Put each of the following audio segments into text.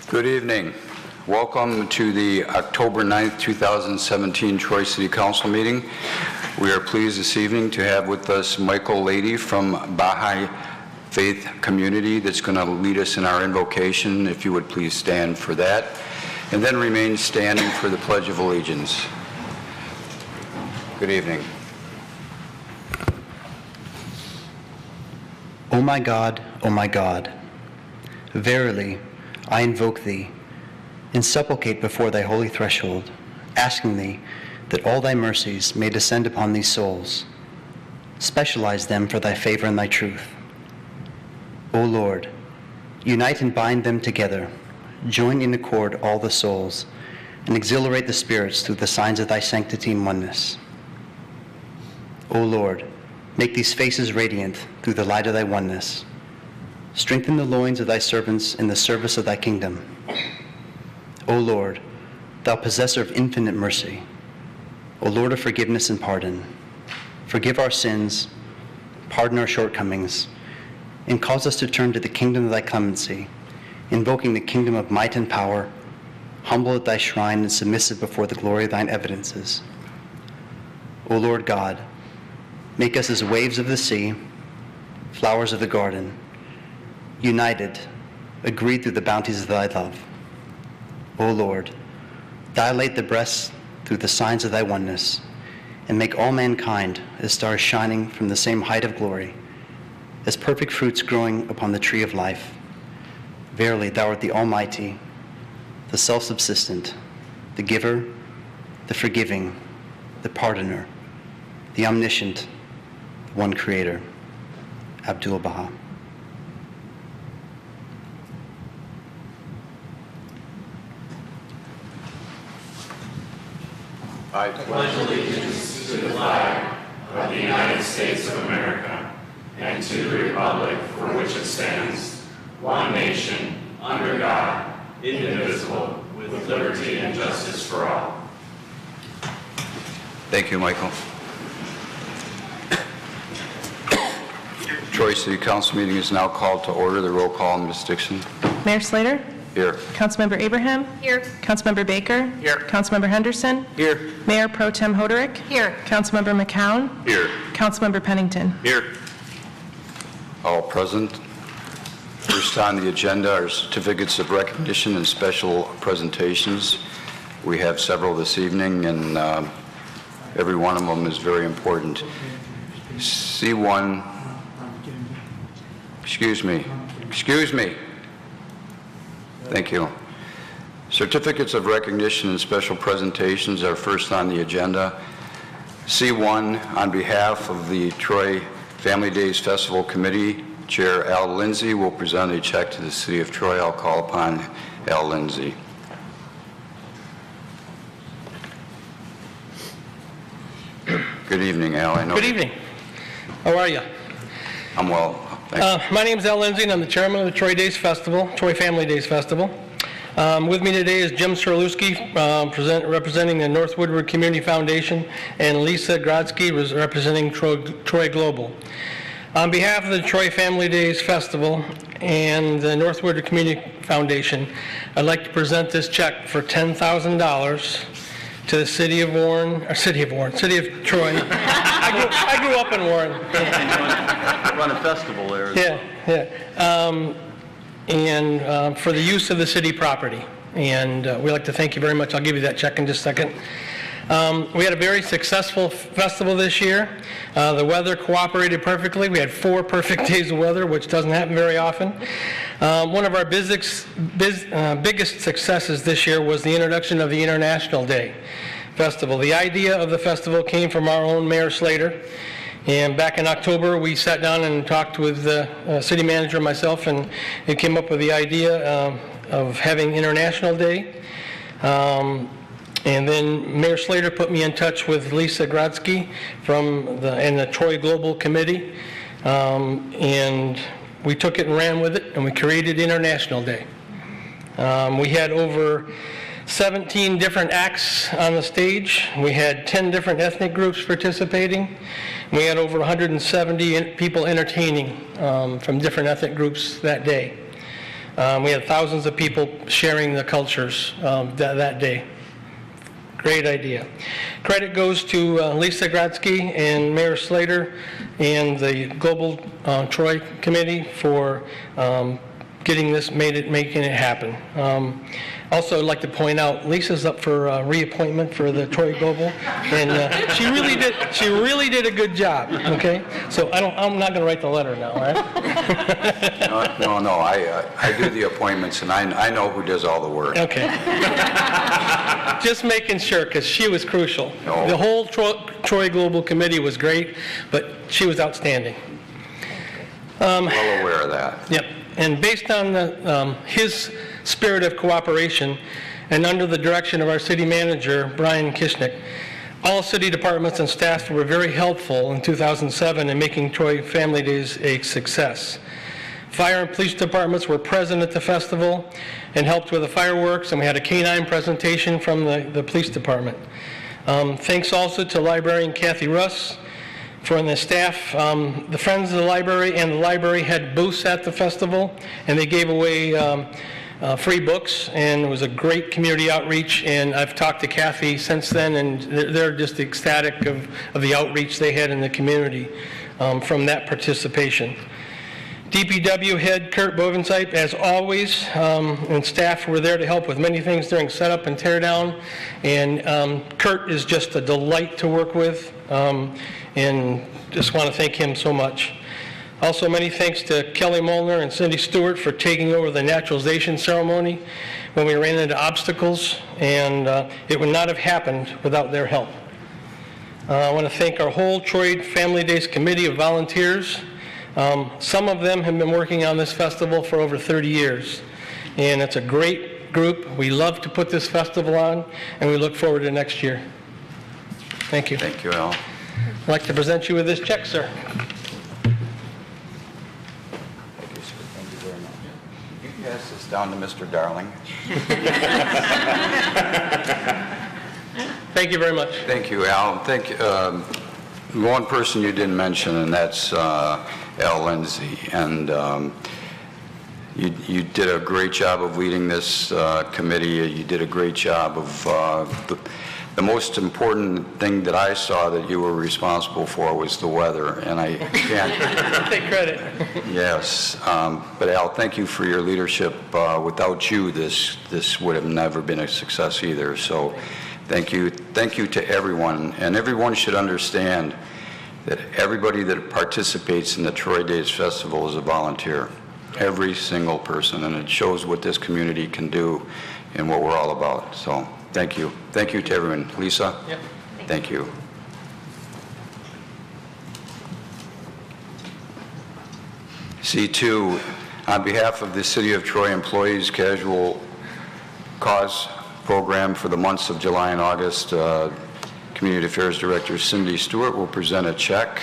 Good evening. Welcome to the October 9th, 2017 Troy City Council meeting. We are pleased this evening to have with us Michael Lady from Baha'i Faith Community that's going to lead us in our invocation. If you would please stand for that. And then remain standing for the Pledge of Allegiance. Good evening. O my God, verily I invoke thee, and supplicate before thy holy threshold, asking thee that all thy mercies may descend upon these souls. Specialize them for thy favor and thy truth. O Lord, unite and bind them together, join in accord all the souls, and exhilarate the spirits through the signs of thy sanctity and oneness. O Lord, make these faces radiant through the light of thy oneness. Strengthen the loins of thy servants in the service of thy kingdom. O Lord, thou possessor of infinite mercy, O Lord of forgiveness and pardon, forgive our sins, pardon our shortcomings, and cause us to turn to the kingdom of thy clemency, invoking the kingdom of might and power, humble at thy shrine and submissive before the glory of thine evidences. O Lord God, make us as waves of the sea, flowers of the garden, united, agreed through the bounties of thy love. O Lord, dilate the breasts through the signs of thy oneness, and make all mankind as stars shining from the same height of glory, as perfect fruits growing upon the tree of life. Verily, thou art the Almighty, the self-subsistent, the giver, the forgiving, the pardoner, the omniscient, the one creator. Abdul Baha. I pledge allegiance to the flag of the United States of America and to the republic for which it stands, one nation, under God, indivisible, with liberty and justice for all. Thank you, Michael. Troy City Council meeting is now called to order. The roll call, Ms. Dixon. Mayor Slater? Here. Councilmember Abraham? Here. Councilmember Baker? Here. Councilmember Henderson? Here. Mayor Pro Tem Hoderick? Here. Councilmember McCown? Here. Councilmember Pennington? Here. All present. First on the agenda are certificates of recognition and special presentations. We have several this evening, and every one of them is very important. C1, excuse me. Thank you. Certificates of recognition and special presentations are first on the agenda. C1, on behalf of the Troy Family Days Festival Committee, Chair Al Lindsay will present a check to the City of Troy. I'll call upon Al Lindsay. Good evening, Al. Good evening. How are you? I'm well. Thanks. My name is Al Lindsay, and I'm the chairman of the Troy Family Days Festival. With me today is Jim Sirlewski, representing the North Woodward Community Foundation, and Lisa Grodsky, representing Troy Global. On behalf of the Troy Family Days Festival and the North Woodward Community Foundation, I'd like to present this check for $10,000 to the City of Troy. I grew up in Warren. Run a festival there. And for the use of the city property. And we'd like to thank you very much. I'll give you that check in just a second. We had a very successful festival this year. The weather cooperated perfectly. We had 4 perfect days of weather, which doesn't happen very often. One of our biggest successes this year was the introduction of the International Day Festival. The idea of the festival came from our own Mayor Slater. And back in October, we sat down and talked with the city manager and myself, and it came up with the idea of having International Day. And then Mayor Slater put me in touch with Lisa Grodsky and the Troy Global Committee, and we took it and ran with it, and we created International Day. We had over 17 different acts on the stage. We had 10 different ethnic groups participating. We had over 170 people entertaining from different ethnic groups that day. We had thousands of people sharing the cultures that day. Great idea. Credit goes to Lisa Grotsky and Mayor Slater and the Global Troy Committee for making it happen. Also, I'd like to point out, Lisa's up for reappointment for the Troy Global, and she really did a good job. Okay, so I'm not going to write the letter now, all right? No, I do the appointments, and I know who does all the work. Okay. Just making sure, because she was crucial. No. The whole Troy Global Committee was great, but she was outstanding. Well aware of that. Yep. And based on his spirit of cooperation and under the direction of our city manager, Brian Kishnick, all city departments and staff were very helpful in 2007 in making Troy Family Days a success. Fire and police departments were present at the festival and helped with the fireworks, and we had a canine presentation from the police department. Thanks also to librarian Kathy Russ, for the staff. The Friends of the Library and the library had booths at the festival, and they gave away free books, and it was a great community outreach, and I've talked to Kathy since then, and they're just ecstatic of the outreach they had in the community from that participation. DPW head Kurt Bovensipe, as always, and staff were there to help with many things during setup and tear down, and Kurt is just a delight to work with, and just want to thank him so much. Also, many thanks to Kelly Molnar and Cindy Stewart for taking over the naturalization ceremony when we ran into obstacles, and it would not have happened without their help. I want to thank our whole Troy Family Days committee of volunteers. Some of them have been working on this festival for over 30 years, and it's a great group. We love to put this festival on, and we look forward to next year. Thank you. Thank you, Al. I'd like to present you with this check, sir. Thank you, sir. Thank you very much. You can pass this down to Mr. Darling. Thank you very much. Thank you, Al. Thank you. One person you didn't mention, and that's Al Lindsay. And you did a great job of leading this committee. You did a great job of the most important thing that I saw that you were responsible for was the weather, and I can't... Take credit. Yes, but Al, thank you for your leadership. Without you, this would have never been a success either. So thank you to everyone, and everyone should understand that everybody that participates in the Troy Days Festival is a volunteer. Every single person, and it shows what this community can do and what we're all about. So thank you. Thank you to everyone. Lisa? Yep. Thank you. C2, on behalf of the City of Troy Employees Casual Cause Program for the months of July and August, Community Affairs Director Cindy Stewart will present a check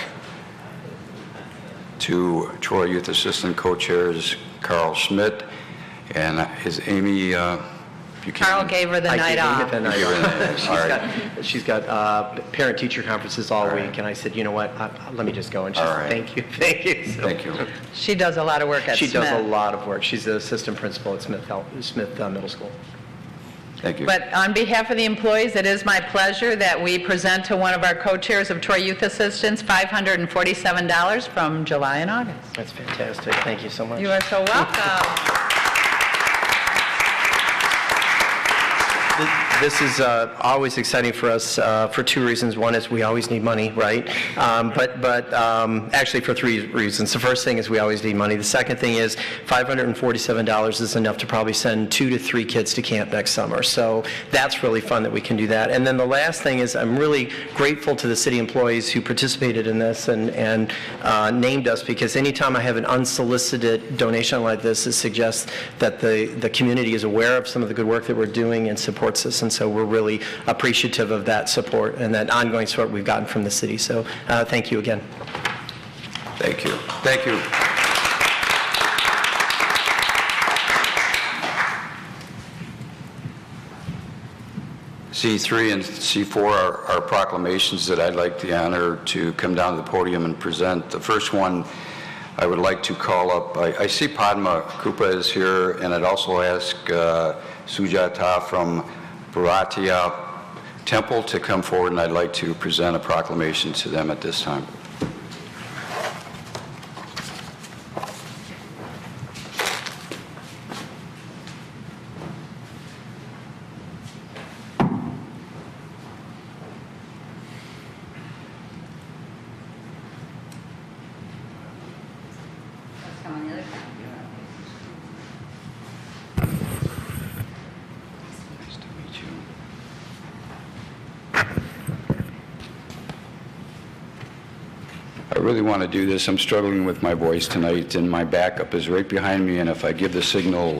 to Troy Youth Assistant Co-Chairs Carl Schmidt and is Amy Buchanan. Carl gave her the night off. She's got parent-teacher conferences all week, and I said, you know what, let me just go. And she said, thank you. So, Thank you. She does a lot of work at Smith. She does a lot of work. She's the assistant principal at Smith Middle School. Thank you. But on behalf of the employees, it is my pleasure that we present to one of our co-chairs of Troy Youth Assistants $547 from July and August. That's fantastic. Thank you so much. You are so welcome. This is always exciting for us for two reasons. One is we always need money, right? But actually for three reasons. The first thing is we always need money. The second thing is $547 is enough to probably send 2 to 3 kids to camp next summer. So that's really fun that we can do that. And then the last thing is I'm really grateful to the city employees who participated in this and named us, because anytime I have an unsolicited donation like this, it suggests that the community is aware of some of the good work that we're doing and supports us. And so we're really appreciative of that support and that ongoing support we've gotten from the city. So thank you again. Thank you. Thank you. C3 and C4 are proclamations that I'd like the honor to come down to the podium and present. The first one I would like to call up, I see Padma Krupa is here, and I'd also ask Sujata from Bharatiya Temple to come forward, and I'd like to present a proclamation to them at this time. Nice to meet you. I really want to do this. I'm struggling with my voice tonight, and my backup is right behind me, and if I give the signal,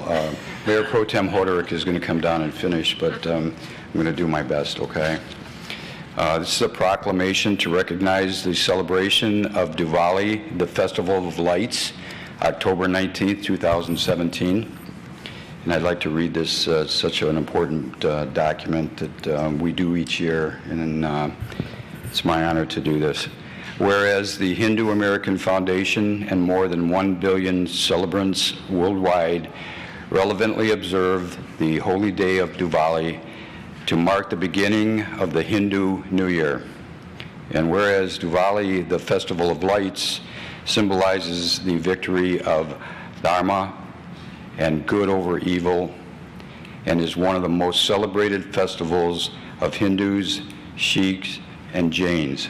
Mayor Pro Tem Hoderick is going to come down and finish, but I'm going to do my best, okay? This is a proclamation to recognize the celebration of Diwali, the Festival of Lights, October 19th, 2017. And I'd like to read this, such an important document that we do each year, and it's my honor to do this. Whereas the Hindu American Foundation and more than 1 billion celebrants worldwide relevantly observe the holy day of Diwali to mark the beginning of the Hindu New Year. And whereas Diwali, the Festival of Lights, symbolizes the victory of Dharma and good over evil, and is one of the most celebrated festivals of Hindus, Sikhs, and Jains.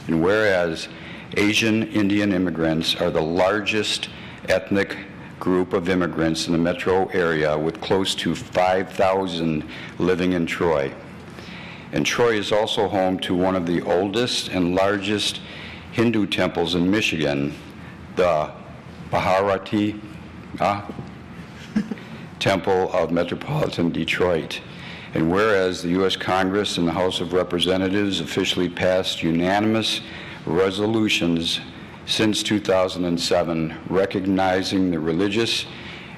And whereas Asian Indian immigrants are the largest ethnic group of immigrants in the metro area, with close to 5,000 living in Troy. And Troy is also home to one of the oldest and largest Hindu temples in Michigan, the Bharatiya Temple of Metropolitan Detroit. And whereas the U.S. Congress and the House of Representatives officially passed unanimous resolutions since 2007 recognizing the religious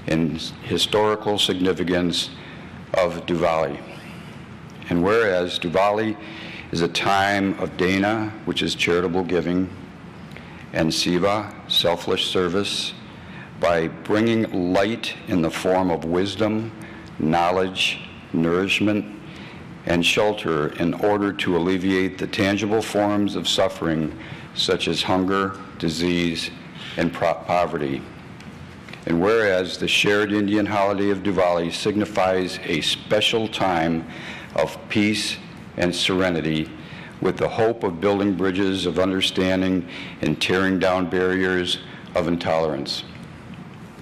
and historical significance of Diwali. And whereas Diwali is a time of Dana, which is charitable giving, and Siva, selfless service, by bringing light in the form of wisdom, knowledge, nourishment, and shelter in order to alleviate the tangible forms of suffering such as hunger, disease, and poverty. And whereas the shared Indian holiday of Diwali signifies a special time of peace and serenity, with the hope of building bridges of understanding and tearing down barriers of intolerance.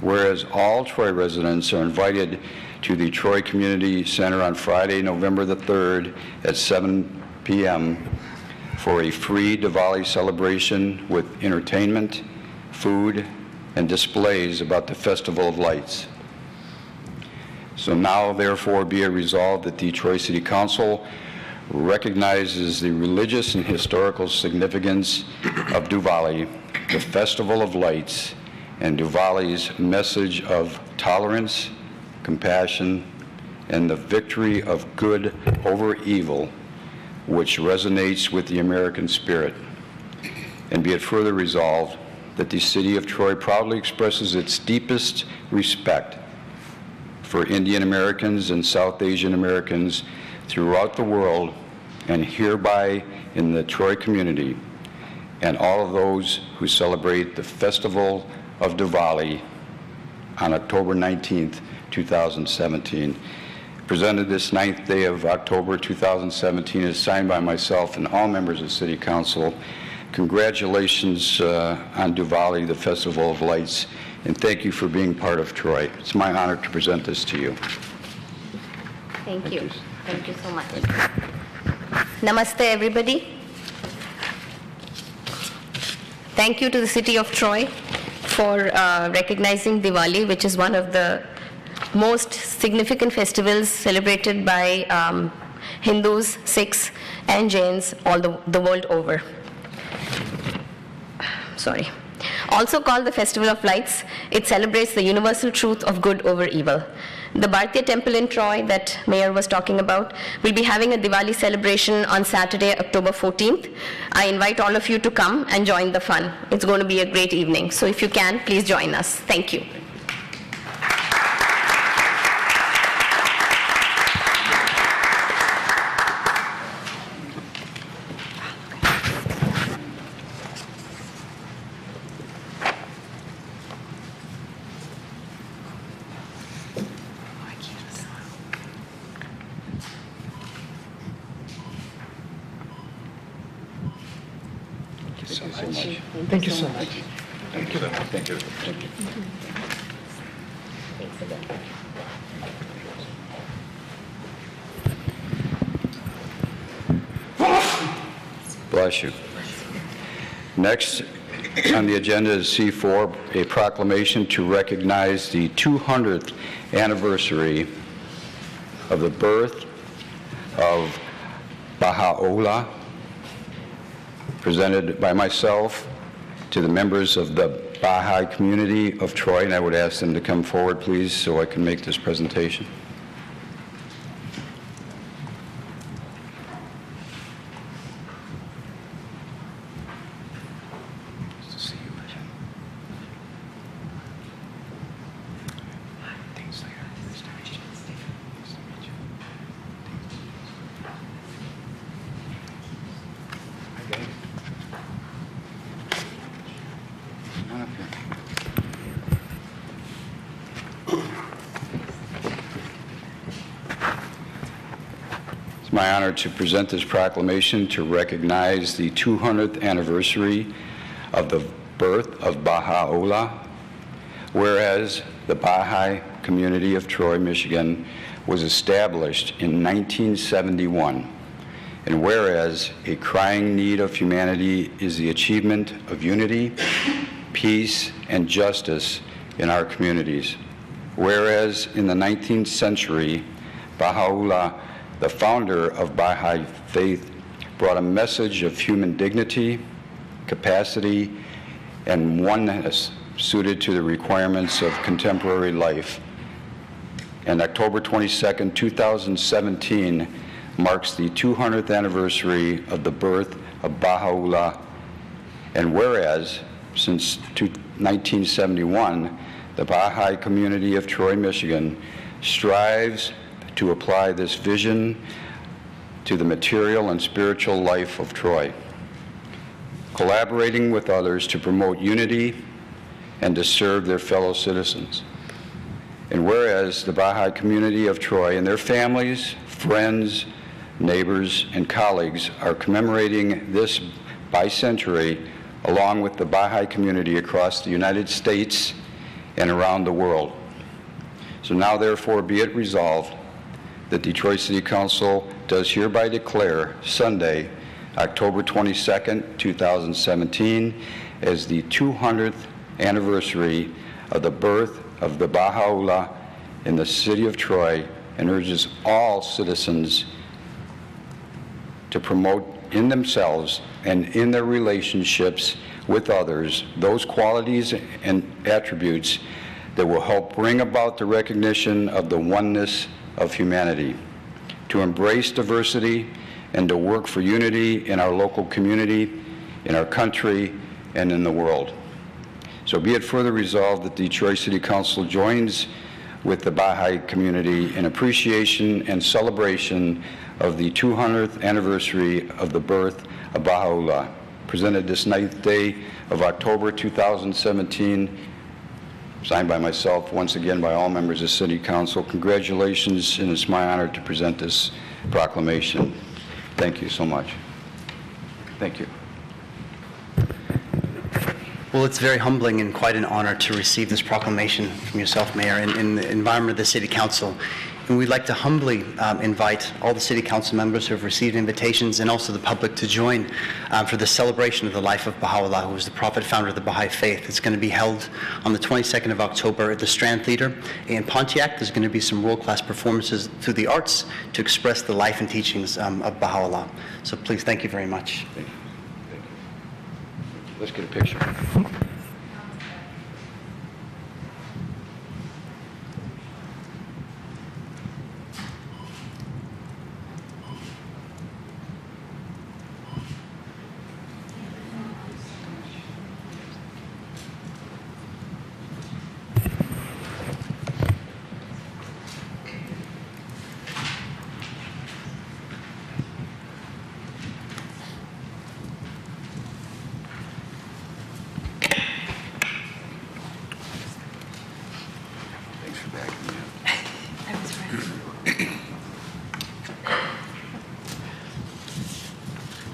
Whereas all Troy residents are invited to the Troy Community Center on Friday, November the 3rd at 7 p.m. for a free Diwali celebration with entertainment, food, and displays about the Festival of Lights. So now, therefore, be it resolved that the Troy City Council recognizes the religious and historical significance of Diwali, the Festival of Lights, and Diwali's message of tolerance, compassion, and the victory of good over evil, which resonates with the American spirit. And be it further resolved that the City of Troy proudly expresses its deepest respect for Indian Americans and South Asian Americans throughout the world, and hereby in the Troy community, and all of those who celebrate the Festival of Diwali on October 19th, 2017. Presented this 9th day of October 2017 is signed by myself and all members of City Council. Congratulations on Diwali, the Festival of Lights, and thank you for being part of Troy. It's my honor to present this to you. Thank you. Thank you so much. Namaste, everybody. Thank you to the City of Troy for recognizing Diwali, which is one of the most significant festivals celebrated by Hindus, Sikhs, and Jains all the world over. Sorry. Also called the Festival of Lights, it celebrates the universal truth of good over evil. the Bharatiya Temple in Troy that Mayor was talking about will be having a Diwali celebration on Saturday, October 14th. I invite all of you to come and join the fun. It's going to be a great evening. So if you can, please join us. Thank you. Thank you so much. Thank you. Thank you. Bless you. Next on the agenda is C4, a proclamation to recognize the 200th anniversary of the birth of Baha'u'llah, presented by myself to the members of the Baha'i community of Troy, and I would ask them to come forward, please, so I can make this presentation. It's my honor to present this proclamation to recognize the 200th anniversary of the birth of Baha'u'llah, whereas the Baha'i community of Troy, Michigan, was established in 1971, and whereas a crying need of humanity is the achievement of unity, peace, and justice in our communities. Whereas in the 19th century, Baha'u'llah, the founder of Baha'i faith, brought a message of human dignity, capacity, and oneness suited to the requirements of contemporary life. And October 22nd, 2017 marks the 200th anniversary of the birth of Baha'u'llah. And whereas since 1971, the Baha'i community of Troy, Michigan strives to apply this vision to the material and spiritual life of Troy, collaborating with others to promote unity and to serve their fellow citizens. And whereas the Baha'i community of Troy and their families, friends, neighbors, and colleagues are commemorating this bicentenary along with the Baha'i community across the United States and around the world. So now therefore be it resolved that Detroit City Council does hereby declare Sunday, October 22nd, 2017, as the 200th anniversary of the birth of the Baha'u'llah in the city of Troy, and urges all citizens to promote in themselves and in their relationships with others those qualities and attributes that will help bring about the recognition of the oneness of humanity, to embrace diversity and to work for unity in our local community, in our country, and in the world. So be it further resolved that the Detroit City Council joins with the Baha'i community in appreciation and celebration of the 200th anniversary of the birth of Baha'u'llah, presented this 9th day of October 2017, signed by myself, once again by all members of City Council. Congratulations, and it's my honor to present this proclamation. Thank you so much. Thank you. Well, it's very humbling and quite an honor to receive this proclamation from yourself, Mayor, in the environment of the City Council. And we'd like to humbly invite all the City Council members who have received invitations and also the public to join for the celebration of the life of Baha'u'llah, who was the prophet founder of the Baha'i faith. It's going to be held on the 22nd of October at the Strand Theater in Pontiac. There's going to be some world-class performances through the arts to express the life and teachings of Baha'u'llah. So please, thank you very much. Thank you. Let's get a picture.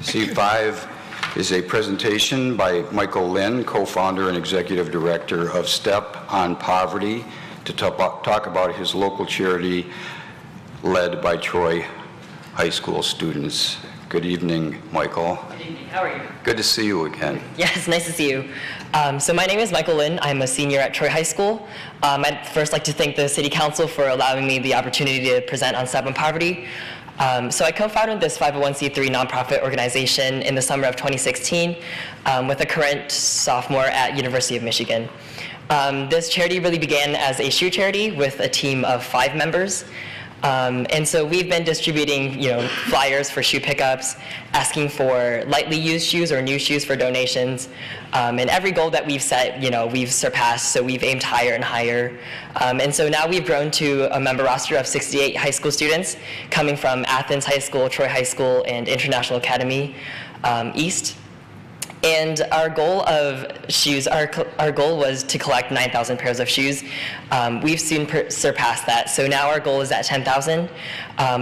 C5 is a presentation by Michael Lynn, co-founder and executive director of STEP on Poverty, to talk about his local charity led by Troy High School students. Good evening, Michael. Good evening. How are you? Good to see you again. Yes, nice to see you. So my name is Michael Lynn. I'm a senior at Troy High School. I'd first like to thank the City Council for allowing me the opportunity to present on STEP on Poverty. So I co-founded this 501c3 nonprofit organization in the summer of 2016 with a current sophomore at University of Michigan. This charity really began as a shoe charity with a team of 5 members. And so we've been distributing, flyers for shoe pickups, asking for lightly used shoes or new shoes for donations. And every goal that we've set, we've surpassed, so we've aimed higher and higher. And so now we've grown to a member roster of 68 high school students coming from Athens High School, Troy High School, and International Academy East. And our goal of shoes, our goal was to collect 9,000 pairs of shoes. We've soon surpassed that, so now our goal is at 10,000.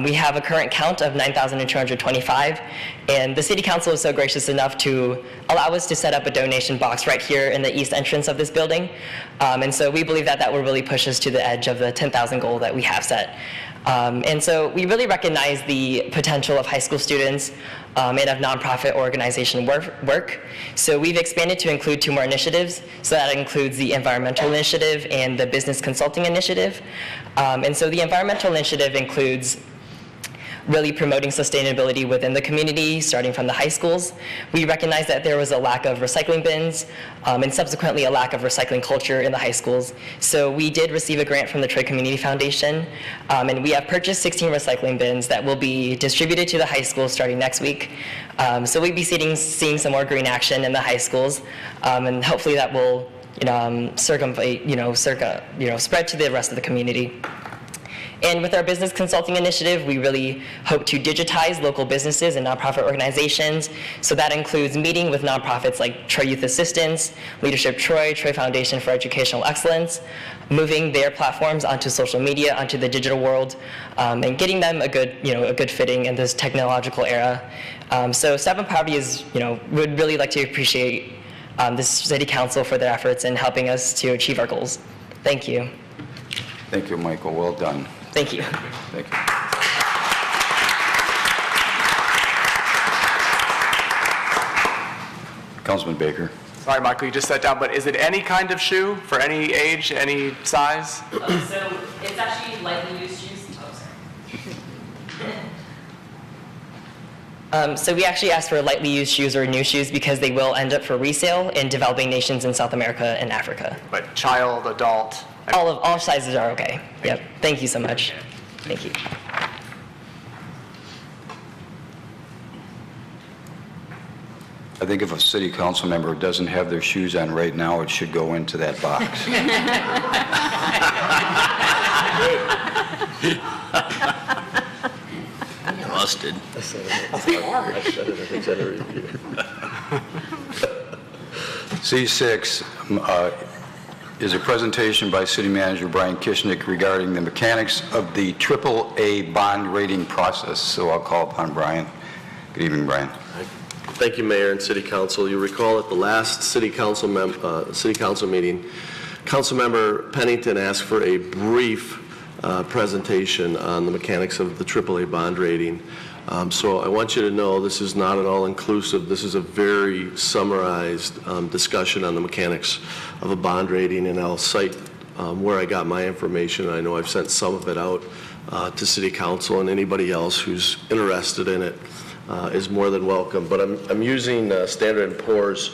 We have a current count of 9,225, and the City Council is so gracious enough to allow us to set up a donation box right here in the east entrance of this building. And so we believe that will really push us to the edge of the 10,000 goal that we have set. And so we really recognize the potential of high school students and of nonprofit organization work. So we've expanded to include 2 more initiatives. So that includes the environmental initiative and the business consulting initiative. And so the environmental initiative includes really promoting sustainability within the community, starting from the high schools. We recognize that there was a lack of recycling bins and subsequently a lack of recycling culture in the high schools. So we did receive a grant from the Troy Community Foundation, and we have purchased 16 recycling bins that will be distributed to the high schools starting next week. So we'll be seeing some more green action in the high schools, and hopefully that will spread to the rest of the community. And with our business consulting initiative, we really hope to digitize local businesses and nonprofit organizations. So that includes meeting with nonprofits like Troy Youth Assistance, Leadership Troy, Troy Foundation for Educational Excellence, moving their platforms onto social media, onto the digital world, and getting them a good fitting in this technological era. So STEP on Poverty would really like to appreciate this City Council for their efforts in helping us to achieve our goals. Thank you. Thank you, Michael. Well done. Thank you. Thank you. Councilman Baker. Sorry, Michael, you just sat down, but is it any kind of shoe for any age, any size? So it's actually lightly used shoes. So we actually asked for lightly used shoes or new shoes because they will end up for resale in developing nations in South America and Africa. But child, adult? All sizes are okay. Yep. Thank you so much. Thank you. I think if a city council member doesn't have their shoes on right now, it should go into that box. Busted. C6 is a presentation by City Manager Brian Kishnick regarding the mechanics of the AAA bond rating process. So I'll call upon Brian. Good evening, Brian. Thank you, Mayor and City Council. You recall at the last City Council meeting, Councilmember Pennington asked for a brief presentation on the mechanics of the AAA bond rating. So I want you to know this is not at all inclusive. This is a very summarized discussion on the mechanics of a bond rating, and I'll cite where I got my information. I know I've sent some of it out to City Council, and anybody else who's interested in it is more than welcome. But I'm using Standard & Poor's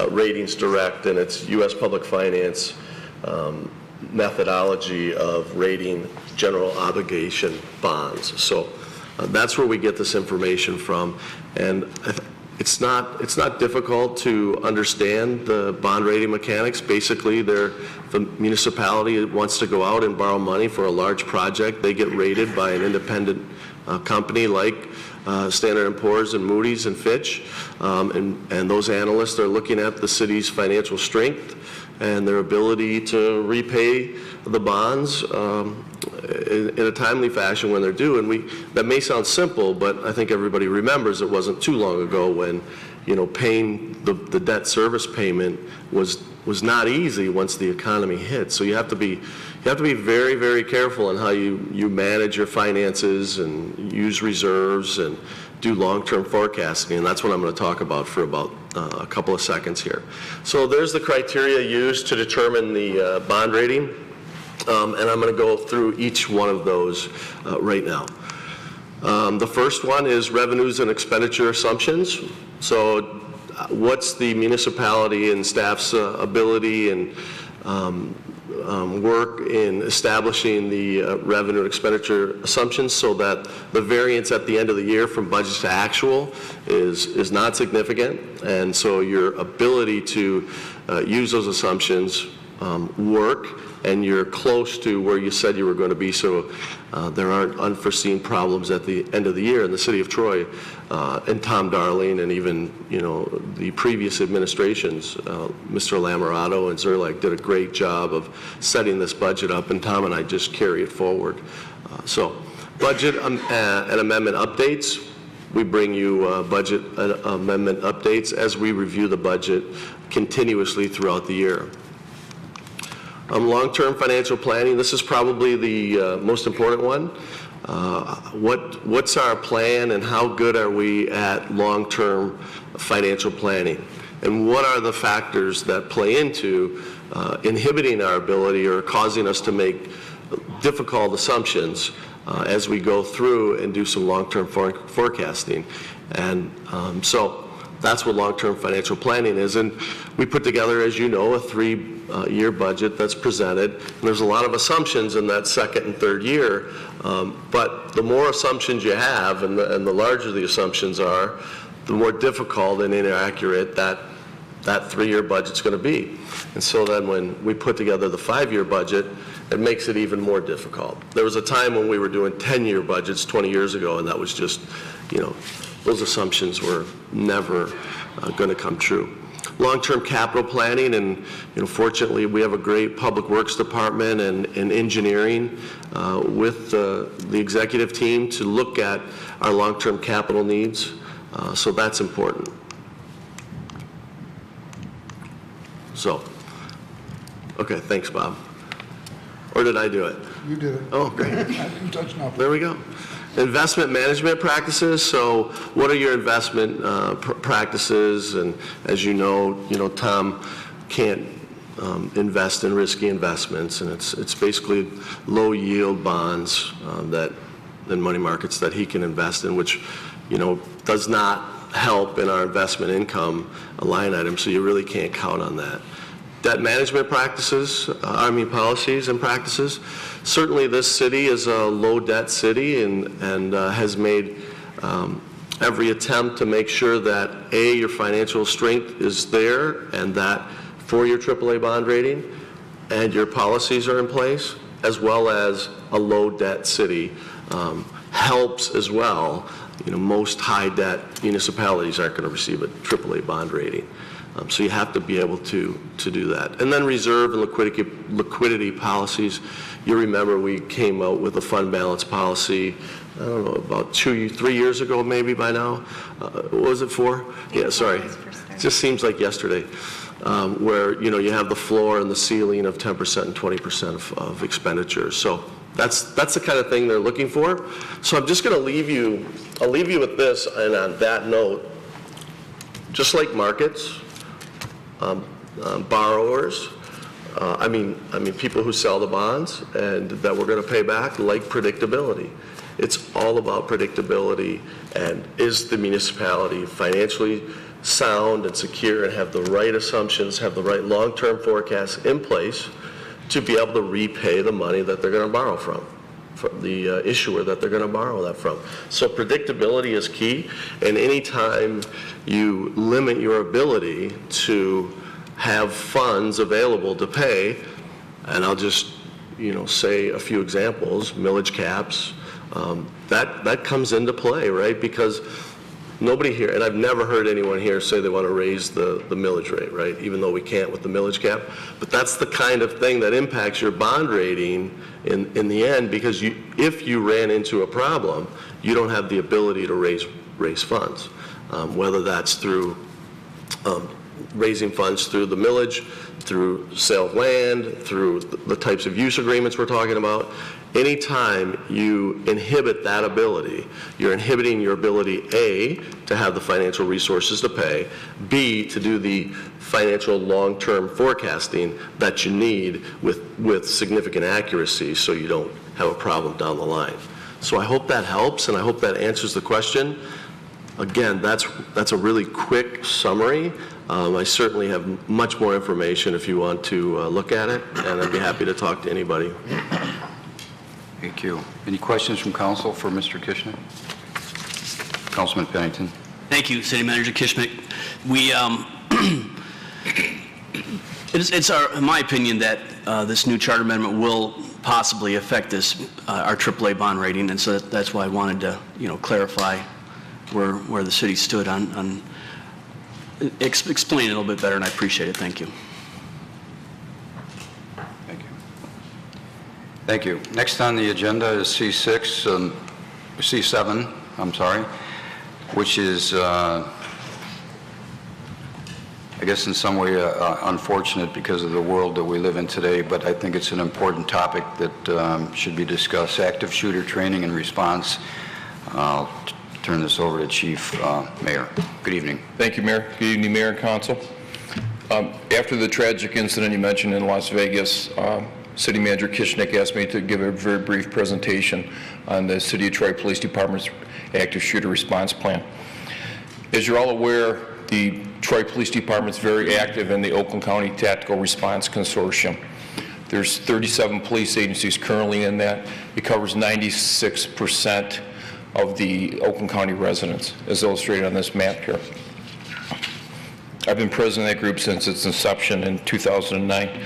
Ratings Direct, and it's U.S. Public Finance methodology of rating general obligation bonds. So that's where we get this information from, and it's not difficult to understand the bond rating mechanics. Basically, if a municipality wants to go out and borrow money for a large project, they get rated by an independent company like Standard & Poor's and Moody's and Fitch, and those analysts are looking at the city's financial strength and their ability to repay the bonds in a timely fashion when they're due. And that may sound simple, but I think everybody remembers it wasn't too long ago when, paying the debt service payment was not easy once the economy hit. So you have to be very, very careful in how you manage your finances and use reserves and do long-term forecasting, and that's what I'm going to talk about for about a couple of seconds here. So there's the criteria used to determine the bond rating, and I'm going to go through each one of those right now. The first one is revenues and expenditure assumptions. So what's the municipality and staff's ability and work in establishing the revenue and expenditure assumptions so that the variance at the end of the year from budget to actual is not significant, and so your ability to use those assumptions work, and you're close to where you said you were going to be, so there aren't unforeseen problems at the end of the year. In the city of Troy, and Tom Darling, and even the previous administrations, Mr. Lamorato and Zerlak did a great job of setting this budget up, and Tom and I just carry it forward. So budget and amendment updates. We bring you budget amendment updates as we review the budget continuously throughout the year. Long-term financial planning, this is probably the most important one. What's our plan and how good are we at long-term financial planning? And what are the factors that play into inhibiting our ability or causing us to make difficult assumptions as we go through and do some long-term forecasting? And so that's what long-term financial planning is. And we put together, as you know, a 3-year budget that's presented. And there's a lot of assumptions in that second and third year. But the more assumptions you have and the larger the assumptions are, the more difficult and inaccurate that 3-year budget's going to be. And so then when we put together the 5-year budget, it makes it even more difficult. There was a time when we were doing 10-year budgets 20 years ago, and that was just, those assumptions were never going to come true. Long-term capital planning, and fortunately we have a great public works department and engineering with the executive team to look at our long-term capital needs. So that's important. So, okay, thanks, Bob. Or did I do it? You did it. Oh, great. I didn't touch nothing. There we go. Investment management practices. So what are your investment practices? And as you know, Tom can't invest in risky investments, and it's basically low yield bonds and money markets that he can invest in, which does not help in our investment income line item, so you really can't count on that. Debt management practices, policies and practices. Certainly this city is a low debt city and has made every attempt to make sure that your financial strength is there, and that for your AAA bond rating and your policies are in place, as well as a low debt city helps as well. Most high debt municipalities aren't going to receive a AAA bond rating. So you have to be able to do that. And then reserve and liquidity policies. You remember we came out with a fund balance policy, I don't know, about 3 years ago maybe by now. What was it for? Yeah, sorry. It just seems like yesterday. Where you have the floor and the ceiling of 10% and 20% of expenditures. So that's the kind of thing they're looking for. So I'm just going to leave you with this, and on that note, just like markets, borrowers, people who sell the bonds and that we're going to pay back, like predictability. It's all about predictability, and is the municipality financially sound and secure and have the right assumptions, have the right long-term forecasts in place to be able to repay the money that they're going to borrow from the issuer that they're going to borrow that from. So predictability is key, and anytime you limit your ability to have funds available to pay, and I'll just say a few examples, millage caps, that comes into play, right? Because Nobody here, and I've never heard anyone here say they want to raise the millage rate, right? Even though we can't with the millage cap. But that's the kind of thing that impacts your bond rating in the end, because if you ran into a problem, you don't have the ability to raise funds, whether that's through raising funds through the millage, through sale of land, through the types of use agreements we're talking about. Anytime you inhibit that ability, you're inhibiting your ability, A, to have the financial resources to pay, B, to do the financial long-term forecasting that you need with significant accuracy so you don't have a problem down the line. So I hope that helps, and I hope that answers the question. Again, that's a really quick summary. I certainly have much more information if you want to look at it, and I'd be happy to talk to anybody. Thank you. Any questions from council for Mr. Kishnick? Councilman Pennington. Thank you, City Manager Kishnick. We, it's in my opinion that this new charter amendment will possibly affect this, our AAA bond rating, and so that's why I wanted to, clarify where the city stood on explain it a little bit better, and I appreciate it. Thank you. Thank you. Thank you. Next on the agenda is C7, which is, I guess in some way unfortunate because of the world that we live in today, but I think it's an important topic that should be discussed. Active shooter training and response. I'll turn this over to Chief Mayor. Good evening. Thank you, Mayor. Good evening, Mayor and Council. After the tragic incident you mentioned in Las Vegas, City Manager Kishnick asked me to give a very brief presentation on the City of Troy Police Department's active shooter response plan. As you're all aware, the Troy Police Department is very active in the Oakland County Tactical Response Consortium. There's 37 police agencies currently in that. It covers 96% of the Oakland County residents, as illustrated on this map here. I've been president of that group since its inception in 2009.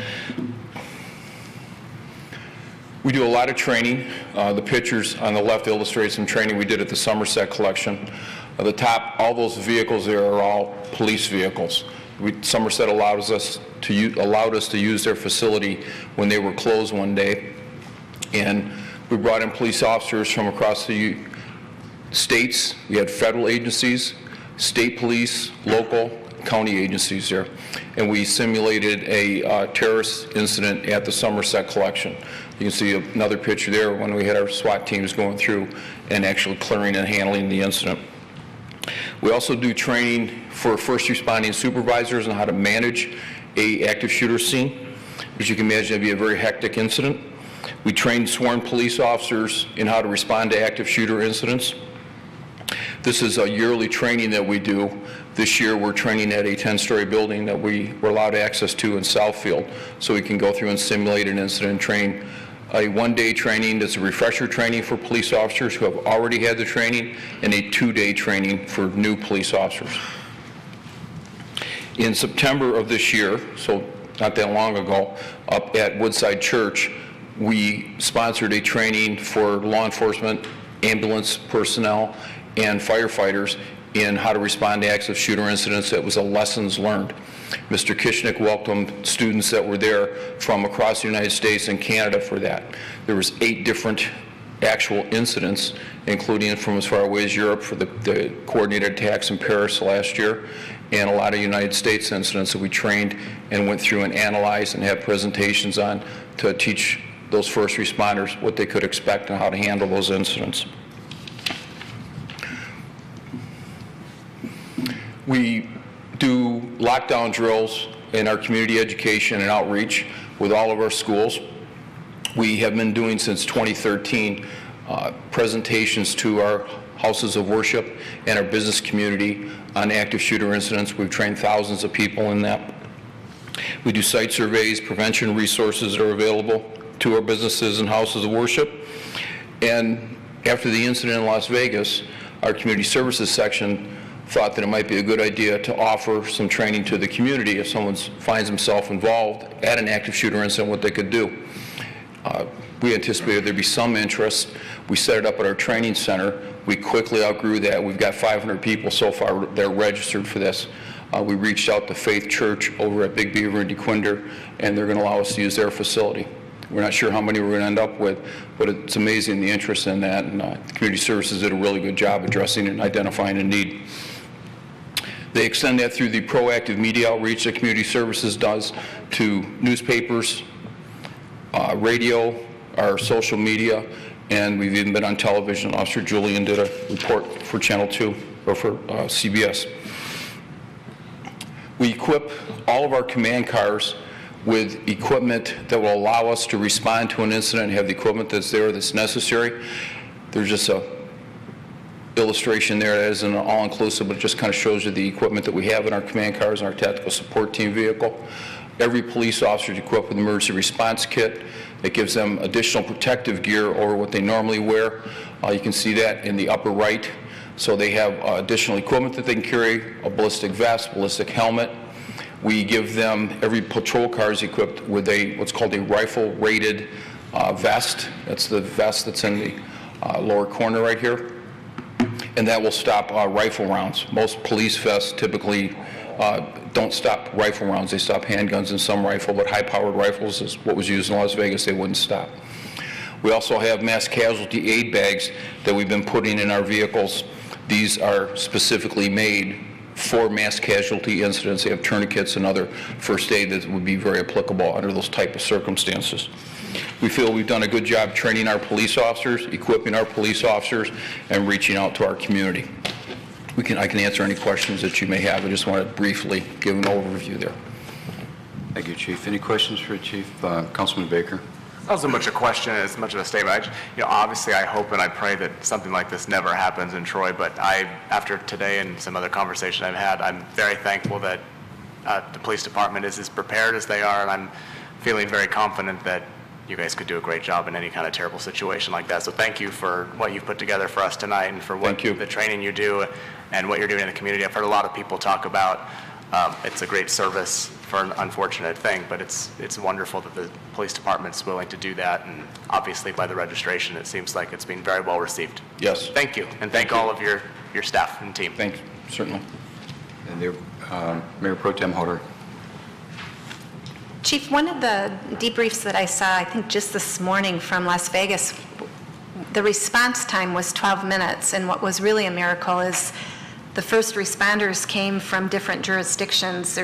We do a lot of training. The pictures on the left illustrate some training we did at the Somerset Collection. At the top, all those vehicles there are all police vehicles. Somerset allowed us to use their facility when they were closed one day, and we brought in police officers from across the states. We had federal agencies, state police, local, county agencies there, and we simulated a terrorist incident at the Somerset Collection. You can see another picture there when we had our SWAT teams going through and actually clearing and handling the incident. We also do training for first responding supervisors on how to manage a active shooter scene. As you can imagine, it'd be a very hectic incident. We train sworn police officers in how to respond to active shooter incidents. This is a yearly training that we do. This year we're training at a 10-story building that we were allowed access to in Southfield, so we can go through and simulate an incident and train. A one-day training that's a refresher training for police officers who have already had the training, and a two-day training for new police officers. In September of this year, so not that long ago, up at Woodside Church, we sponsored a training for law enforcement, ambulance personnel, and firefighters in how to respond to active shooter incidents. That was a lessons learned. Mr. Kishnick welcomed students that were there from across the United States and Canada for that. There was 8 different actual incidents, including from as far away as Europe for the coordinated attacks in Paris last year, and a lot of United States incidents that we trained and went through and analyzed and had presentations on to teach those first responders what they could expect and how to handle those incidents. We do lockdown drills in our community education and outreach with all of our schools. We have been doing since 2013 presentations to our houses of worship and our business community on active shooter incidents. We've trained thousands of people in that. We do site surveys, prevention resources that are available to our businesses and houses of worship. And after the incident in Las Vegas, our community services section thought that it might be a good idea to offer some training to the community if someone finds himself involved at an active shooter incident, what they could do. We anticipated there'd be some interest. We set it up at our training center We quickly outgrew that. We've got 500 people so far that are registered for this. We reached out to Faith Church over at Big Beaver and DeQuinder, and they're going to allow us to use their facility. We're not sure how many we're going to end up with, but it's amazing the interest in that, and Community Services did a really good job addressing and identifying a need. They extend that through the proactive media outreach that Community Services does to newspapers, radio, our social media, and we've even been on television. Officer Julian did a report for Channel 2, or for CBS. We equip all of our command cars with equipment that will allow us to respond to an incident and have the equipment that's there that's necessary. There's just a illustration there that isn't all-inclusive, but it just kind of shows you the equipment that we have in our command cars and our tactical support team vehicle. Every police officer is equipped with an emergency response kit that gives them additional protective gear over what they normally wear. You can see that in the upper right. So they have additional equipment that they can carry, a ballistic vest, ballistic helmet. We give them, every patrol car is equipped with what's called a rifle-rated vest. That's the vest that's in the lower corner right here. And that will stop rifle rounds. Most police vests typically don't stop rifle rounds. They stop handguns and some rifle, but high-powered rifles is what was used in Las Vegas. They wouldn't stop. We also have mass casualty aid bags that we've been putting in our vehicles. These are specifically made for mass casualty incidents. They have tourniquets and other first aid that would be very applicable under those type of circumstances. We feel we've done a good job training our police officers, equipping our police officers, and reaching out to our community. I can answer any questions that you may have. I just want to briefly give an overview there. Thank you, Chief. Any questions for Chief? Councilman Baker? Not so much a question as much of a statement. Obviously, I hope and I pray that something like this never happens in Troy, but after today and some other conversation I've had, I'm very thankful that the police department is as prepared as they are, and I'm feeling very confident that you guys could do a great job in any kind of terrible situation like that. So thank you for what you've put together for us tonight and for what the training you do and what you're doing in the community. I've heard a lot of people talk about it's a great service for an unfortunate thing, but it's wonderful that the police department's willing to do that, and obviously by the registration it seems like it's been very well received. Yes. Thank you, and thank all of your staff and team. Thanks, certainly. And there, Mayor Pro Tem Hodder. Chief, one of the debriefs that I saw, I think just this morning from Las Vegas, the response time was 12 minutes, and what was really a miracle is the first responders came from different jurisdictions.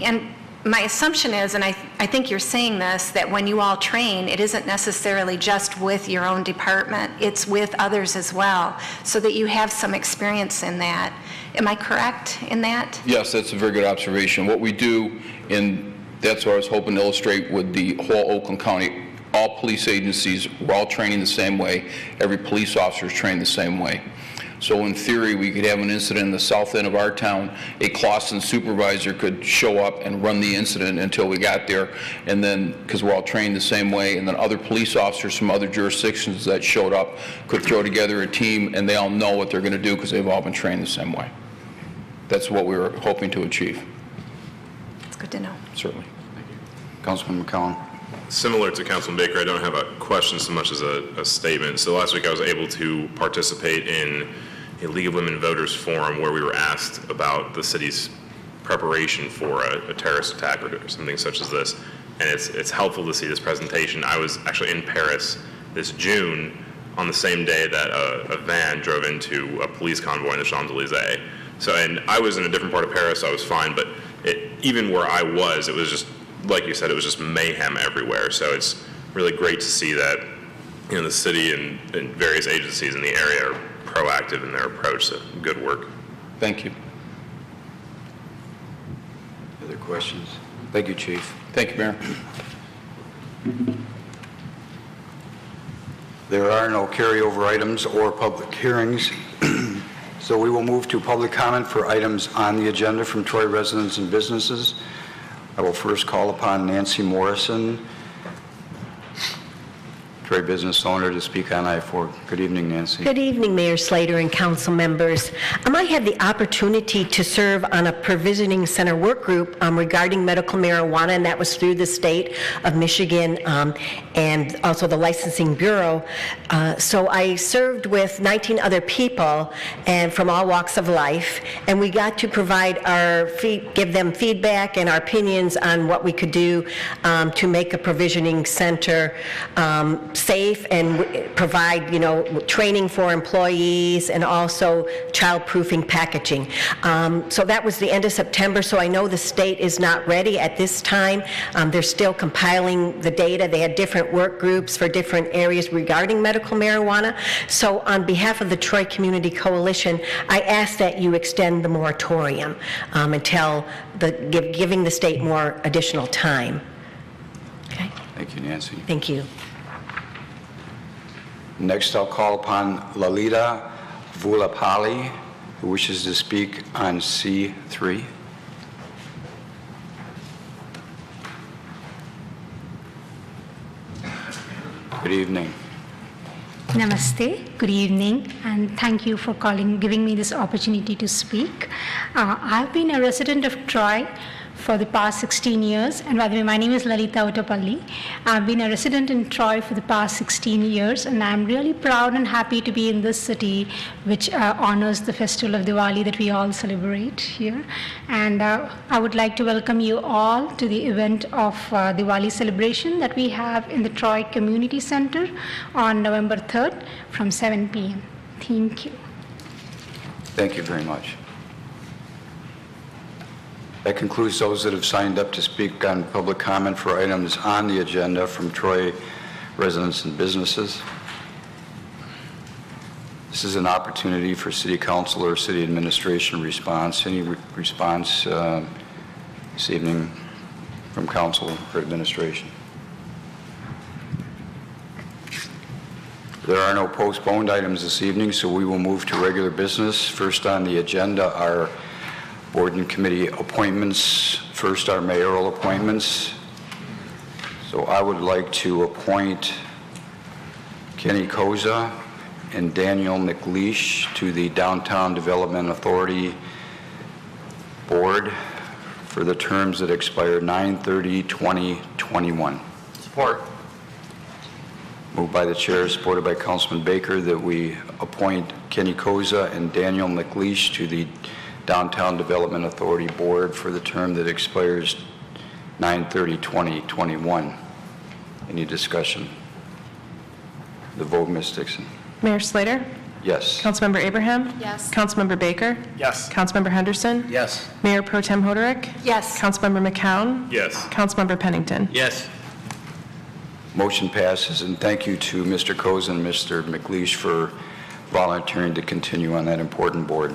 And my assumption is, and I think you're saying this, that when you all train, it isn't necessarily just with your own department, it's with others as well, so that you have some experience in that. Am I correct in that? Yes, that's a very good observation. What we do, and that's what I was hoping to illustrate with the whole Oakland County, all police agencies, we're all training the same way. Every police officer is trained the same way. So in theory, we could have an incident in the south end of our town. A Clawson supervisor could show up and run the incident until we got there, and then, because we're all trained the same way, and then other police officers from other jurisdictions that showed up could throw together a team, and they all know what they're going to do because they've all been trained the same way. That's what we were hoping to achieve. It's good to know. Certainly. Councilman McCollum. Similar to Councilman Baker, I don't have a question so much as a statement. So last week I was able to participate in a League of Women Voters forum where we were asked about the city's preparation for a terrorist attack or something such as this. And it's helpful to see this presentation. I was actually in Paris this June on the same day that a van drove into a police convoy in the Champs-Élysées. So, and I was in a different part of Paris, so I was fine, but even where I was, it was just, like you said, it was just mayhem everywhere. So it's really great to see that, the city and various agencies in the area are proactive in their approach. So good work. Thank you. Other questions? Thank you, Chief. Thank you, Mayor. There are no carryover items or public hearings. So we will move to public comment for items on the agenda from Troy residents and businesses. I will first call upon Nancy Morrison Troy business owner, to speak on I-4. Good evening, Nancy. Good evening, Mayor Slater and council members. I had the opportunity to serve on a provisioning center work group regarding medical marijuana, and that was through the state of Michigan and also the Licensing Bureau. So I served with 19 other people and from all walks of life, and we got to provide give them feedback and our opinions on what we could do to make a provisioning center safe and provide, training for employees and also child-proofing packaging. So that was the end of September, so I know the state is not ready at this time. They're still compiling the data. They had different work groups for different areas regarding medical marijuana. So on behalf of the Troy Community Coalition, I ask that you extend the moratorium until giving the state more additional time. Okay? Thank you, Nancy. Thank you. Next, I'll call upon Lalita Vulapalli, who wishes to speak on C3. Good evening. Namaste, good evening, and thank you for giving me this opportunity to speak. I've been a resident of Troy for the past 16 years, and by the way, my name is Lalita Utapalli. I've been a resident in Troy for the past 16 years, and I'm really proud and happy to be in this city, which honors the festival of Diwali that we all celebrate here. And I would like to welcome you all to the event of Diwali celebration that we have in the Troy Community Center on November 3rd from 7 p.m. Thank you. Thank you very much. That concludes those that have signed up to speak on public comment for items on the agenda from Troy residents and businesses. This is an opportunity for City Council or City Administration response. Any response this evening from Council or Administration? There are no postponed items this evening, so we will move to regular business. First on the agenda are board and committee appointments. First, our mayoral appointments. So I would like to appoint Kenny Koza and Daniel McLeish to the Downtown Development Authority Board for the terms that expire 9/30/2021. Support. Moved by the chair, supported by Councilman Baker, that we appoint Kenny Koza and Daniel McLeish to the Downtown Development Authority Board for the term that expires 9/30/2021. Any discussion? The vote, Ms. Dixon. Mayor Slater? Yes. Councilmember Abraham? Yes. Councilmember Baker? Yes. Councilmember Henderson? Yes. Mayor Pro Tem Hoderick? Yes. Councilmember McCown? Yes. Councilmember Pennington? Yes. Motion passes, and thank you to Mr. Koza and Mr. McLeish for volunteering to continue on that important board.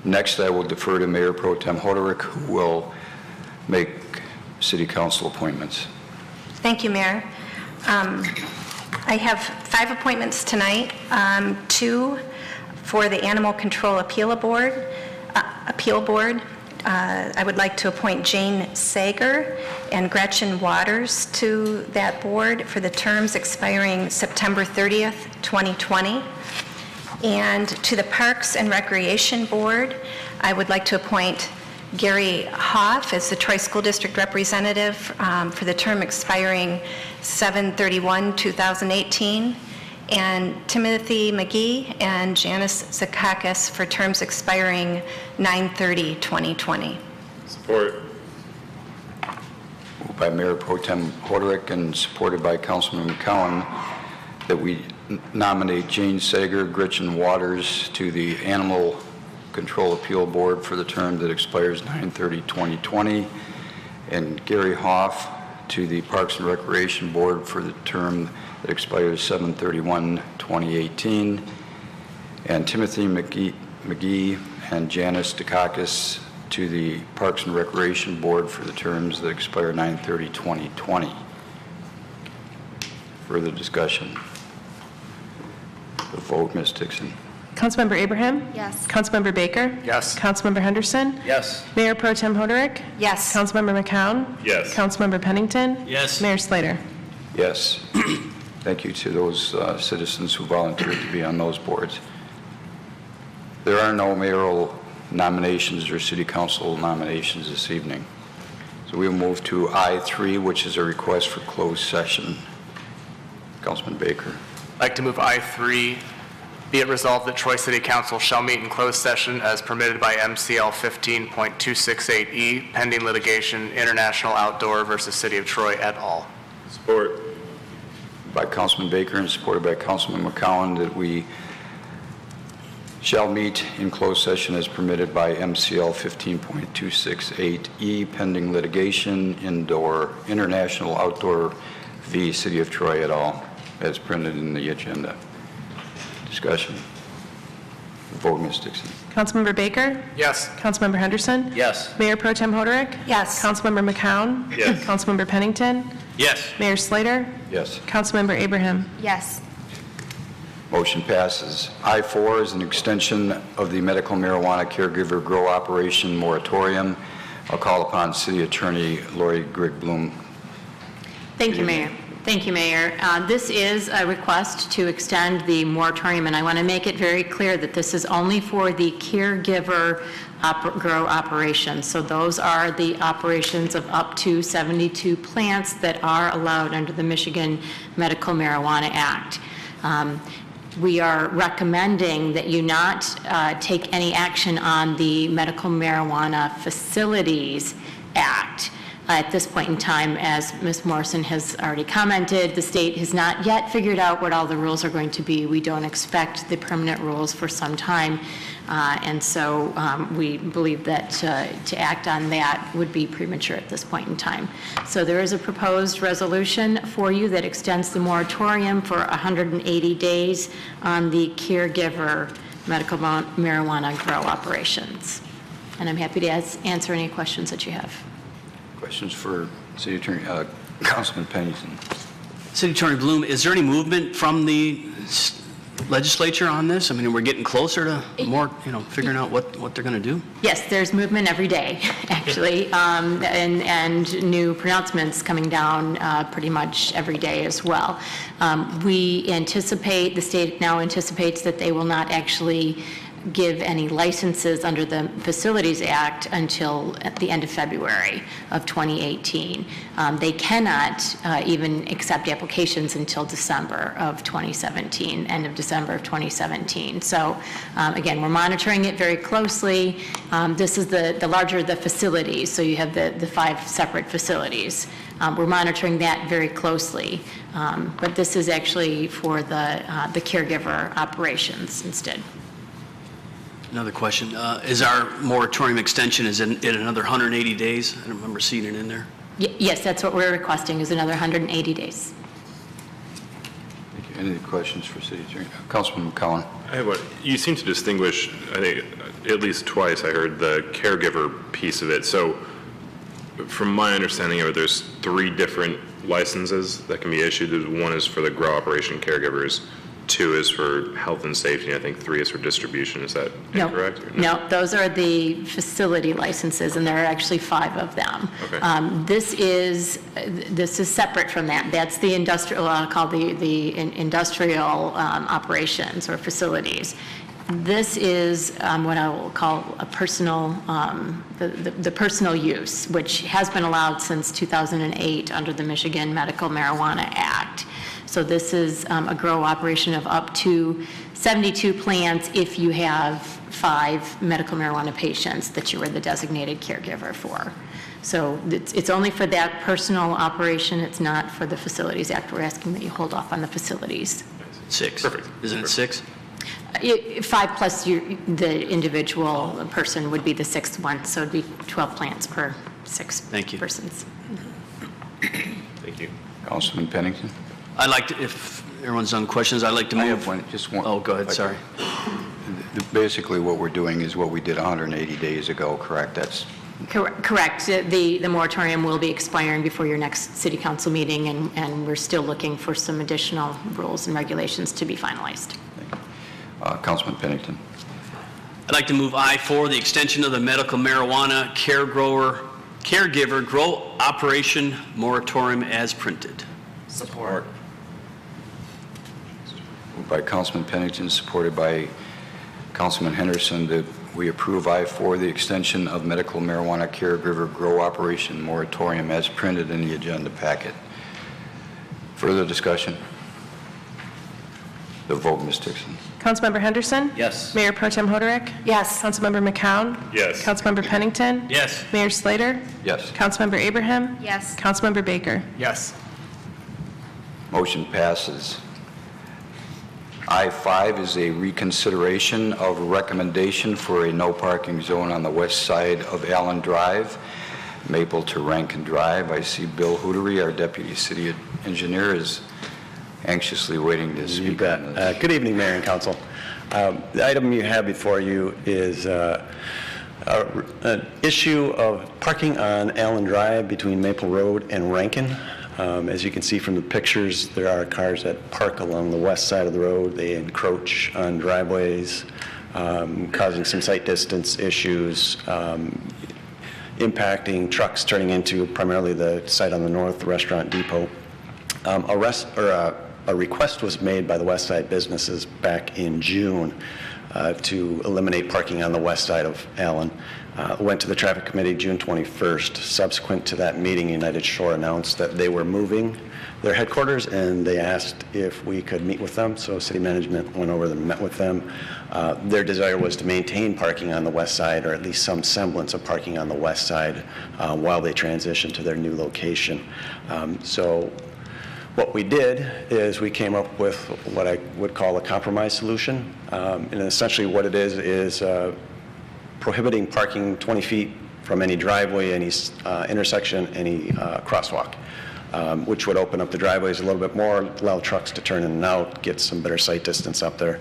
Next, I will defer to Mayor Pro Tem Hoderick, who will make city council appointments. Thank you, Mayor. I have 5 appointments tonight, 2 for the Animal Control Appeal Board. I would like to appoint Jane Sager and Gretchen Waters to that board for the terms expiring September 30th, 2020. And to the Parks and Recreation Board, I would like to appoint Gary Hoff as the Troy School District Representative for the term expiring 7/31/2018, and Timothy McGee and Janice Zakakis for terms expiring 9/30/2020. Support. Moved by Mayor Pro Tem Hoderick and supported by Councilman McCowan, that we nominate Jane Sager, Gretchen Waters to the Animal Control Appeal Board for the term that expires 9/30/2020, and Gary Hoff to the Parks and Recreation Board for the term that expires 7/31/2018, and Timothy McGee and Janice Dukakis to the Parks and Recreation Board for the terms that expire 9/30/2020. Further discussion? The vote, Ms. Dixon. Councilmember Abraham? Yes. Councilmember Baker? Yes. Councilmember Henderson? Yes. Mayor Pro Tem Hoderick? Yes. Councilmember McCown? Yes. Councilmember Pennington? Yes. Mayor Slater? Yes. Thank you to those citizens who volunteered to be on those boards. There are no mayoral nominations or city council nominations this evening. So we'll move to I-3, which is a request for closed session. Councilman Baker. I'd like to move I-3, be it resolved that Troy City Council shall meet in closed session as permitted by MCL 15.268E, pending litigation, International Outdoor versus City of Troy et al. Support. By Councilman Baker and supported by Councilman McCowan, that we shall meet in closed session as permitted by MCL 15.268E, pending litigation, International Outdoor v. City of Troy et al., as printed in the agenda. Discussion. Vote, Ms. Dixon. Councilmember Baker? Yes. Councilmember Henderson? Yes. Mayor Pro Tem Hoderick? Yes. Councilmember McCown? Yes. Councilmember Pennington? Yes. Mayor Slater? Yes. Councilmember Abraham? Yes. Motion passes. I-4 is an extension of the medical marijuana caregiver grow operation moratorium. I'll call upon City Attorney Lori Grigg-Bloom. Thank you, Mayor. Thank you, Mayor. This is a request to extend the moratorium, and I want to make it very clear that this is only for the caregiver grow operations. So those are the operations of up to 72 plants that are allowed under the Michigan Medical Marijuana Act. We are recommending that you not take any action on the Medical Marijuana Facilities Act. At this point in time, as Ms. Morrison has already commented, the state has not yet figured out what all the rules are going to be. We don't expect the permanent rules for some time, and so we believe that to act on that would be premature at this point in time. So there is a proposed resolution for you that extends the moratorium for 180 days on the caregiver medical marijuana grow operations. And I'm happy to answer any questions that you have. Questions for City Attorney, Councilman Pennington. City Attorney Bloom, is there any movement from the legislature on this? I mean, we're getting closer to more, figuring out what they're going to do? Yes, there's movement every day, actually, and new pronouncements coming down pretty much every day as well. We anticipate, the state now anticipates that they will not actually give any licenses under the Facilities Act until at the end of February of 2018. They cannot even accept applications until December of 2017, end of December of 2017. So again, we're monitoring it very closely. This is the larger the facilities, so you have the 5 separate facilities. We're monitoring that very closely, but this is actually for the caregiver operations instead. Another question. Is our moratorium extension, is it another 180 days? I don't remember seeing it in there. Yes, that's what we're requesting, is another 180 days. Thank you. Any questions for City Attorney? Councilman McCowan. I have one. You seem to distinguish, I think, at least twice I heard the caregiver piece of it. So from my understanding of it, there's 3 different licenses that can be issued. One is for the grow operation caregivers, 2 is for health and safety, and I think 3 is for distribution. Is that incorrect? No, those are the facility licenses, and there are actually 5 of them. Okay. This is separate from that. That's the industrial, I'll call the industrial operations or facilities. This is what I will call a personal, the personal use, which has been allowed since 2008 under the Michigan Medical Marijuana Act. So this is a grow operation of up to 72 plants if you have 5 medical marijuana patients that you are the designated caregiver for. So it's only for that personal operation. It's not for the Facilities Act. We're asking that you hold off on the facilities. 6. Perfect. Isn't it 6? 5 plus the individual person would be the 6th one. So it'd be 12 plants per 6 persons. Thank you. Councilman Pennington. I'd like to, if everyone's done questions, I'd like to move. I have one, just one. Oh, go ahead, sorry. Basically, what we're doing is what we did 180 days ago, correct? That's correct. The moratorium will be expiring before your next city council meeting, and we're still looking for some additional rules and regulations to be finalized. Councilman Pennington. I'd like to move I-4, the extension of the medical marijuana caregiver grow operation moratorium as printed. Support. Moved by Councilman Pennington, supported by Councilman Henderson, that we approve I-4, the extension of medical marijuana caregiver grow operation moratorium as printed in the agenda packet. Further discussion? The vote, Ms. Dixon. Councilmember Henderson? Yes. Mayor Pro Tem Hoderick? Yes. Councilmember McCown? Yes. Councilmember Pennington? Yes. Mayor Slater? Yes. Councilmember Abraham? Yes. Councilmember Baker? Yes. Motion passes. I-5 is a reconsideration of a recommendation for a no parking zone on the west side of Allen Drive, Maple to Rankin Drive. I see Bill Hootery, our deputy city engineer, is anxiously waiting to speak on this. Good evening, Mayor and Council. The item you have before you is an issue of parking on Allen Drive between Maple Road and Rankin. As you can see from the pictures, there are cars that park along the west side of the road. They encroach on driveways, causing some sight distance issues, impacting trucks turning into primarily the site on the north, the restaurant depot. A request was made by the west side businesses back in June to eliminate parking on the west side of Allen. Went to the traffic committee June 21st. Subsequent to that meeting, United Shore announced that they were moving their headquarters, and they asked if we could meet with them. So city management went over and met with them. Their desire was to maintain parking on the west side, or at least some semblance of parking on the west side while they transition to their new location. So what we did is we came up with what I would call a compromise solution. And essentially what it is prohibiting parking 20 feet from any driveway, any intersection, any crosswalk, which would open up the driveways a little bit more, allow trucks to turn in and out, get some better sight distance up there.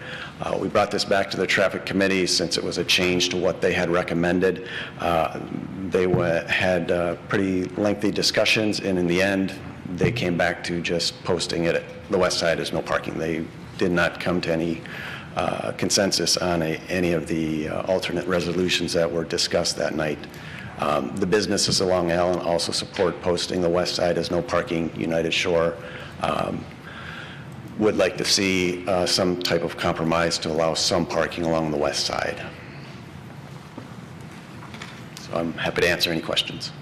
We brought this back to the traffic committee since it was a change to what they had recommended. They had pretty lengthy discussions, and in the end, they came back to just posting it at the west side as no parking. They did not come to any consensus on any of the alternate resolutions that were discussed that night. The businesses along Allen also support posting the west side as no parking. United Shore would like to see some type of compromise to allow some parking along the west side. So I'm happy to answer any questions.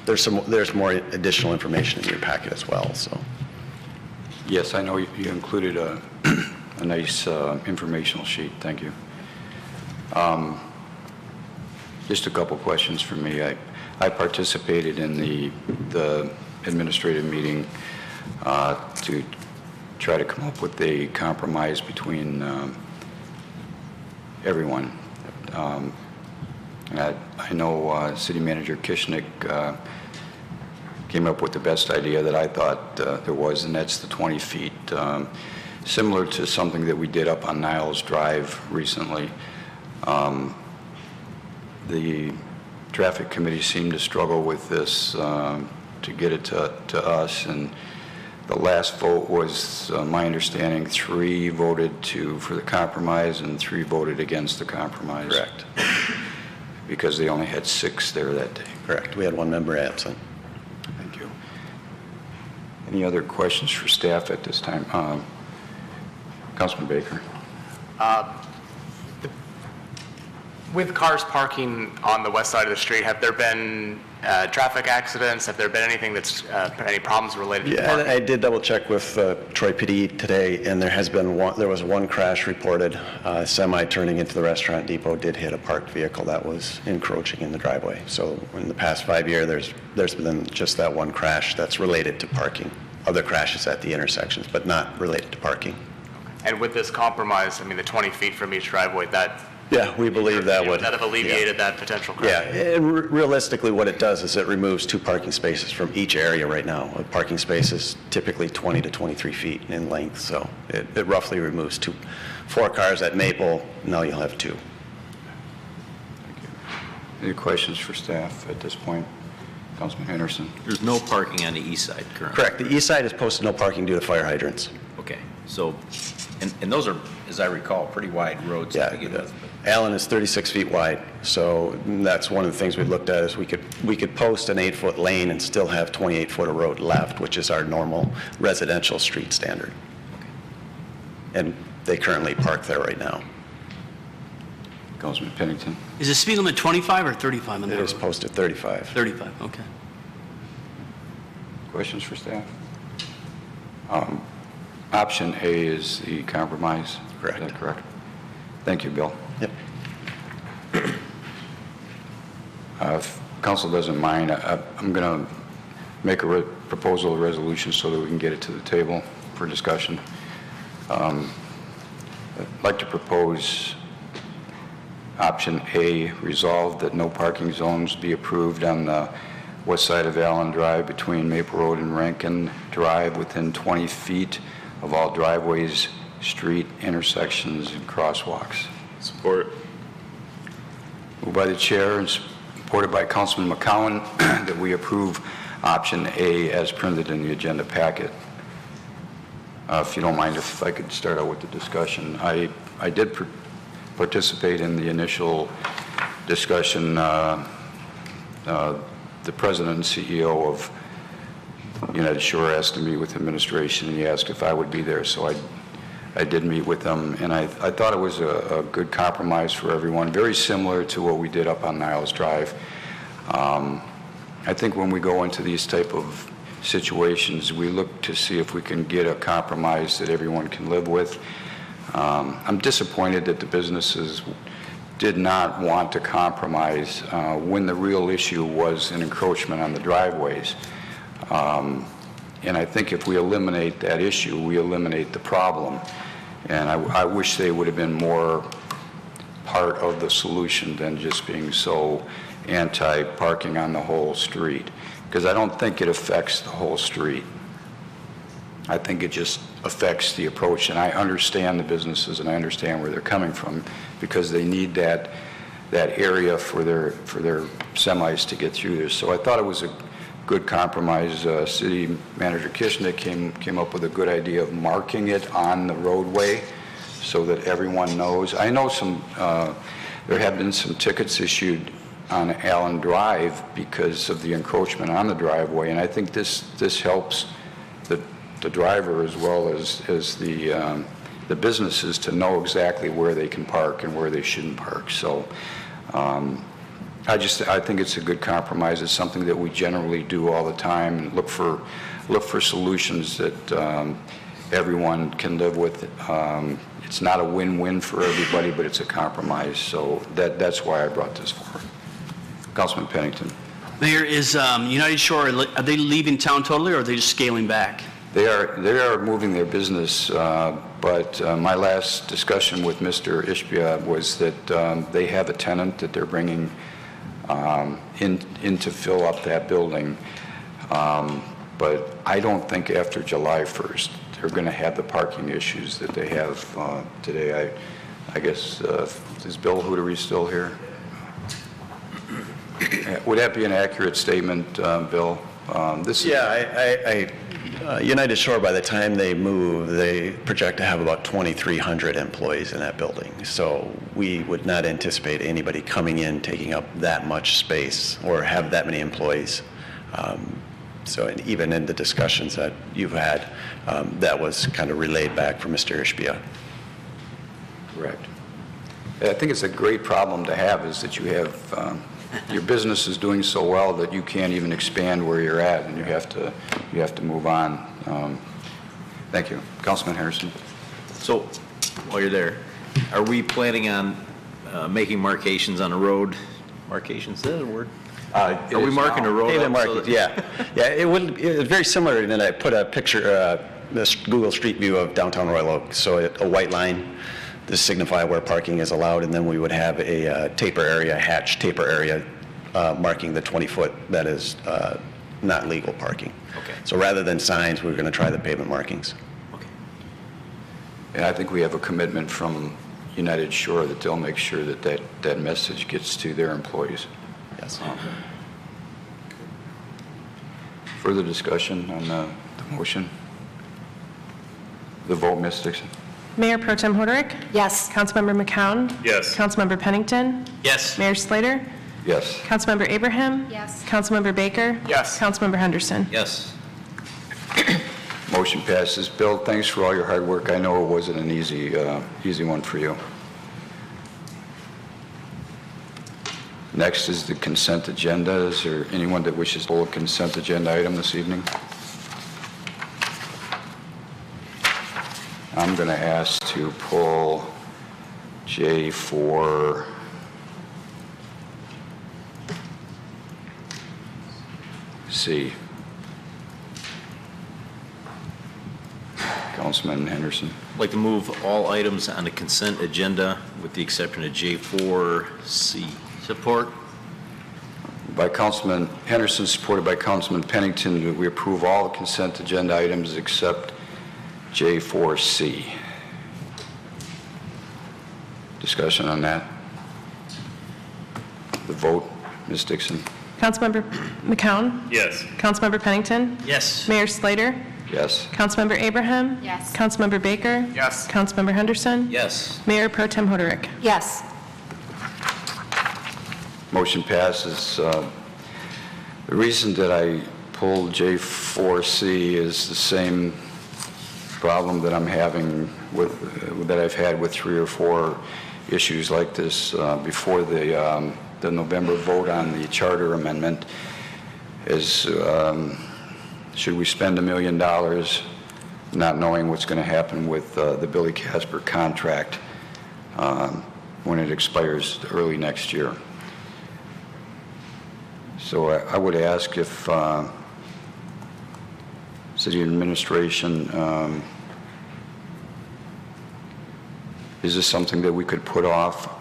There's more additional information in your packet as well. So. Yes, I know you included a nice informational sheet. Thank you. Just a couple questions for me. I participated in the administrative meeting to try to come up with a compromise between everyone. I know City Manager Kishnick came up with the best idea that I thought there was, and that's the 20 feet. Similar to something that we did up on Niles Drive recently. The traffic committee seemed to struggle with this to get it to us, and the last vote was, my understanding, 3 voted for the compromise and 3 voted against the compromise. Correct. Because they only had 6 there that day. Correct. We had 1 member absent. Thank you. Any other questions for staff at this time? Councilman Baker. With cars parking on the west side of the street, have there been traffic accidents? Have there been anything that's, any problems related to parking? Yeah, I did double check with Troy PD today, and there was one crash reported. Semi turning into the restaurant depot did hit a parked vehicle that was encroaching in the driveway. So in the past 5 years, there's been just that one crash that's related to parking. Other crashes at the intersections, but not related to parking. And with this compromise, I mean, the 20 feet from each driveway, that... Yeah, we believe that would... That have alleviated that potential crash. Yeah, and realistically what it does is it removes 2 parking spaces from each area right now. A parking space is typically 20 to 23 feet in length, so it roughly removes 4 cars at Maple, now you'll have 2. Thank you. Any questions for staff at this point? Councilman Henderson. There's no parking on the east side currently? Correct. The east side is posted no parking due to fire hydrants. Okay, so, and those are, as I recall, pretty wide roads to begin with. Allen is 36 feet wide, so that's one of the things we looked at is we could post an 8-foot lane and still have 28 foot of road left, which is our normal residential street standard. And they currently park there right now. Councilman Pennington. Is the speed limit 25 or 35 on that It is road? posted 35. 35, okay. Questions for staff? Option A is the compromise. Correct. Is that correct? Thank you, Bill. Yep. If council doesn't mind, I'm going to make a proposal, a resolution, so that we can get it to the table for discussion. I'd like to propose option A, resolve that no parking zones be approved on the west side of Allen Drive between Maple Road and Rankin Drive within 20 feet of all driveways, street intersections, and crosswalks. Support. Moved by the chair and supported by Councilman McCowan that we approve option A as printed in the agenda packet. If you don't mind, if I could start out with the discussion. I did participate in the initial discussion. The president and CEO of United Shore asked to meet with administration, and he asked if I would be there, so I did meet with them, and I thought it was a good compromise for everyone, very similar to what we did up on Niles Drive. I think when we go into these type of situations, we look to see if we can get a compromise that everyone can live with. I'm disappointed that the businesses did not want to compromise when the real issue was an encroachment on the driveways. And I think if we eliminate that issue, we eliminate the problem. And I wish they would have been more part of the solution than just being so anti-parking on the whole street. Because I don't think it affects the whole street. I think it just affects the approach. And I understand the businesses and I understand where they're coming from because they need that area for their semis to get through there. So I thought it was a good compromise. City Manager Kishnick came up with a good idea of marking it on the roadway so that everyone knows. I know there have been some tickets issued on Allen Drive because of the encroachment on the driveway, and I think this helps the driver as well as the businesses to know exactly where they can park and where they shouldn't park. So I think it's a good compromise. It's something that we generally do all the time and look for solutions that everyone can live with. It's not a win-win for everybody, but it's a compromise. So that's why I brought this forward. Councilman Pennington. Mayor, is United Shore, are they leaving town totally, or are they just scaling back? They are moving their business, but my last discussion with Mr. Ishbia was that they have a tenant that they're bringing in to fill up that building. But I don't think after July 1st they're going to have the parking issues that they have today. I guess, is Bill Hootery still here? Would that be an accurate statement, Bill? United Shore, by the time they move, they project to have about 2,300 employees in that building. So we would not anticipate anybody coming in, taking up that much space or have that many employees. And even in the discussions that you've had, that was kind of relayed back from Mr. Ishbia. Correct. I think it's a great problem to have, is that you have your business is doing so well that you can't even expand where you're at, and you have to move on. Thank you. Councilman Harrison. So, while you're there, are we planning on making markations on the road? Markations, is that a word? Are we marking the road? Pavement markings, yeah. It's very similar, and then I put a picture, this Google Street View of downtown Royal Oak. So a white line to signify where parking is allowed, and then we would have a taper area, hatch taper area, marking the 20-foot that is not legal parking. Okay. So rather than signs, we're going to try the pavement markings. Okay. And I think we have a commitment from United Shore that they'll make sure that message gets to their employees. Yes. Further discussion on the motion? The vote, Ms. Dixon? Mayor Pro Tem Hoderick? Yes. Councilmember McCown? Yes. Councilmember Pennington? Yes. Mayor Slater? Yes. Councilmember Abraham? Yes. Councilmember Baker? Yes. Councilmember Henderson? Yes. Motion passes. Bill, thanks for all your hard work. I know it wasn't an easy one for you. Next is the consent agenda. Is there anyone that wishes to hold a consent agenda item this evening? I'm going to ask to pull J4C. Councilman Henderson. I'd like to move all items on the consent agenda with the exception of J4C. Support. By Councilman Henderson, supported by Councilman Pennington, that we approve all the consent agenda items except J4C. Discussion on that? The vote, Ms. Dixon? Councilmember McCown? Yes. Councilmember Pennington? Yes. Mayor Slater? Yes. Councilmember Abraham? Yes. Councilmember Baker? Yes. Councilmember Henderson? Yes. Mayor Pro Tem Hoderick? Yes. Motion passes. The reason that I pulled J4C is the same problem that I'm having with, that I've had with 3 or 4 issues like this before the November vote on the charter amendment is, should we spend $1 million not knowing what's going to happen with the Billy Casper contract when it expires early next year. So I would ask if city administration, is this something that we could put off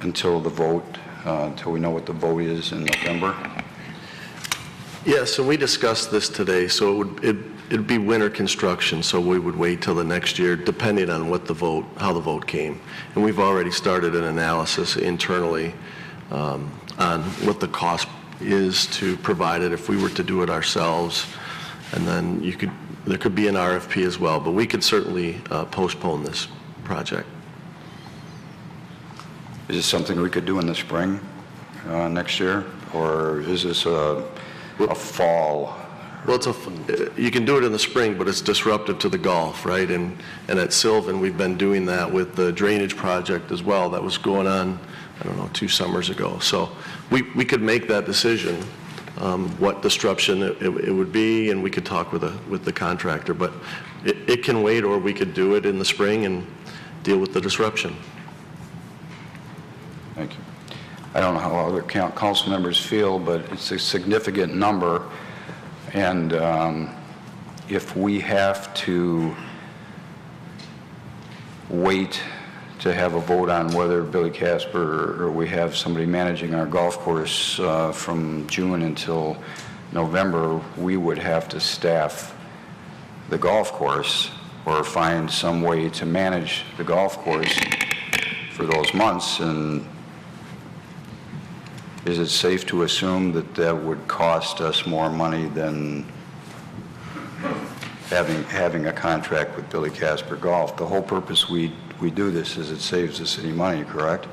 until the vote, until we know what the vote is in November? Yeah, so we discussed this today, so it'd be winter construction, so we would wait till the next year, depending on what the vote, how the vote came. And we've already started an analysis internally on what the cost is to provide it if we were to do it ourselves. And then there could be an RFP as well, but we could certainly postpone this project. Is this something we could do in the spring next year, or is this a fall? Well, you can do it in the spring, but it's disruptive to the golf, right? And at Sylvan, we've been doing that with the drainage project as well. That was going on, I don't know, 2 summers ago. So we could make that decision, what disruption it would be, and we could talk with the contractor. But it can wait, or we could do it in the spring and deal with the disruption. Thank you. I don't know how other council members feel, but it's a significant number. And if we have to wait to have a vote on whether Billy Casper or we have somebody managing our golf course from June until November, we would have to staff the golf course or find some way to manage the golf course for those months. And is it safe to assume that that would cost us more money than having a contract with Billy Casper Golf? The whole purpose we do this is it saves the city money, correct?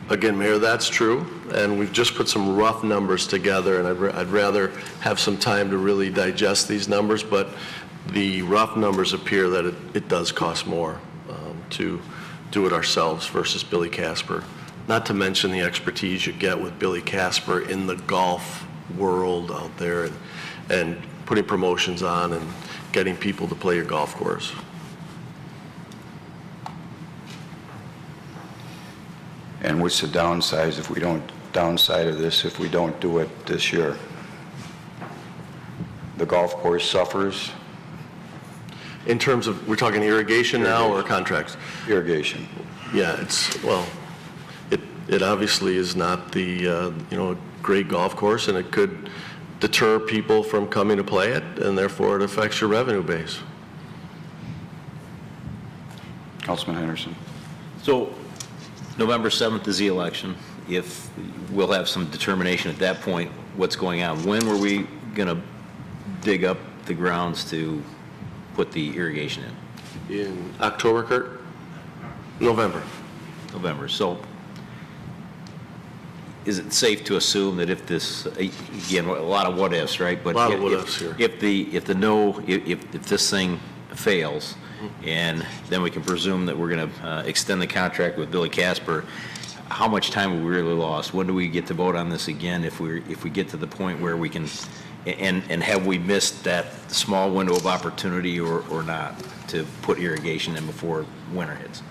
Again, Mayor, that's true, and we've just put some rough numbers together, and I'd rather have some time to really digest these numbers, but the rough numbers appear that it does cost more to do it ourselves versus Billy Casper. Not to mention the expertise you get with Billy Casper in the golf world out there and putting promotions on and getting people to play your golf course. And what's the downside if we don't do it this year? The golf course suffers? In terms of, we're talking irrigation now or contracts? Irrigation. Yeah, it obviously is not the, great golf course, and it could deter people from coming to play it, and therefore it affects your revenue base. Councilman Henderson. So November 7th is the election. If we'll have some determination at that point what's going on. When were we going to dig up the grounds to put the irrigation in? In October, Kurt? November. November. So is it safe to assume that if this, again, a lot of what-ifs, right? But a lot of what-ifs here. If this thing fails, and then we can presume that we're going to extend the contract with Billy Casper, how much time have we really lost? When do we get to vote on this again if we get to the point where we can, and have we missed that small window of opportunity or not to put irrigation in before winter hits?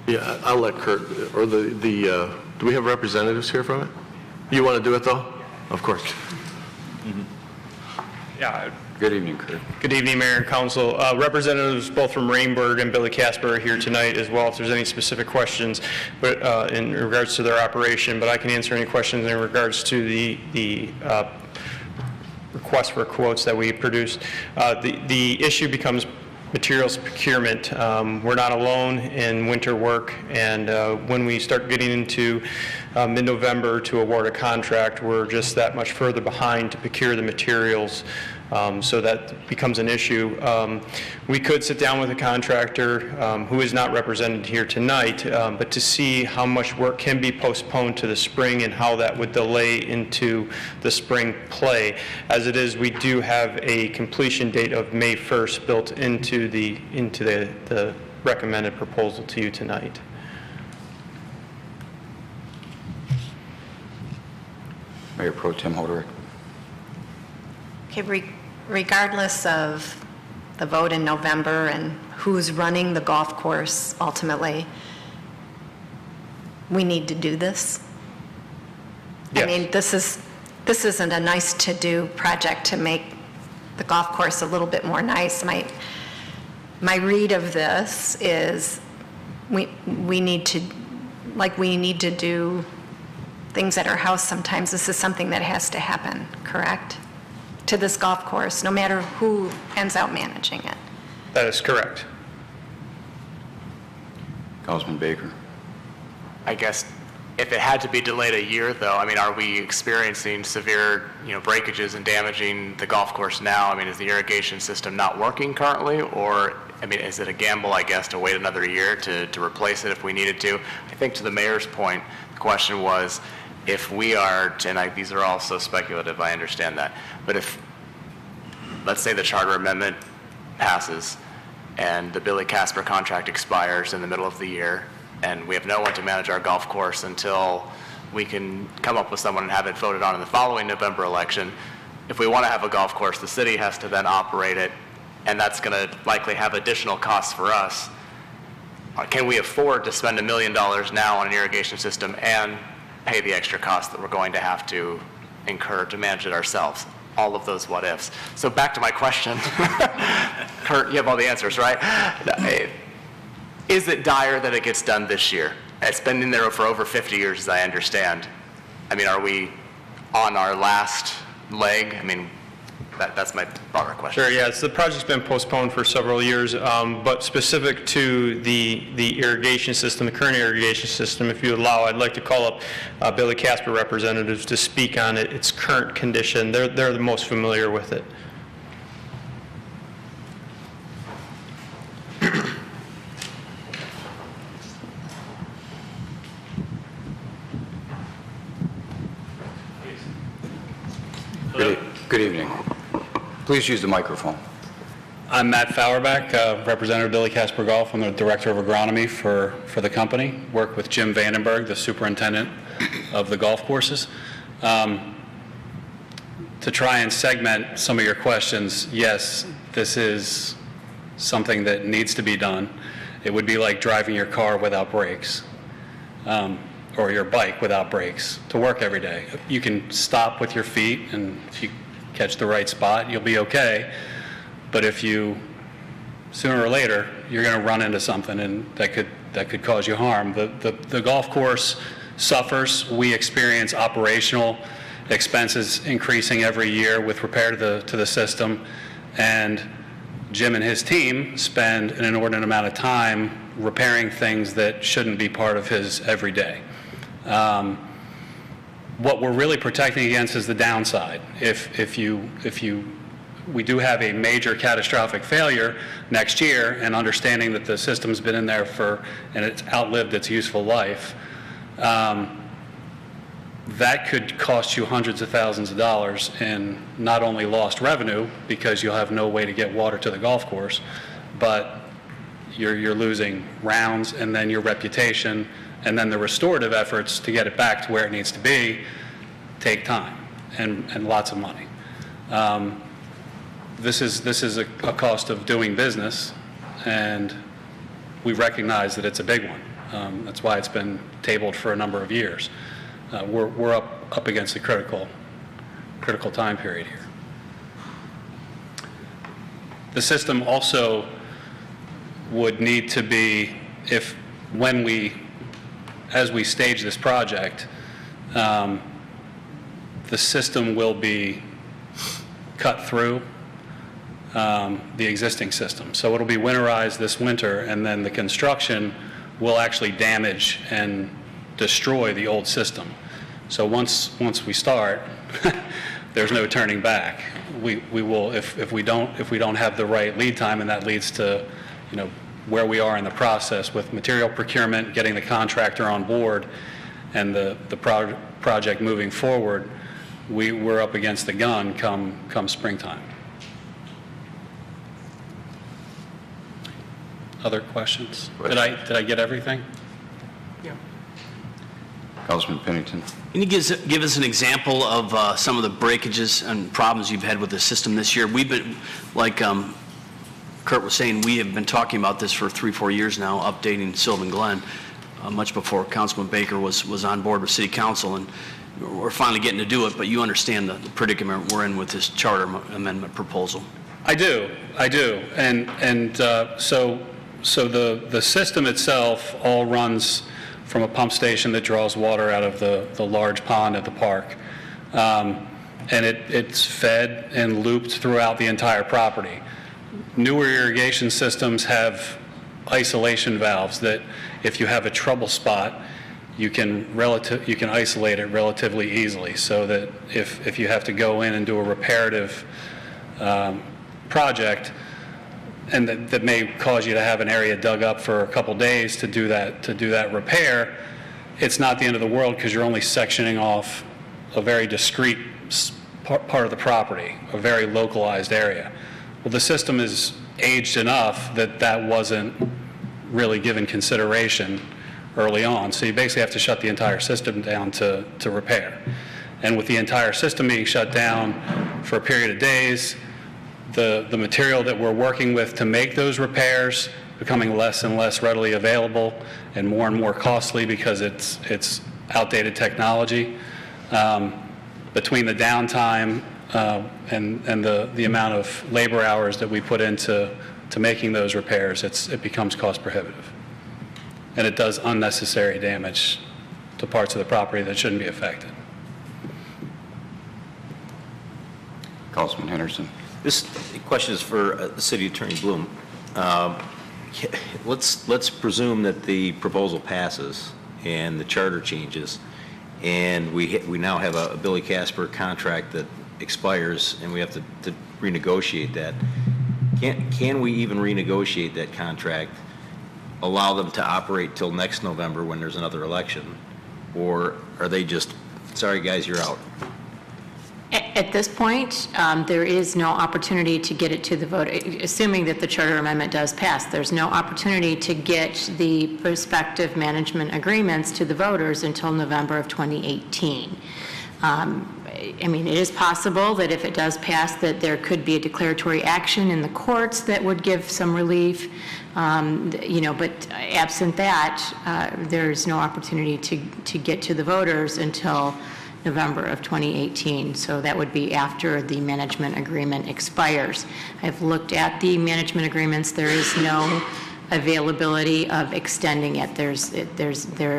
Yeah, I'll let Kurt, or do we have representatives here from it? You want to do it, though? Of course. Yeah. Good evening, Kurt. Good evening, Mayor and Council. Representatives both from Rainbird and Billy Casper are here tonight as well if there's any specific questions but in regards to their operation, but I can answer any questions in regards to the request for quotes that we produced. The issue becomes materials procurement. We're not alone in winter work, and when we start getting into mid-November to award a contract, we're just that much further behind to procure the materials. So that becomes an issue. We could sit down with a contractor who is not represented here tonight, but to see how much work can be postponed to the spring and how that would delay into the spring play. As it is, we do have a completion date of May 1st built into the recommended proposal to you tonight. Mayor Pro Tem Hoderick. Okay, regardless of the vote in November and who's running the golf course ultimately, we need to do this. Yes. I mean, this isn't a nice to-do project to make the golf course a little bit more nice. My read of this is we need to do things at our house sometimes. This is something that has to happen, correct? To this golf course, no matter who ends up managing it. That is correct. Councilman Baker. I guess if it had to be delayed a year, though, I mean, are we experiencing severe, breakages and damaging the golf course now? I mean, is the irrigation system not working currently, or, I mean, is it a gamble, I guess, to wait another year to replace it if we needed to? I think to the mayor's point, the question was, if we are, and these are all so speculative, I understand that, but if, let's say the charter amendment passes and the Billy Casper contract expires in the middle of the year, and we have no one to manage our golf course until we can come up with someone and have it voted on in the following November election. If we want to have a golf course, the city has to then operate it, and that's going to likely have additional costs for us. Can we afford to spend $1 million now on an irrigation system and pay the extra cost that we're going to have to incur to manage it ourselves? All of those what-ifs. So back to my question. Kurt, you have all the answers, right? Is it dire that it gets done this year? It's been in there for over 50 years, as I understand. I mean, are we on our last leg? I mean, that's my broader question. Sure, yeah, so the project's been postponed for several years, but specific to the irrigation system, the current irrigation system, if you allow, I'd like to call up Billy Casper representatives to speak on its current condition. They're the most familiar with it. Good evening. Please use the microphone. I'm Matt Fauerbach, Representative Billy Casper Golf. I'm the Director of Agronomy for the company. Work with Jim Vandenberg, the Superintendent of the golf courses. To try and segment some of your questions, yes, this is something that needs to be done. It would be like driving your car without brakes, or your bike without brakes to work every day. You can stop with your feet, and if you catch the right spot, you'll be okay. But if you, sooner or later, you're going to run into something, and that could cause you harm. The golf course suffers. We experience operational expenses increasing every year with repair to the system, and Jim and his team spend an inordinate amount of time repairing things that shouldn't be part of his everyday. What we're really protecting against is the downside. If you we do have a major catastrophic failure next year, and understanding that the system's been in there and it's outlived its useful life, that could cost you hundreds of thousands of dollars in not only lost revenue, because you'll have no way to get water to the golf course, but you're losing rounds, and then your reputation, and then the restorative efforts to get it back to where it needs to be take time and lots of money. This is a cost of doing business, and we recognize that it's a big one. That's why it's been tabled for a number of years. We're up against a critical time period here. The system also would need to be, as we stage this project, the system will be cut through the existing system. So it'll be winterized this winter, and then the construction will actually damage and destroy the old system. So once we start, there's no turning back. We will, if we don't have the right lead time, and that leads to, where we are in the process with material procurement, getting the contractor on board, and the project moving forward, we're up against the gun come springtime. Other questions? Did I get everything? Councilman Pennington. Can you give us an example of some of the breakages and problems you've had with the system this year? We've been, like Kurt was saying, we have been talking about this for 3-4 years now, updating Sylvan Glen, much before Councilman Baker was on board with City Council, and we're finally getting to do it, but you understand the predicament we're in with this charter amendment proposal. I do. And so the system itself all runs from a pump station that draws water out of the large pond at the park. And it's fed and looped throughout the entire property. Newer irrigation systems have isolation valves that if you have a trouble spot, you can isolate it relatively easily, so that if you have to go in and do a reparative project, and that may cause you to have an area dug up for a couple days to do that repair, it's not the end of the world, because you're only sectioning off a very discrete part of the property, a very localized area. Well, the system is aged enough that wasn't really given consideration early on, so you basically have to shut the entire system down to repair. And with the entire system being shut down for a period of days, the material that we're working with to make those repairs becoming less and less readily available and more costly, because it's outdated technology. Between the downtime and the amount of labor hours that we put into making those repairs, it becomes cost prohibitive. And it does unnecessary damage to parts of the property that shouldn't be affected. Councilman Henderson. This question is for City Attorney Bloom. Let's presume that the proposal passes and the charter changes, and we now have a Billy Casper contract that expires, and we have to renegotiate that. Can we even renegotiate that contract, allow them to operate till next November when there's another election, or are they just, sorry guys, you're out? At this point, there is no opportunity to get it to the vote, assuming that the charter amendment does pass. There's no opportunity to get the prospective management agreements to the voters until November of 2018. I mean, it is possible that if it does pass, that there could be a declaratory action in the courts that would give some relief, but absent that, there's no opportunity to get to the voters until November of 2018. So that would be after the management agreement expires. I've looked at the management agreements. There is no availability of extending it. There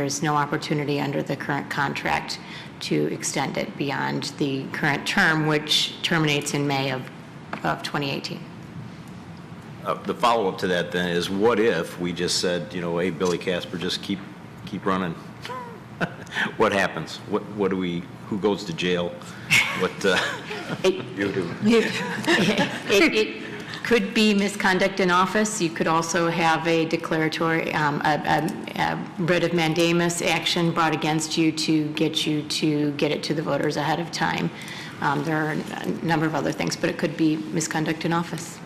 is no opportunity under the current contract to extend it beyond the current term, which terminates in May of 2018. The follow-up to that then is, what if we just said, hey, Billy Casper, just keep running? What happens? What do we? Who goes to jail? what, It could be misconduct in office. You could also have a declaratory, a writ of mandamus action brought against you to get it to the voters ahead of time. There are a number of other things, but it could be misconduct in office.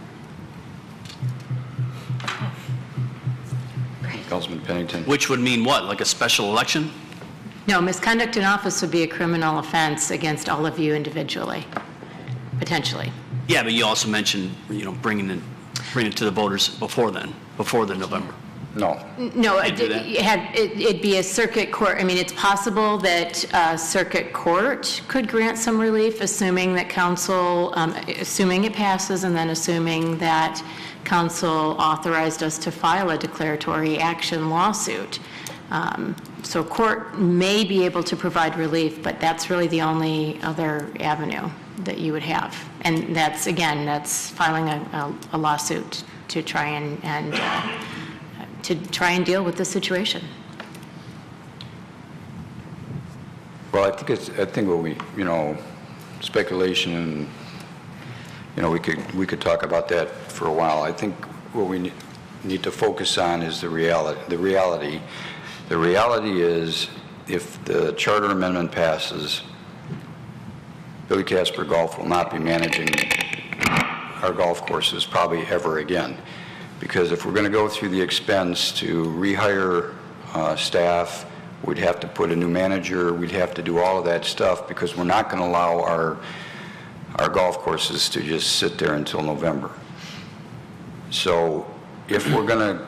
Councilman Pennington. Which would mean what, like a special election? No, misconduct in office would be a criminal offense against all of you individually, potentially. Yeah, but you also mentioned, bringing it to the voters before the November. No. No, Can't do that? it'd be a circuit court. I mean, it's possible that circuit court could grant some relief, assuming that council, assuming it passes, and then assuming that council authorized us to file a declaratory action lawsuit. So court may be able to provide relief, but that's really the only other avenue that you would have. And that's, again, that's filing a lawsuit to try and deal with the situation. Well, I think what we, speculation, and, we could talk about that for a while. I think what we need to focus on is the reality. The reality is, if the charter amendment passes, Billy Casper Golf will not be managing our golf courses probably ever again. Because if we're going to go through the expense to rehire staff, we'd have to put a new manager, we'd have to do all of that stuff, because we're not going to allow our golf courses to just sit there until November. So if we're going to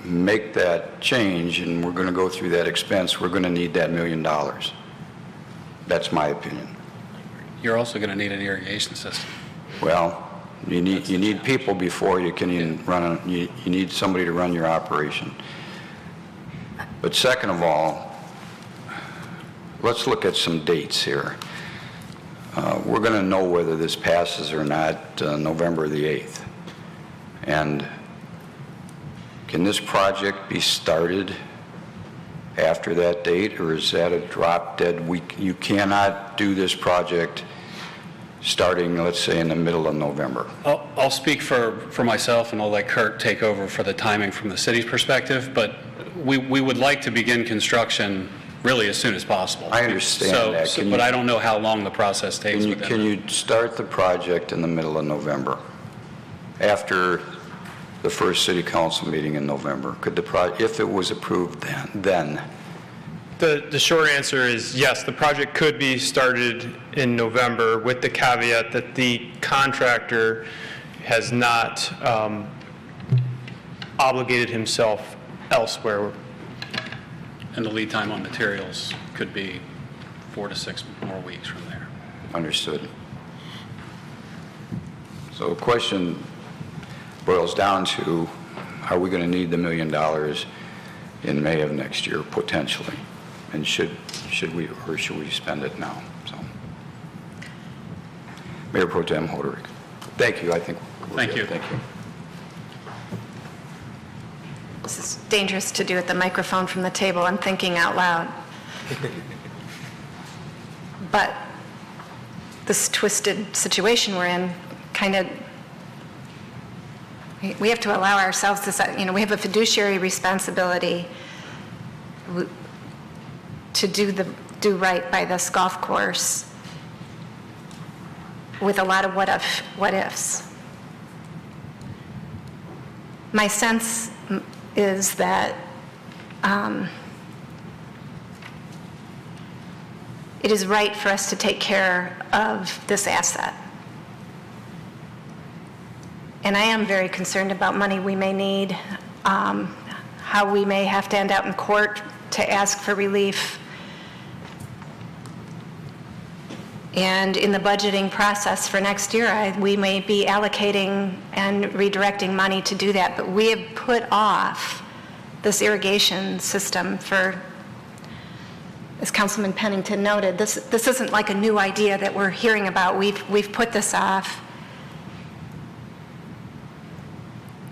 make that change and we're going to go through that expense, we're going to need that $1 million. That's my opinion. You're also going to need an irrigation system. Well, you need people before you can even run you need somebody to run your operation. But second of all, let's look at some dates here. We're going to know whether this passes or not November the 8th. And can this project be started after that date, or is that a drop dead? You cannot do this project starting, let's say, in the middle of November. I'll speak for myself, and I'll let Kurt take over for the timing from the city's perspective, but we would like to begin construction really as soon as possible. I understand that. But I don't know how long the process takes. Can you start the project in the middle of November, after the first city council meeting in November? Could if it was approved then? The short answer is yes, the project could be started in November, with the caveat that the contractor has not obligated himself elsewhere. And the lead time on materials could be 4 to 6 more weeks from there. Understood. So the question boils down to, are we going to need the $1 million in May of next year, potentially? And should we spend it now? So, Mayor Pro Tem Hoderick. Thank you. I think we're good. Thank you. This is dangerous to do at the microphone from the table. I'm thinking out loud. But this twisted situation we're in, we have to allow ourselves this, we have a fiduciary responsibility to do right by this golf course with a lot of what ifs. My sense is that it is right for us to take care of this asset. And I am very concerned about money we may need, how we may have to end up in court to ask for relief. And in the budgeting process for next year, we may be allocating and redirecting money to do that. But we have put off this irrigation system for, as Councilman Pennington noted, this isn't like a new idea that we're hearing about. We've put this off.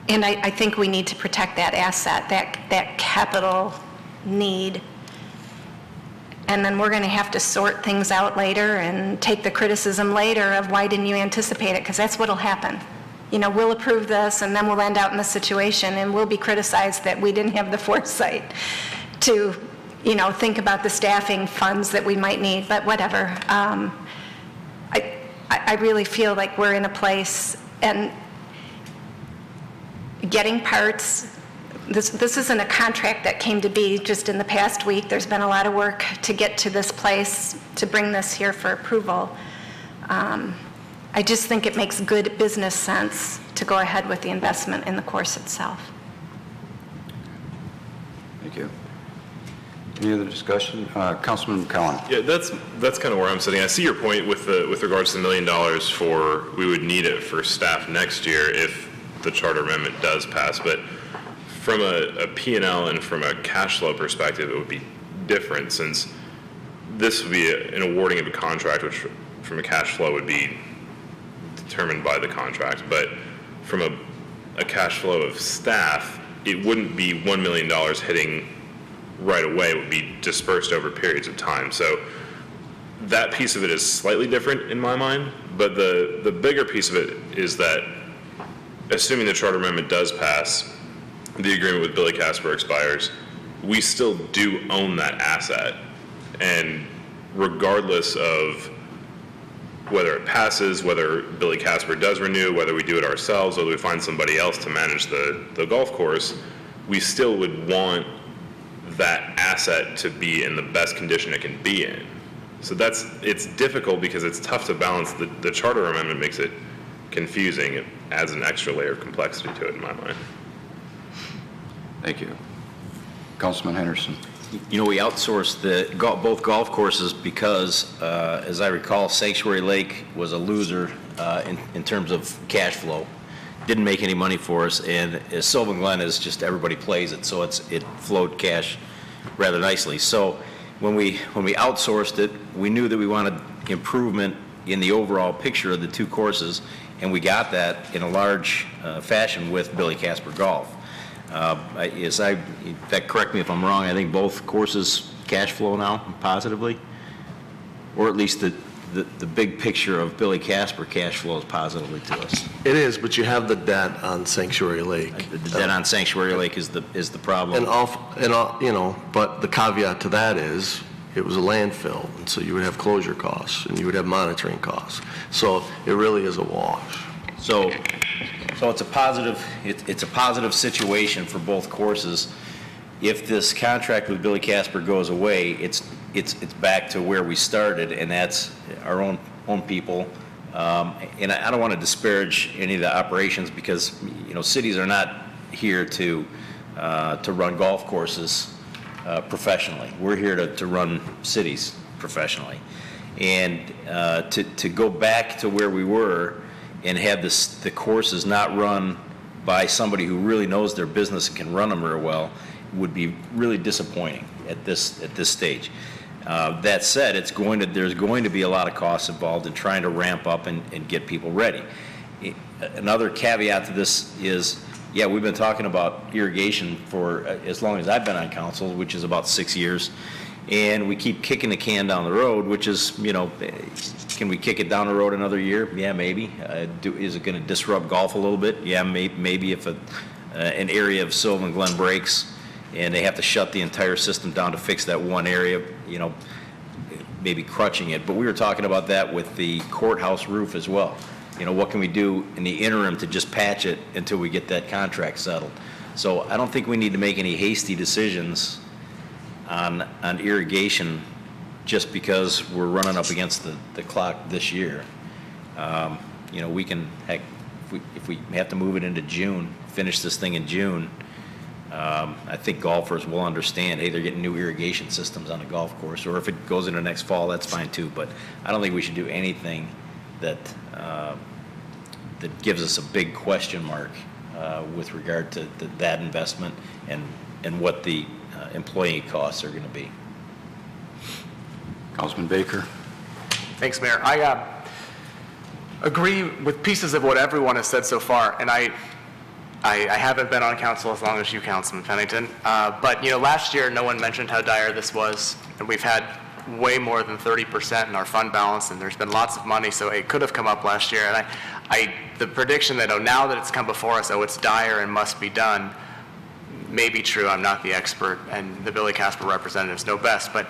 And I think we need to protect that asset, that capital need. and then we're going to have to sort things out later and take the criticism later of why didn't you anticipate it, because that's what'll happen. You know, we'll approve this, and then we'll end out in this situation, and we'll be criticized that we didn't have the foresight to, you know, think about the staffing funds that we might need, but whatever. I really feel like we're in a place, and getting parts, this isn't a contract that came to be just in the past week. There's been a lot of work to get to this place, to bring this here for approval. I just think it makes good business sense to go ahead with the investment in the course itself. Thank you. Any other discussion? Councilman McCollum. Yeah, that's kind of where I'm sitting. I see your point with regards to $1 million for, we would need it for staff next year if the charter amendment does pass, but from a P&L and from a cash flow perspective, it would be different, since this would be an awarding of a contract, which from a cash flow would be determined by the contract. But from a cash flow of staff, it wouldn't be $1 million hitting right away. It would be dispersed over periods of time. So that piece of it is slightly different in my mind, but the bigger piece of it is that, assuming the charter amendment does pass, the agreement with Billy Casper expires, we still do own that asset. And regardless of whether it passes, whether Billy Casper does renew, whether we do it ourselves, whether we find somebody else to manage the golf course, we still would want that asset to be in the best condition it can be in. So it's difficult because it's tough to balance. The charter amendment makes it confusing. It adds an extra layer of complexity to it in my mind. Thank you. Councilman Henderson. You know, we outsourced both golf courses because, as I recall, Sanctuary Lake was a loser in terms of cash flow. Didn't make any money for us, and Sylvan Glen is just everybody plays it, so it flowed cash rather nicely. So when we outsourced it, we knew that we wanted improvement in the overall picture of the two courses, and we got that in a large fashion with Billy Casper Golf. In fact, correct me if I'm wrong, I think both courses cash flow now positively, or at least the big picture of Billy Casper cash flows positively to us. It is, but you have the debt on Sanctuary Lake. The debt on Sanctuary Lake is the problem. You know, but the caveat to that is it was a landfill, and so you would have closure costs and you would have monitoring costs. So it really is a wash. So it's a positive situation for both courses. If this contract with Billy Casper goes away, it's back to where we started, and that's our own people. And I don't want to disparage any of the operations, because cities are not here to run golf courses professionally. We're here to run cities professionally, and to go back to where we were and have the courses not run by somebody who really knows their business and can run them real well would be really disappointing at this stage. That said, there's going to be a lot of costs involved in trying to ramp up and get people ready. Another caveat to this is, yeah, we've been talking about irrigation for as long as I've been on council, which is about 6 years, and we keep kicking the can down the road, which is, can we kick it down the road another year? Yeah, maybe. Is it going to disrupt golf a little bit? Yeah, maybe if an area of Sylvan Glen breaks and they have to shut the entire system down to fix that one area, maybe crutching it. But we were talking about that with the courthouse roof as well. What can we do in the interim to just patch it until we get that contract settled? So I don't think we need to make any hasty decisions on irrigation just because we're running up against the clock this year. We can, heck, if we have to move it into June, finish this thing in June, I think golfers will understand, hey, they're getting new irrigation systems on a golf course, or if it goes into next fall, that's fine too. But I don't think we should do anything that gives us a big question mark with regard to that investment and what the employee costs are going to be. Councilman Baker. Thanks, Mayor. I agree with pieces of what everyone has said so far, and I haven't been on council as long as you, Councilman Pennington, but last year no one mentioned how dire this was, and we've had way more than 30% in our fund balance, and there's been lots of money, so it could have come up last year. And the prediction that, now that it's come before us, it's dire and must be done, may be true. I'm not the expert, and the Billy Casper representatives know best, but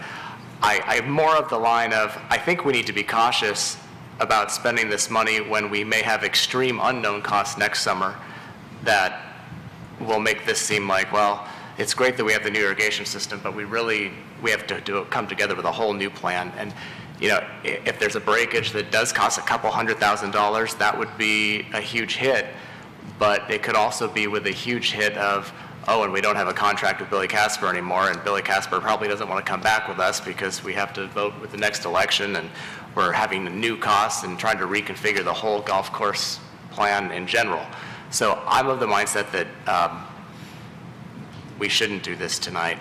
I'm more of the line of, I think we need to be cautious about spending this money when we may have extreme unknown costs next summer that will make this seem like, well, it's great that we have the new irrigation system, but we have to come together with a whole new plan. And if there's a breakage that does cost a couple $100,000, that would be a huge hit. But it could also be with a huge hit of, and we don't have a contract with Billy Casper anymore, and Billy Casper probably doesn't want to come back with us because we have to vote with the next election, and we're having new costs and trying to reconfigure the whole golf course plan in general. So I'm of the mindset that we shouldn't do this tonight.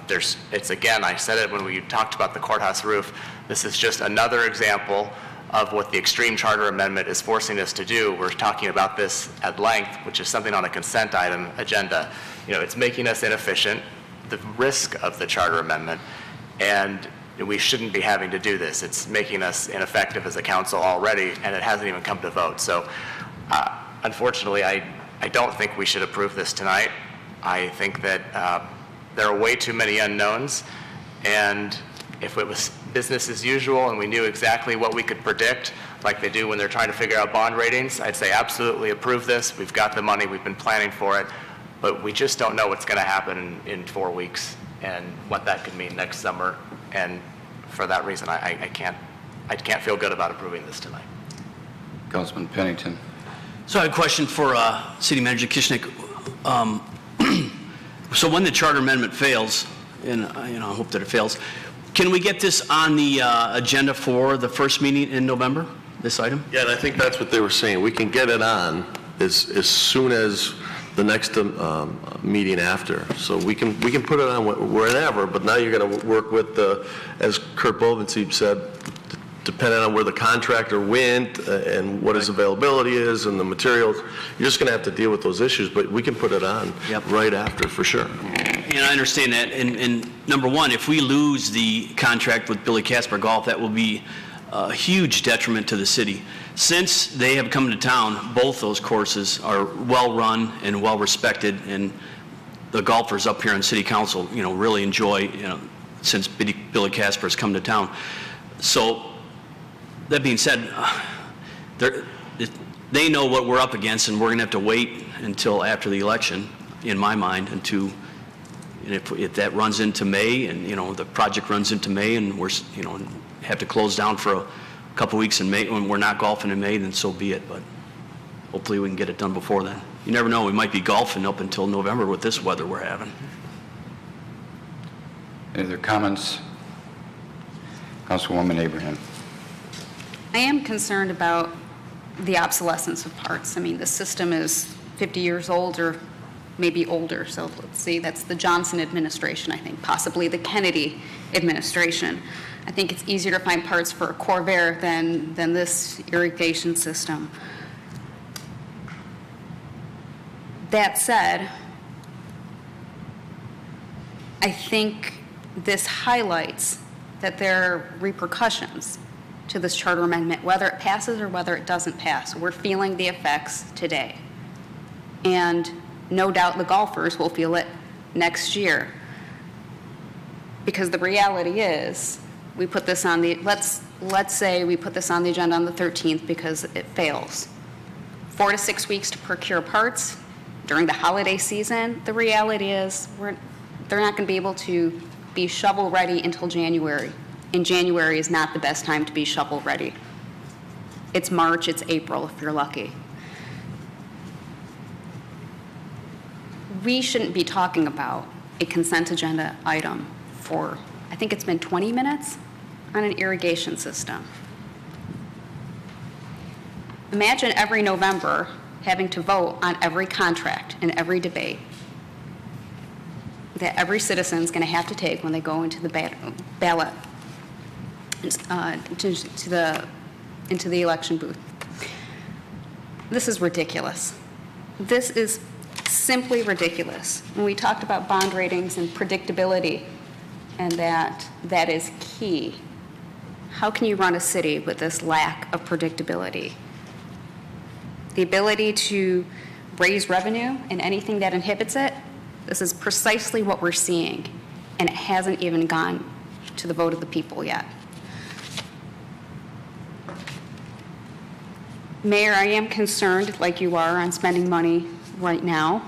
It's again, I said it when we talked about the courthouse roof, this is just another example of what the extreme charter amendment is forcing us to do. We're talking about this at length, which is something on a consent item agenda. It's making us inefficient, the risk of the charter amendment, and we shouldn't be having to do this. It's making us ineffective as a council already, and it hasn't even come to vote. So unfortunately, I don't think we should approve this tonight. I think that there are way too many unknowns, and if it was business as usual and we knew exactly what we could predict, like they do when they're trying to figure out bond ratings, I'd say absolutely approve this. We've got the money, we've been planning for it, but we just don't know what's going to happen in 4 weeks and what that could mean next summer. And for that reason, I can't feel good about approving this tonight. Councilman Pennington. So I have a question for City Manager Kishnick. So when the charter amendment fails, and I hope that it fails, can we get this on the agenda for the first meeting in November, this item? Yeah, and I think that's what they were saying. We can get it on as soon as the next meeting after. So we can put it on whenever, but now you're going to work with as Kurt Bovensiepe said, depending on where the contractor went and what his availability is and the materials, you're just going to have to deal with those issues, but we can put it on right after for sure. And I understand that. And number one, if we lose the contract with Billy Casper Golf, that will be a huge detriment to the city. Since they have come to town, both those courses are well-run and well-respected, and the golfers up here on City Council, really enjoy, since Billy Casper has come to town. So that being said, they know what we're up against, and we're going to have to wait until after the election, in my mind, and if that runs into May, and the project runs into May, and we're have to close down for a couple weeks in May when we're not golfing in May, then so be it. But hopefully we can get it done before then. You never know; we might be golfing up until November with this weather we're having. Any other comments? Councilwoman Abraham. I am concerned about the obsolescence of parts. I mean, the system is 50 years old or maybe older. So let's see, that's the Johnson administration, I think, possibly the Kennedy administration. I think it's easier to find parts for a Corvair than this irrigation system. That said, I think this highlights that there are repercussions to this charter amendment, whether it passes or whether it doesn't pass. We're feeling the effects today. And no doubt the golfers will feel it next year. Because the reality is, we put this on the, let's say we put this on the agenda on the 13th because it fails. 4 to 6 weeks to procure parts during the holiday season. The reality is, they're not going to be able to be shovel ready until January. And January is not the best time to be shovel ready. It's March, it's April if you're lucky. We shouldn't be talking about a consent agenda item for, I think it's been 20 minutes on an irrigation system. Imagine every November having to vote on every contract and every debate that every citizen is going to have to take when they go into the ballot, into the election booth. This is ridiculous. This is simply ridiculous. When we talked about bond ratings and predictability, and that is key. key. How can you run a city with this lack of predictability? The ability to raise revenue and anything that inhibits it, this is precisely what we're seeing, and it hasn't even gone to the vote of the people yet. Mayor, I am concerned, like you are, on spending money right now,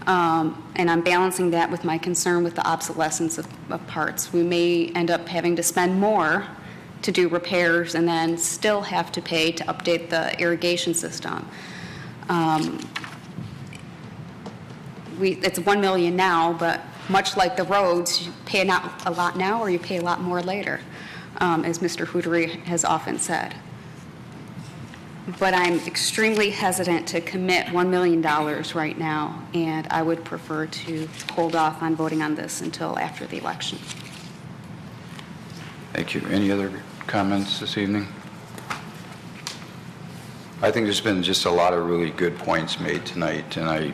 and I'm balancing that with my concern with the obsolescence of parts. We may end up having to spend more to do repairs and then still have to pay to update the irrigation system. It's $1 million now, but much like the roads, you pay not a lot now or you pay a lot more later, as Mr. Hootery has often said. But I'm extremely hesitant to commit $1 million right now, and I would prefer to hold off on voting on this until after the election. Thank you. Any other comments this evening? I think there's been just a lot of really good points made tonight, and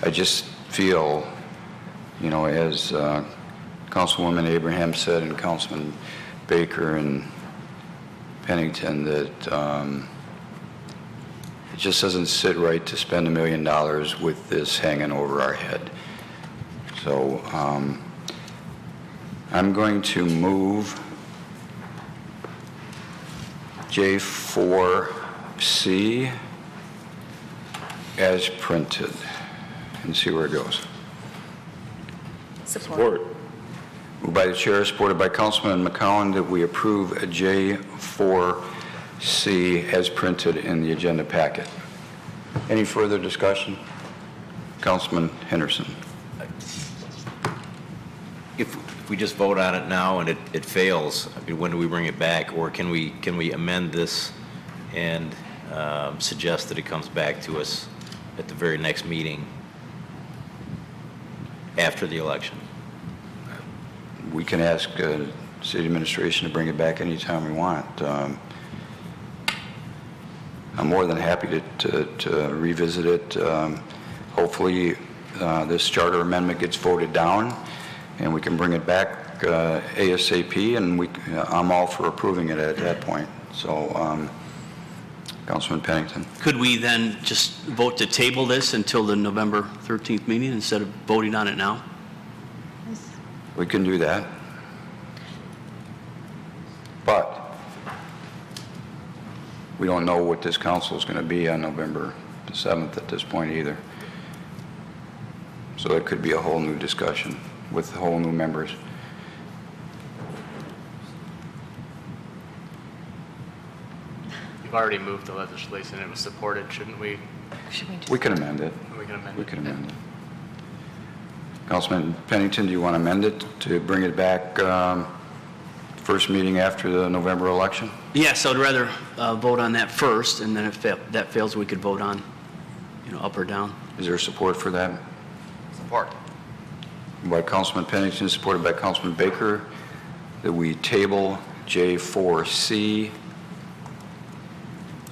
I just feel, you know, as Councilwoman Abraham said and Councilman Baker and Pennington, that it just doesn't sit right to spend $1 million with this hanging over our head. So I'm going to move J4C as printed and see where it goes. Support. Moved by the chair, supported by Councilman McCowan, that we approve a J4C as printed in the agenda packet. Any further discussion? Councilman Henderson. If we just vote on it now and it fails, I mean, when do we bring it back? Or can we amend this and suggest that it comes back to us at the very next meeting after the election? We can ask city administration to bring it back anytime we want. I'm more than happy to revisit it. Hopefully, this charter amendment gets voted down, and we can bring it back ASAP, and I'm all for approving it at that point. So, Councilman Pennington. Could we then just vote to table this until the November 13th meeting instead of voting on it now? We can do that. But we don't know what this council is going to be on November the 7th at this point either. So it could be a whole new discussion with whole new members. You've already moved the legislation and it was supported, shouldn't we? We can amend it. We can amend it. We can amend it. Councilman Pennington, do you want to amend it to bring it back first meeting after the November election? Yes, I'd rather vote on that first, and then if that fails, we could vote on, up or down. Is there support for that? Support. By Councilman Pennington, supported by Councilman Baker, that we table J4C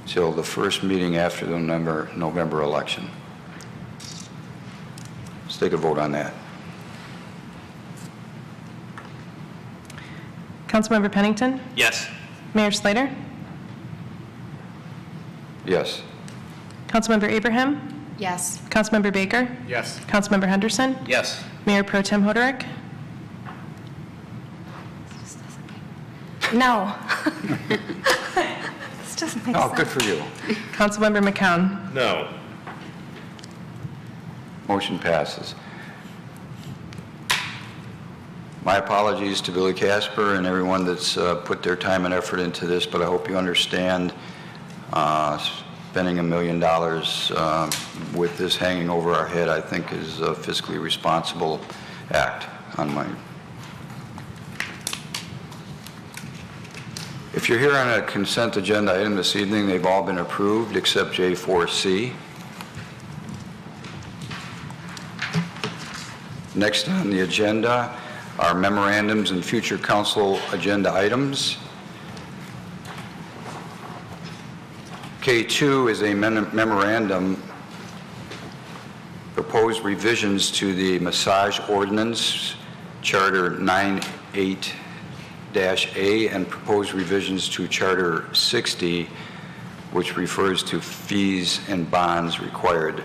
till the first meeting after the November election. Let's take a vote on that. Councilmember Pennington? Yes. Mayor Slater? Yes. Councilmember Abraham? Yes. Councilmember Baker? Yes. Councilmember Henderson? Yes. Mayor Pro Tem Hoderick? No. This doesn't make Oh, sense. good for you. Councilmember McCown? No. Motion passes. My apologies to Billy Casper and everyone that's put their time and effort into this, but I hope you understand spending $1 million with this hanging over our head, I think, is a fiscally responsible act on my. If you're here on a consent agenda item this evening, they've all been approved except J4C. Next on the agenda are memorandums and future council agenda items. K2 is a memorandum, proposed revisions to the massage ordinance Charter 98-A and proposed revisions to Charter 60, which refers to fees and bonds required.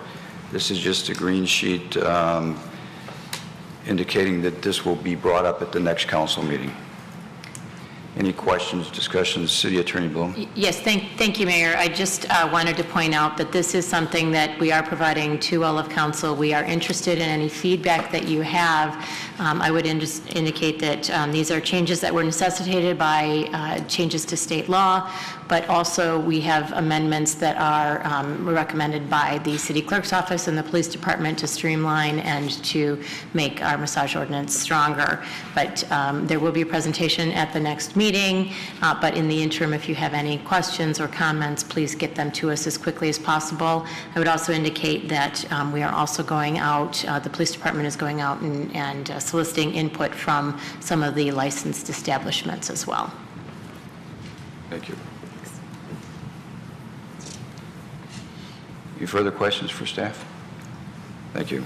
This is just a green sheet indicating that this will be brought up at the next council meeting. Any questions, discussions? City Attorney Bloom? Yes, thank you, Mayor. I just wanted to point out that this is something that we are providing to all of council. We are interested in any feedback that you have. I would indicate that these are changes that were necessitated by changes to state law, but also we have amendments that are recommended by the city clerk's office and the police department to streamline and to make our massage ordinance stronger. But there will be a presentation at the next meeting, but in the interim, if you have any questions or comments, please get them to us as quickly as possible. I would also indicate that we are also going out, the police department is going out and soliciting input from some of the licensed establishments as well. Thank you. Any further questions for staff? Thank you.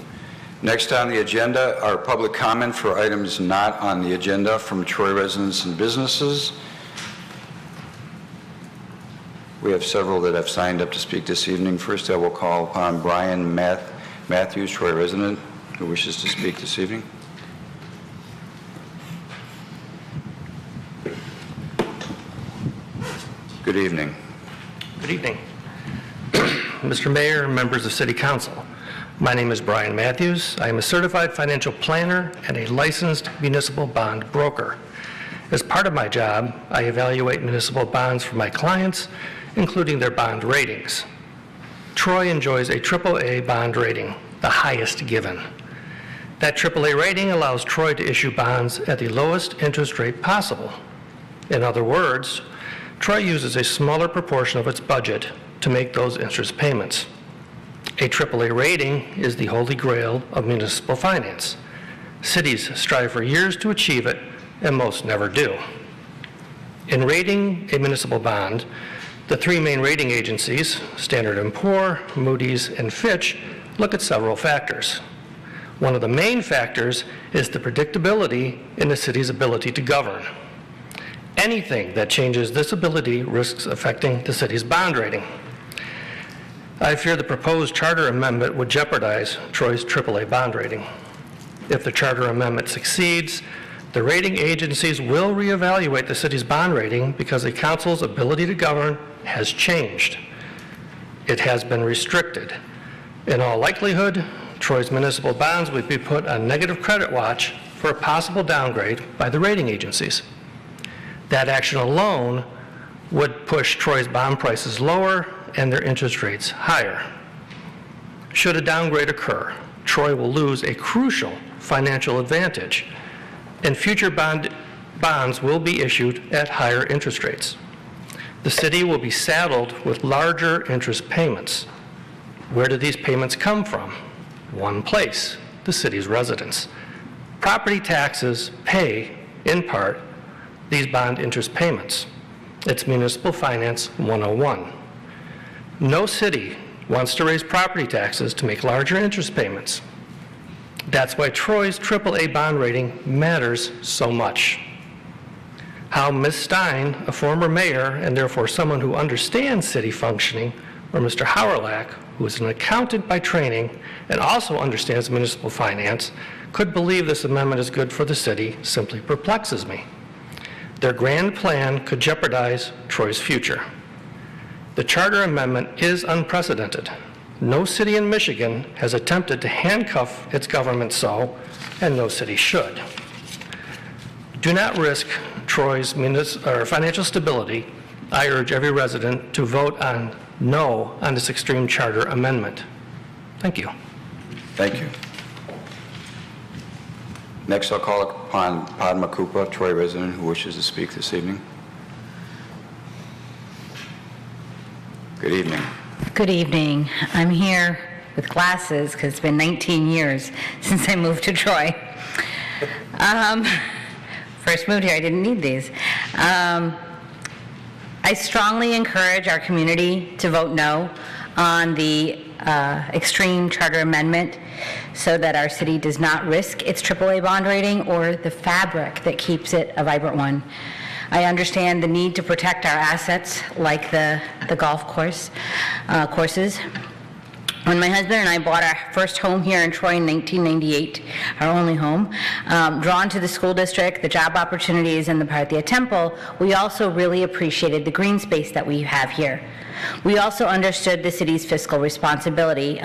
Next on the agenda are public comment for items not on the agenda from Troy residents and businesses. We have several that have signed up to speak this evening. First, I will call upon Brian Matthews, Troy resident, who wishes to speak this evening. Good evening. Good evening. Mr. Mayor and members of City Council, my name is Brian Matthews. I am a certified financial planner and a licensed municipal bond broker. As part of my job, I evaluate municipal bonds for my clients, including their bond ratings. Troy enjoys a AAA bond rating, the highest given. That AAA rating allows Troy to issue bonds at the lowest interest rate possible. In other words, Troy uses a smaller proportion of its budget to make those interest payments. A AAA rating is the holy grail of municipal finance. Cities strive for years to achieve it, and most never do. In rating a municipal bond, the three main rating agencies, Standard & Poor's, Moody's, and Fitch, look at several factors. One of the main factors is the predictability in the city's ability to govern. Anything that changes this ability risks affecting the city's bond rating. I fear the proposed charter amendment would jeopardize Troy's AAA bond rating. If the charter amendment succeeds, the rating agencies will reevaluate the city's bond rating because the council's ability to govern has changed. It has been restricted. In all likelihood, Troy's municipal bonds would be put on negative credit watch for a possible downgrade by the rating agencies. That action alone would push Troy's bond prices lower and their interest rates higher. Should a downgrade occur, Troy will lose a crucial financial advantage, and future bonds will be issued at higher interest rates. The city will be saddled with larger interest payments. Where do these payments come from? One place, the city's residents. Property taxes pay, in part, these bond interest payments. It's Municipal Finance 101. No city wants to raise property taxes to make larger interest payments. That's why Troy's AAA bond rating matters so much. How Ms. Stein, a former mayor and therefore someone who understands city functioning, or Mr. Hauerlach, who is an accountant by training and also understands municipal finance, could believe this amendment is good for the city simply perplexes me. Their grand plan could jeopardize Troy's future. The charter amendment is unprecedented. No city in Michigan has attempted to handcuff its government so, and no city should. Do not risk Troy's financial stability. I urge every resident to vote no on this extreme charter amendment. Thank you. Thank you. Next, I'll call upon Padma Kupa, Troy resident, who wishes to speak this evening. Good evening. Good evening. I'm here with glasses because it's been 19 years since I moved to Troy. First moved here, I didn't need these. I strongly encourage our community to vote no on the extreme charter amendment so that our city does not risk its AAA bond rating or the fabric that keeps it a vibrant one. I understand the need to protect our assets like the golf courses. When my husband and I bought our first home here in Troy in 1998, our only home, drawn to the school district, the job opportunities, and the Bharatiya Temple, we also really appreciated the green space that we have here. We also understood the city's fiscal responsibility.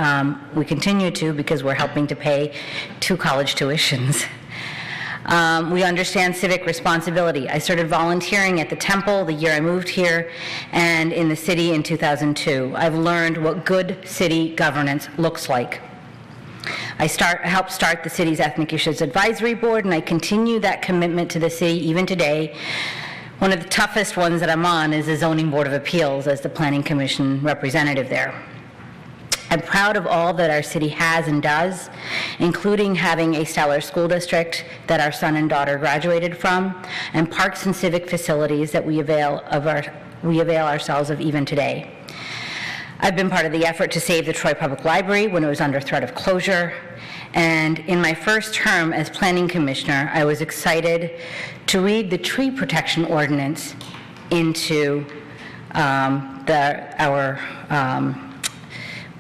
We continue to because we're helping to pay 2 college tuitions. We understand civic responsibility. I started volunteering at the Temple the year I moved here and in the city in 2002. I've learned what good city governance looks like. I helped start the city's Ethnic Issues Advisory Board, and I continue that commitment to the city even today. One of the toughest ones that I'm on is the Zoning Board of Appeals as the Planning Commission representative there. I'm proud of all that our city has and does, including having a stellar school district that our son and daughter graduated from, and parks and civic facilities that we avail ourselves of even today. I've been part of the effort to save the Troy Public Library when it was under threat of closure, and in my first term as Planning Commissioner, I was excited to read the tree protection ordinance into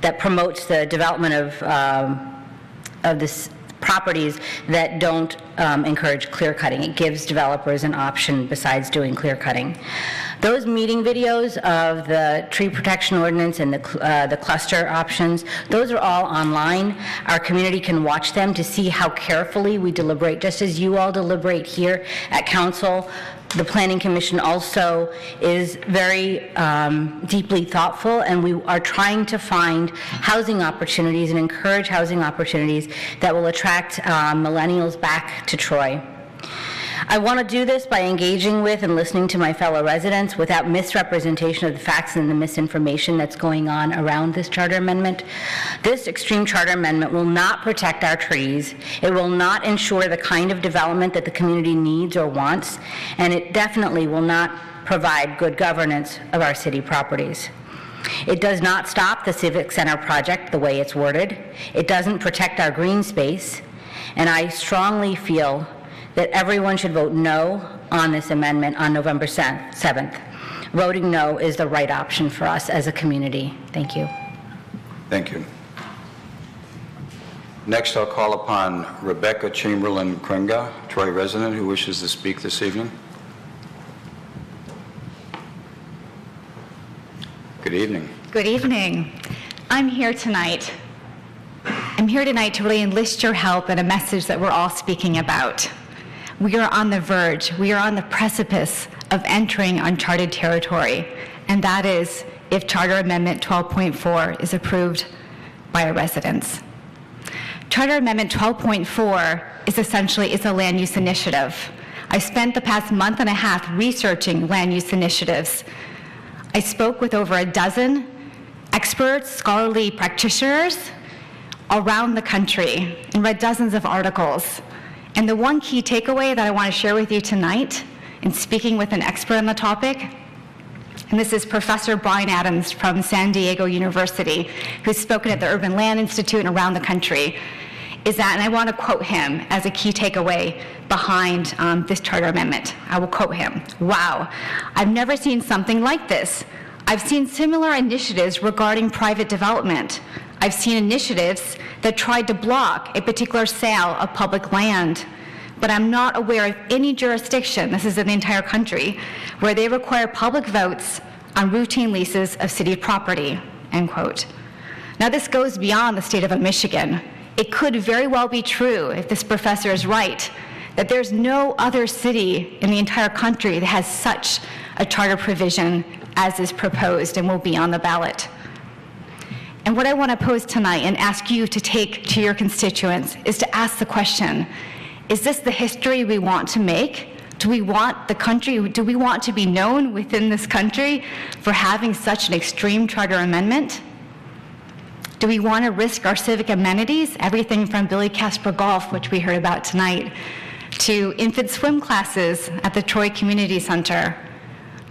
that promotes the development of this properties that don't encourage clear cutting. It gives developers an option besides doing clear cutting. Those meeting videos of the tree protection ordinance and the cluster options, those are all online. Our community can watch them to see how carefully we deliberate, just as you all deliberate here at council. The Planning Commission also is very deeply thoughtful, and we are trying to find housing opportunities and encourage housing opportunities that will attract millennials back to Troy. I want to do this by engaging with and listening to my fellow residents without misrepresentation of the facts and the misinformation that's going on around this charter amendment. This extreme charter amendment will not protect our trees. It will not ensure the kind of development that the community needs or wants, and it definitely will not provide good governance of our city properties. It does not stop the Civic Center project the way it's worded. It doesn't protect our green space, and I strongly feel that everyone should vote no on this amendment on November 7th. Voting no is the right option for us as a community. Thank you. Thank you. Next, I'll call upon Rebecca Chamberlain Kringa, Troy resident, who wishes to speak this evening. Good evening. Good evening. I'm here tonight to really enlist your help in a message that we're all speaking about. We are on the verge, we are on the precipice of entering uncharted territory, and that is if Charter Amendment 12.4 is approved by our residents. Charter Amendment 12.4 is essentially a land use initiative. I spent the past month and a half researching land use initiatives. I spoke with over a dozen experts, scholarly practitioners around the country and read dozens of articles. And the one key takeaway that I want to share with you tonight in speaking with an expert on the topic, and this is Professor Brian Adams from San Diego University, who's spoken at the Urban Land Institute and around the country, is that, and I want to quote him as a key takeaway behind this charter amendment. I will quote him. "Wow, I've never seen something like this. I've seen similar initiatives regarding private development. I've seen initiatives that tried to block a particular sale of public land, but I'm not aware of any jurisdiction, this is in the entire country, where they require public votes on routine leases of city property," end quote. Now this goes beyond the state of Michigan. It could very well be true, if this professor is right, that there's no other city in the entire country that has such a charter provision as is proposed and will be on the ballot. And what I want to pose tonight and ask you to take to your constituents is to ask the question, is this the history we want to make? Do we want to be known within this country for having such an extreme charter amendment? Do we want to risk our civic amenities, everything from Billy Casper Golf, which we heard about tonight, to infant swim classes at the Troy Community Center,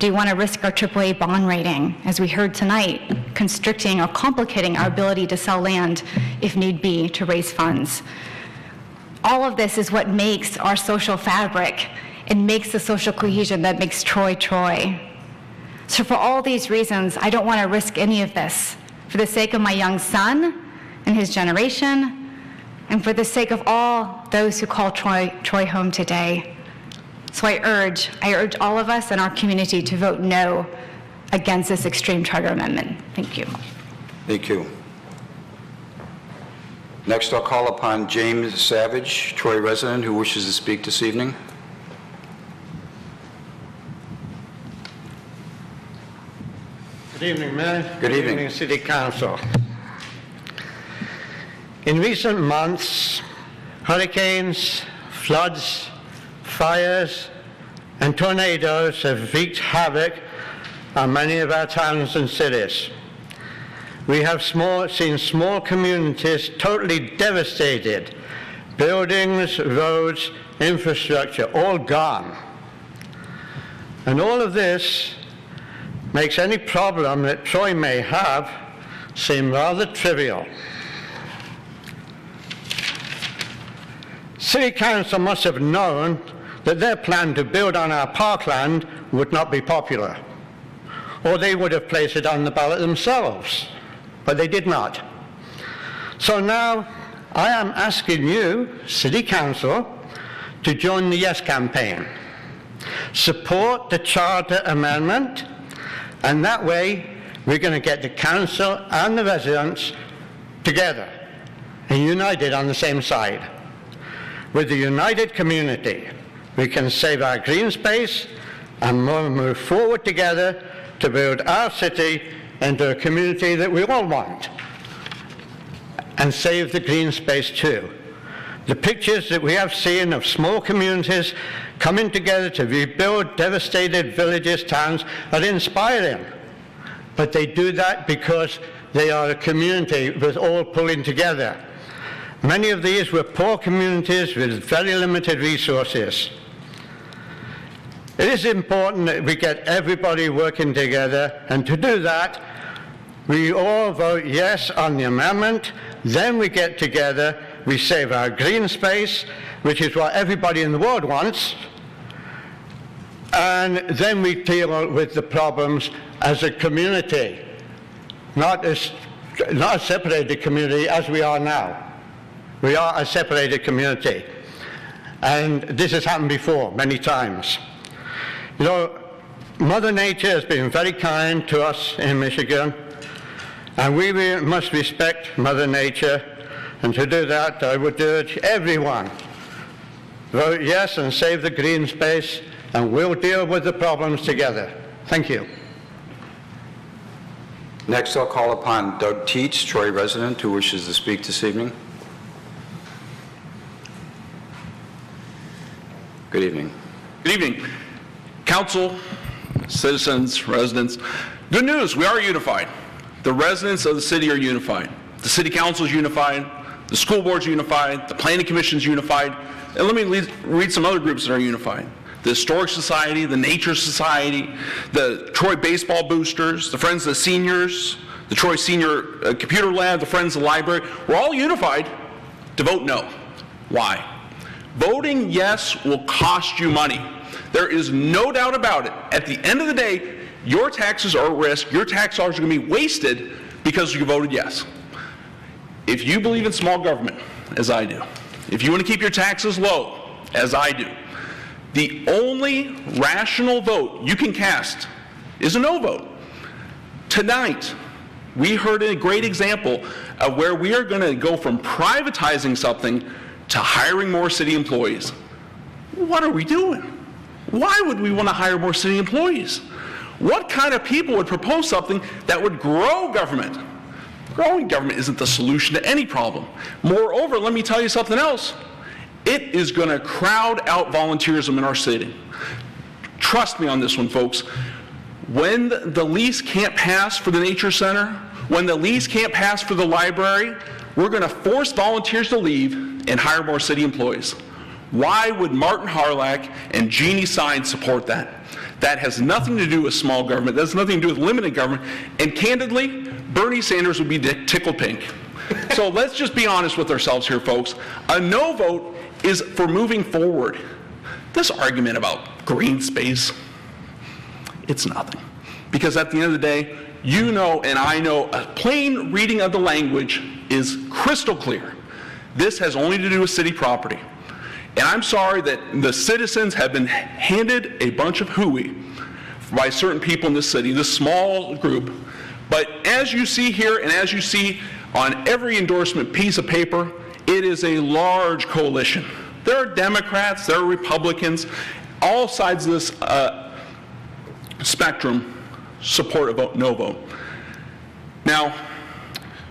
Do we want to risk our AAA bond rating, as we heard tonight, constricting or complicating our ability to sell land if need be to raise funds? All of this is what makes our social fabric and makes the social cohesion that makes Troy, Troy. So for all these reasons, I don't want to risk any of this for the sake of my young son and his generation, and for the sake of all those who call Troy home today. So I urge all of us in our community to vote no against this extreme charter amendment. Thank you. Thank you. Next, I'll call upon James Savage, Troy resident, who wishes to speak this evening. Good evening, Mayor. Good evening. City Council. In recent months, hurricanes, floods, fires, and tornadoes have wreaked havoc on many of our towns and cities. We have seen small communities totally devastated, buildings, roads, infrastructure, all gone. And all of this makes any problem that Troy may have seem rather trivial. City Council must have known that their plan to build on our parkland would not be popular, or they would have placed it on the ballot themselves, but they did not. So now I am asking you, City Council, to join the Yes campaign. Support the Charter Amendment, and that way we're going to get the council and the residents together and united on the same side. With the united community, we can save our green space and move forward together to build our city into a community that we all want, and save the green space too. The pictures that we have seen of small communities coming together to rebuild devastated villages, towns, are inspiring. But they do that because they are a community with all pulling together. Many of these were poor communities with very limited resources. It is important that we get everybody working together, and to do that, we all vote yes on the amendment, then we get together, we save our green space, which is what everybody in the world wants, and then we deal with the problems as a community, not a separated community as we are now. We are a separated community, and this has happened before many times. You know, Mother Nature has been very kind to us in Michigan, and we must respect Mother Nature, and to do that, I would urge everyone, vote yes and save the green space, and we'll deal with the problems together. Thank you. Next, I'll call upon Doug Teets, Troy resident, who wishes to speak this evening. Good evening. Good evening. Council, citizens, residents. Good news, we are unified. The residents of the city are unified. The city council is unified. The school board's unified. The planning commission's unified. And let me read some other groups that are unified. The Historic Society, the Nature Society, the Troy Baseball Boosters, the Friends of the Seniors, the Troy Senior Computer Lab, the Friends of the Library. We're all unified to vote no. Why? Voting yes will cost you money. There is no doubt about it. At the end of the day, your taxes are at risk. Your tax dollars are going to be wasted because you voted yes. If you believe in small government, as I do, if you want to keep your taxes low, as I do, the only rational vote you can cast is a no vote. Tonight, we heard a great example of where we are going to go from privatizing something to hiring more city employees. What are we doing? Why would we want to hire more city employees? What kind of people would propose something that would grow government? Growing government isn't the solution to any problem. Moreover, let me tell you something else. It is going to crowd out volunteerism in our city. Trust me on this one, folks. When the lease can't pass for the Nature Center, when the lease can't pass for the library, we're going to force volunteers to leave and hire more city employees. Why would Martin Harlach and Jeannie Sines support that? That has nothing to do with small government. That has nothing to do with limited government. And candidly, Bernie Sanders would be tickled pink. So let's just be honest with ourselves here, folks. A no vote is for moving forward. This argument about green space, it's nothing. Because at the end of the day, you know and I know a plain reading of the language is crystal clear. This has only to do with city property. And I'm sorry that the citizens have been handed a bunch of hooey by certain people in this city, this small group. But as you see here and as you see on every endorsement piece of paper, it is a large coalition. There are Democrats, there are Republicans, all sides of this spectrum support a vote, no vote. Now,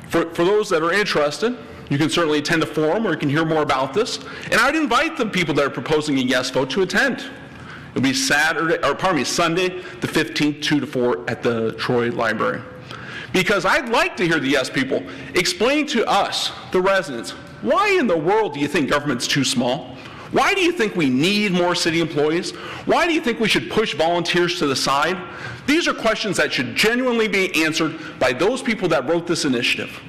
for those that are interested, you can certainly attend a forum or you can hear more about this. And I'd invite the people that are proposing a yes vote to attend. It'll be Sunday, the 15th, 2 to 4 at the Troy Library. Because I'd like to hear the yes people explain to us, the residents, why in the world do you think government's too small? Why do you think we need more city employees? Why do you think we should push volunteers to the side? These are questions that should genuinely be answered by those people that wrote this initiative.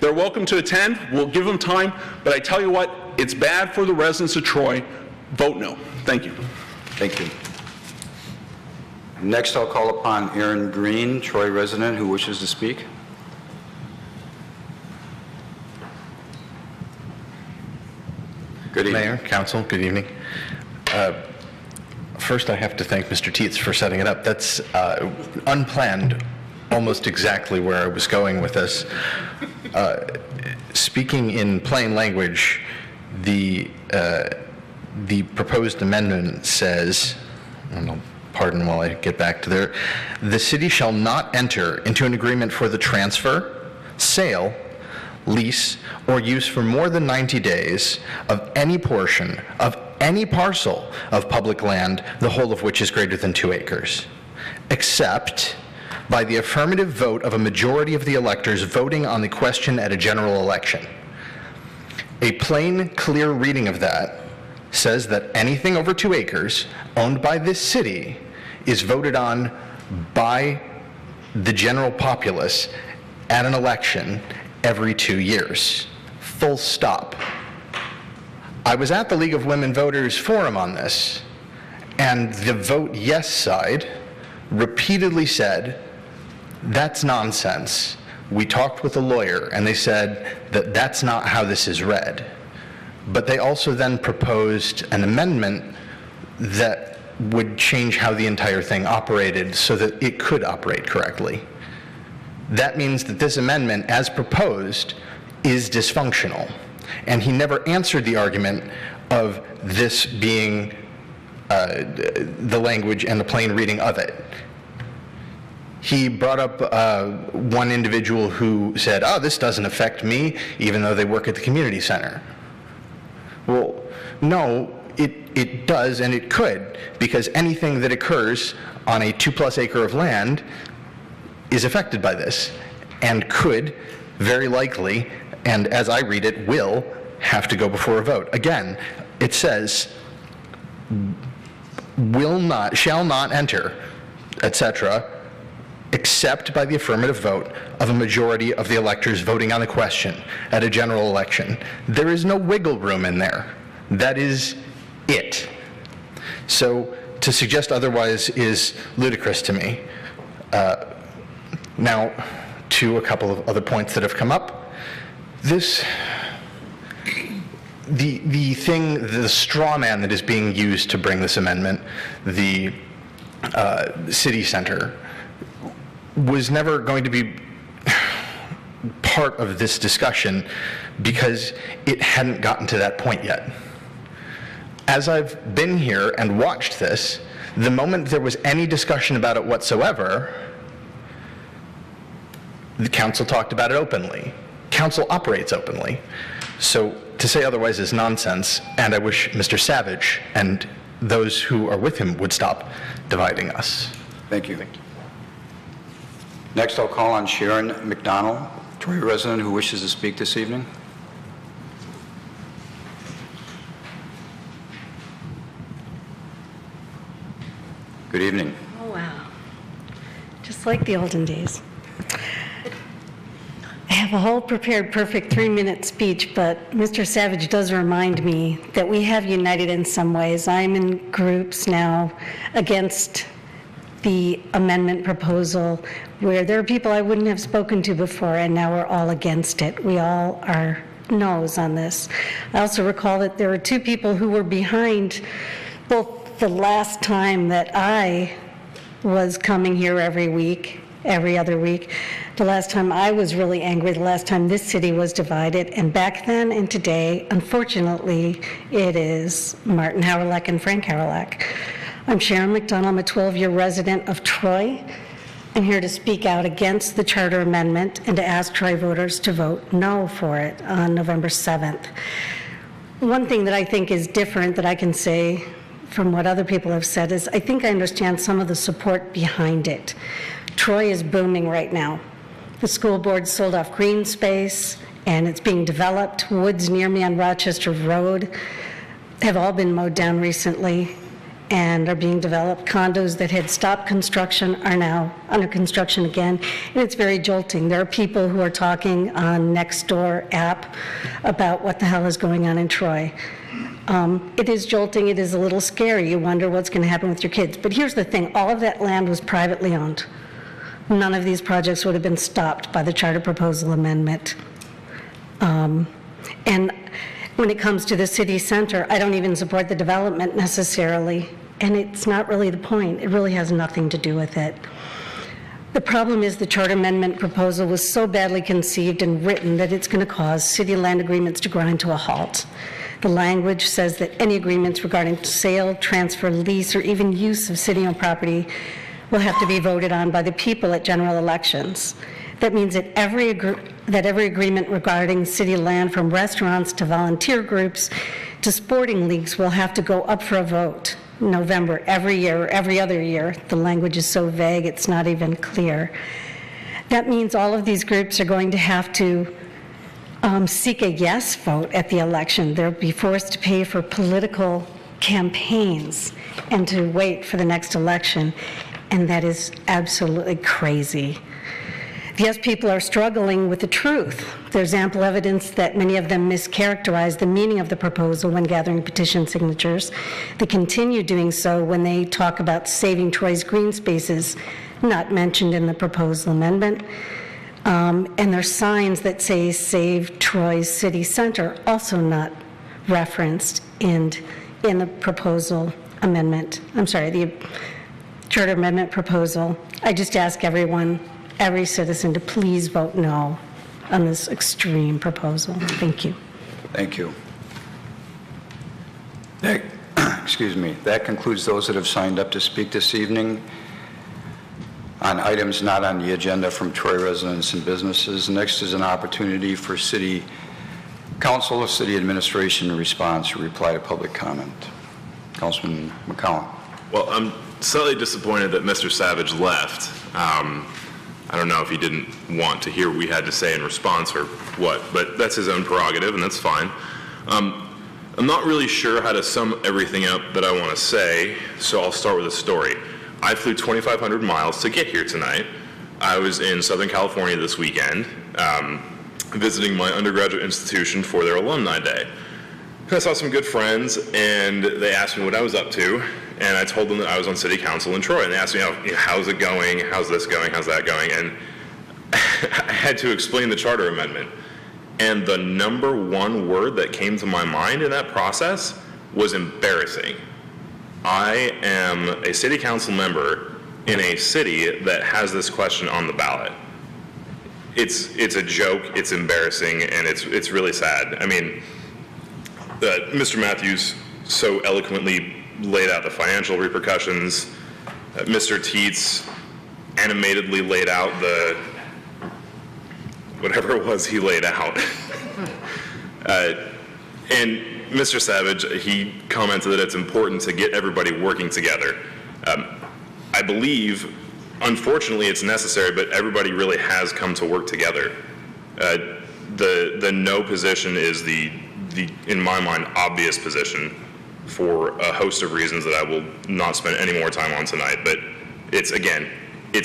They're welcome to attend. We'll give them time. But I tell you what, it's bad for the residents of Troy. Vote no. Thank you. Thank you. Next, I'll call upon Aaron Green, Troy resident, who wishes to speak. Good evening. Mayor, Council, good evening. First, I have to thank Mr. Tietz for setting it up. That's unplanned, almost exactly where I was going with this. Speaking in plain language, the proposed amendment says, and I'll pardon while I get back to there, the city shall not enter into an agreement for the transfer, sale, lease, or use for more than 90 days of any portion of any parcel of public land, the whole of which is greater than 2 acres, except by the affirmative vote of a majority of the electors voting on the question at a general election. A plain, clear reading of that says that anything over 2 acres owned by this city is voted on by the general populace at an election every 2 years. Full stop. I was at the League of Women Voters forum on this, and the vote yes side repeatedly said, that's nonsense. We talked with a lawyer, and they said that that's not how this is read. But they also then proposed an amendment that would change how the entire thing operated so that it could operate correctly. That means that this amendment, as proposed, is dysfunctional. And he never answered the argument of this being the language and the plain reading of it. He brought up one individual who said, oh, this doesn't affect me, even though they work at the community center. Well, no, it does and it could, because anything that occurs on a 2+ acre of land is affected by this and could, very likely, and as I read it, will have to go before a vote. Again, it says, will not, shall not enter, etc., except by the affirmative vote of a majority of the electors voting on the question at a general election. There is no wiggle room in there. That is it. So to suggest otherwise is ludicrous to me. Now, to a couple of other points that have come up. The straw man that is being used to bring this amendment, the city center, was never going to be part of this discussion because it hadn't gotten to that point yet. As I've been here and watched this, the moment there was any discussion about it whatsoever, the council talked about it openly. Council operates openly. So to say otherwise is nonsense, and I wish Mr. Savage and those who are with him would stop dividing us. Thank you. Next, I'll call on Sharon McDonald, Troy resident who wishes to speak this evening. Good Good evening. Oh, wow. Just like the olden days. I have a whole prepared perfect 3-minute speech, but Mr. Savage does remind me that we have united in some ways. I'm in groups now against the amendment proposal where there are people I wouldn't have spoken to before, and now we're all against it. We all are no's on this. I also recall that there were 2 people who were behind both the last time that I was coming here every other week, the last time I was really angry, the last time this city was divided, and back then and today, unfortunately, it is Martin Hawrelak and Frank Hawrelak. I'm Sharon McDonald. I'm a 12-year resident of Troy. I'm here to speak out against the charter amendment and to ask Troy voters to vote no for it on November 7th. One thing that I think is different that I can say from what other people have said is I think I understand some of the support behind it. Troy is booming right now. The school board sold off green space, and it's being developed. Woods near me on Rochester Road have all been mowed down recently and are being developed. Condos that had stopped construction are now under construction again, and it's very jolting. There are people who are talking on Nextdoor app about what the hell is going on in Troy. It is jolting. It is a little scary. You wonder what's going to happen with your kids. But here's the thing. All of that land was privately owned. None of these projects would have been stopped by the charter proposal amendment. And when it comes to the city center, I don't even support the development necessarily, and it's not really the point. It really has nothing to do with it. The problem is the charter amendment proposal was so badly conceived and written that it's going to cause city land agreements to grind to a halt. The language says that any agreements regarding sale, transfer, lease, or even use of city-owned property will have to be voted on by the people at general elections. That means that every agreement regarding city land, from restaurants to volunteer groups to sporting leagues, will have to go up for a vote in November every year or every other year. The language is so vague, it's not even clear. That means all of these groups are going to have to seek a yes vote at the election. They'll be forced to pay for political campaigns and to wait for the next election. And that is absolutely crazy. The yes people are struggling with the truth. There's ample evidence that many of them mischaracterize the meaning of the proposal when gathering petition signatures. They continue doing so when they talk about saving Troy's green spaces, not mentioned in the proposal amendment. And there's signs that say Save Troy's City Center, also not referenced in the proposal amendment. I'm sorry, the charter amendment proposal. I just ask everyone, every citizen, to please vote no on this extreme proposal. Thank you. Thank you. Excuse me. That concludes those that have signed up to speak this evening on items not on the agenda from Troy residents and businesses. Next is an opportunity for City Council or City Administration to respond or reply to public comment. Councilman McCollum. Well, I'm slightly disappointed that Mr. Savage left. I don't know if he didn't want to hear what we had to say in response or what, but that's his own prerogative, and that's fine. I'm not really sure how to sum everything up that I want to say, so I'll start with a story. I flew 2,500 miles to get here tonight. I was in Southern California this weekend, visiting my undergraduate institution for their Alumni Day. I saw some good friends, and they asked me what I was up to, and I told them that I was on City Council in Troy, and they asked me, how's it going, how's this going, how's that going, and I had to explain the charter amendment. And the number one word that came to my mind in that process was embarrassing. I am a City Council member in a city that has this question on the ballot. It's a joke, it's embarrassing, and it's really sad. I mean, Mr. Matthews so eloquently laid out the financial repercussions. Mr. Teets animatedly laid out the whatever it was he laid out. And Mr. Savage, he commented that it's important to get everybody working together. I believe, unfortunately, it's necessary, but everybody really has come to work together. The no position is the, in my mind, obvious position. for a host of reasons that I will not spend any more time on tonight. But it's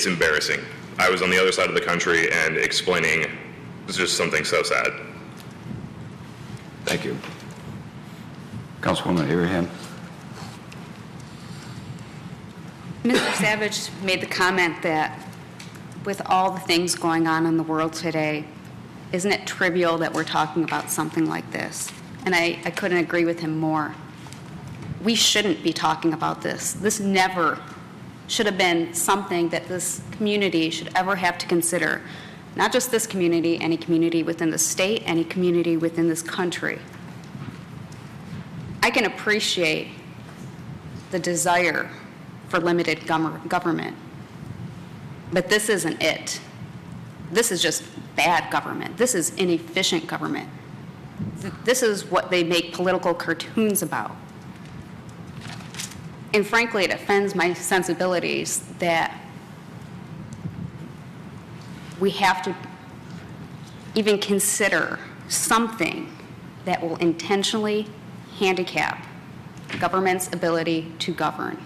embarrassing. I was on the other side of the country, and explaining is just something so sad. Thank you. Councilwoman Abraham. Mr. Savage made the comment that with all the things going on in the world today, isn't it trivial that we're talking about something like this? And I couldn't agree with him more. We shouldn't be talking about this. This never should have been something that this community should ever have to consider. Not just this community, any community within the state, any community within this country. I can appreciate the desire for limited government, but this isn't it. This is just bad government. This is inefficient government. This is what they make political cartoons about. And frankly, it offends my sensibilities that we have to even consider something that will intentionally handicap government's ability to govern.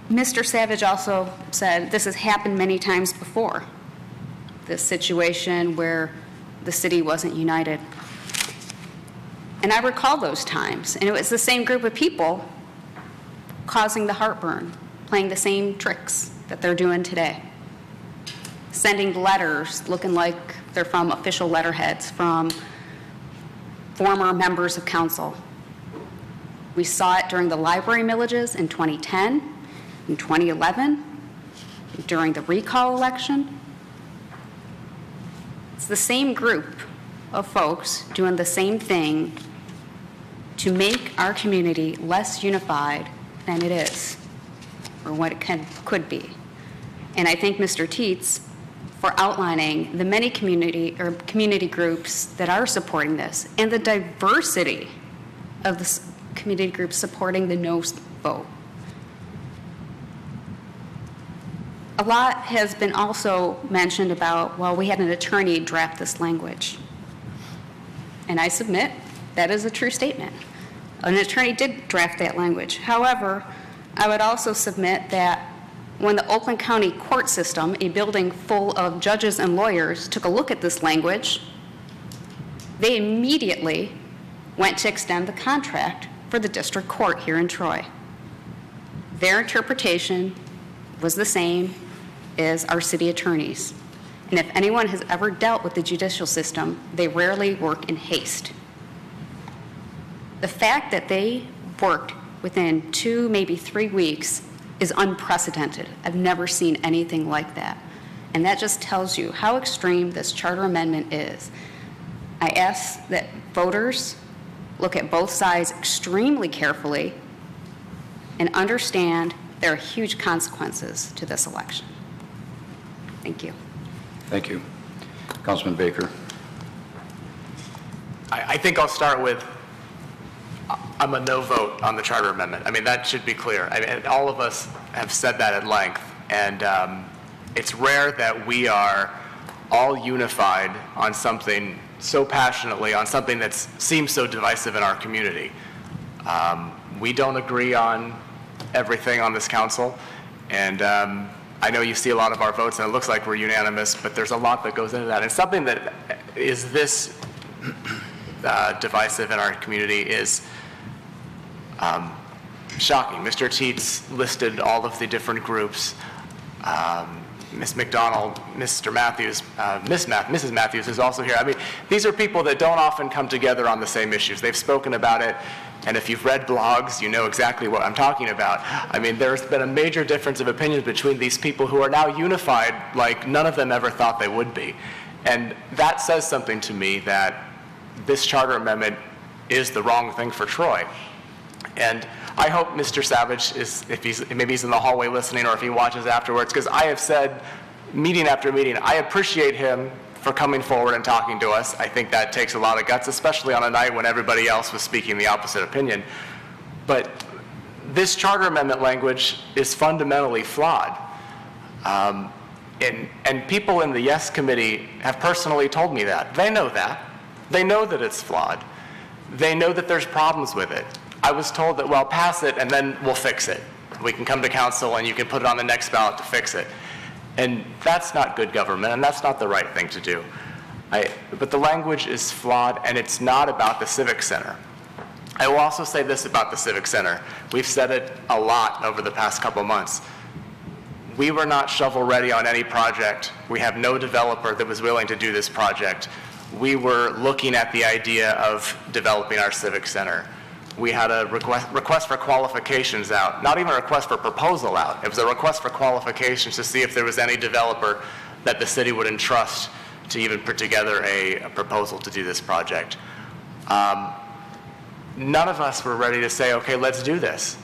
Mr. Savage also said this has happened many times before, this situation where the city wasn't united. And I recall those times, and it was the same group of people causing the heartburn, playing the same tricks that they're doing today, sending letters looking like they're from official letterheads from former members of council. We saw it during the library millages in 2010, in 2011, during the recall election. It's the same group of folks doing the same thing to make our community less unified than it is, or what it could be. And I thank Mr. Teets for outlining the many community groups that are supporting this, and the diversity of the community groups supporting the no vote. A lot has been also mentioned about, well, we had an attorney draft this language. And I submit that is a true statement. An attorney did draft that language. However, I would also submit that when the Oakland County court system, a building full of judges and lawyers, took a look at this language, they immediately went to extend the contract for the district court here in Troy. Their interpretation was the same as our city attorneys. And if anyone has ever dealt with the judicial system, they rarely work in haste. The fact that they worked within 2, maybe 3 weeks is unprecedented. I've never seen anything like that. And that just tells you how extreme this charter amendment is. I ask that voters look at both sides extremely carefully and understand there are huge consequences to this election. Thank you. Thank you. Councilman Baker. I think I'll start with, I'm a no vote on the charter amendment. I mean, that should be clear. I mean, all of us have said that at length, and it's rare that we are all unified on something so passionately, on something that seems so divisive in our community. We don't agree on everything on this council, and I know you see a lot of our votes, and it looks like we're unanimous, but there's a lot that goes into that. And something that is this divisive in our community is shocking. Mr. Teets listed all of the different groups. Ms. McDonald, Mr. Matthews, Mrs. Matthews is also here. I mean, these are people that don't often come together on the same issues. They've spoken about it, and if you've read blogs, you know exactly what I'm talking about. I mean, there's been a major difference of opinions between these people who are now unified like none of them ever thought they would be. And that says something to me that this charter amendment is the wrong thing for Troy. And I hope Mr. Savage is, maybe he's in the hallway listening, or if he watches afterwards, because I have said meeting after meeting, I appreciate him for coming forward and talking to us. I think that takes a lot of guts, especially on a night when everybody else was speaking the opposite opinion. But this charter amendment language is fundamentally flawed. And people in the Yes Committee have personally told me that. They know that. They know that it's flawed. They know that there's problems with it. I was told that, well, pass it and then we'll fix it. We can come to council and you can put it on the next ballot to fix it. And that's not good government, and that's not the right thing to do. But the language is flawed, and it's not about the Civic Center. I will also say this about the Civic Center. We've said it a lot over the past couple months. We were not shovel-ready on any project. We have no developer that was willing to do this project. We were looking at the idea of developing our Civic Center. We had a request for qualifications out, not even a request for proposal out. It was a request for qualifications to see if there was any developer that the city would entrust to even put together a proposal to do this project. None of us were ready to say, okay, let's do this.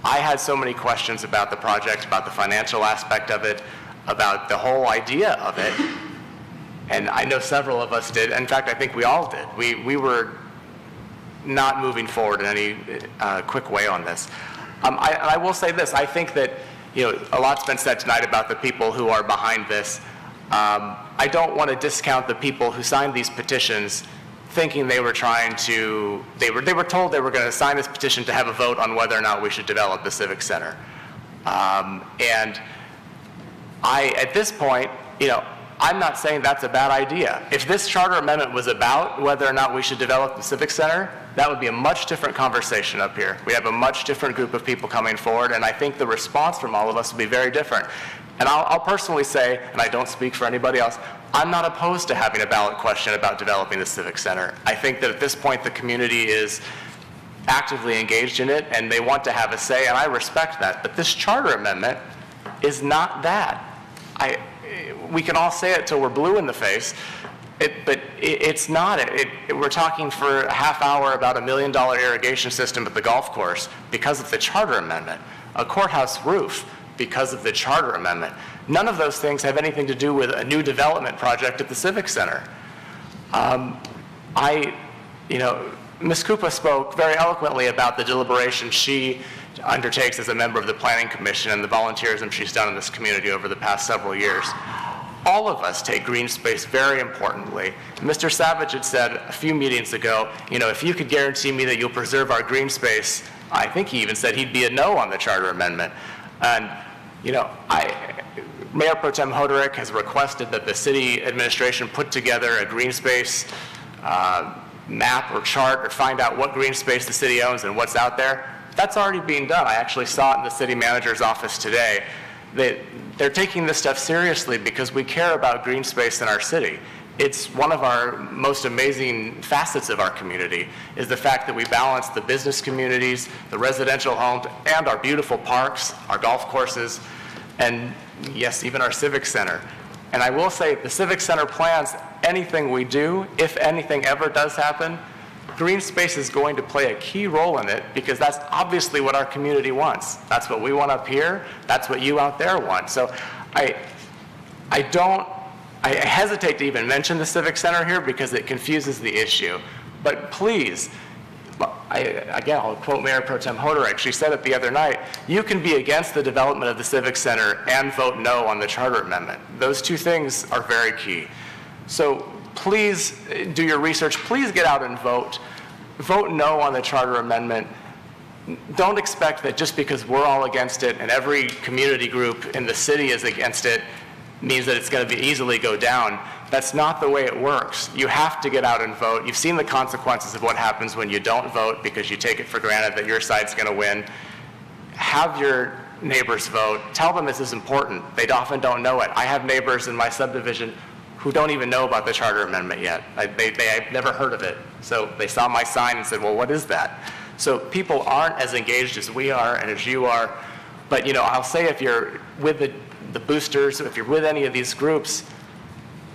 I had so many questions about the project, about the financial aspect of it, about the whole idea of it, and I know several of us did. In fact, I think we all did. We were not moving forward in any quick way on this. I will say this, I think that, a lot's been said tonight about the people who are behind this. I don't want to discount the people who signed these petitions thinking they were trying to, they were told they were going to sign this petition to have a vote on whether or not we should develop the Civic Center. And at this point, I'm not saying that's a bad idea. If this charter amendment was about whether or not we should develop the Civic Center, that would be a much different conversation up here. We have a much different group of people coming forward, and I think the response from all of us would be very different. And I'll personally say, and I don't speak for anybody else, I'm not opposed to having a ballot question about developing the Civic Center. I think that at this point the community is actively engaged in it and they want to have a say, and I respect that. But this charter amendment is not that. We can all say it till we're blue in the face, but it's not. We're talking for a half hour about $1 million irrigation system at the golf course because of the charter amendment, a courthouse roof because of the charter amendment. None of those things have anything to do with a new development project at the Civic Center. Ms. Koopa spoke very eloquently about the deliberation she undertakes as a member of the Planning Commission and the volunteerism she's done in this community over the past several years. All of us take green space very importantly. Mr. Savage had said a few meetings ago, if you could guarantee me that you'll preserve our green space, I think he even said he'd be a no on the charter amendment. And, Mayor Pro Tem Hoderick has requested that the city administration put together a green space map or chart or find out what green space the city owns and what's out there. That's already being done. I actually saw it in the city manager's office today. They're taking this stuff seriously because we care about green space in our city. It's one of our most amazing facets of our community is the fact that we balance the business communities, the residential homes, and our beautiful parks, our golf courses, and yes, even our Civic Center. And I will say the Civic Center plans anything we do, if anything ever does happen, green space is going to play a key role in it because that's obviously what our community wants. That's what we want up here. That's what you out there want. So I hesitate to even mention the Civic Center here because it confuses the issue. But please, again, I'll quote Mayor Pro Tem Hoderick. She said it the other night, you can be against the development of the Civic Center and vote no on the charter amendment. Those two things are very key. So please do your research. Please get out and vote. Vote no on the charter amendment. Don't expect that just because we're all against it and every community group in the city is against it means that it's going to easily go down. That's not the way it works. You have to get out and vote. You've seen the consequences of what happens when you don't vote because you take it for granted that your side's going to win. Have your neighbors vote. Tell them this is important. They often don't know it. I have neighbors in my subdivision who don't even know about the charter amendment yet. I've never heard of it. So they saw my sign and said, well, what is that? So people aren't as engaged as we are and as you are. But I'll say if you're with the boosters, if you're with any of these groups,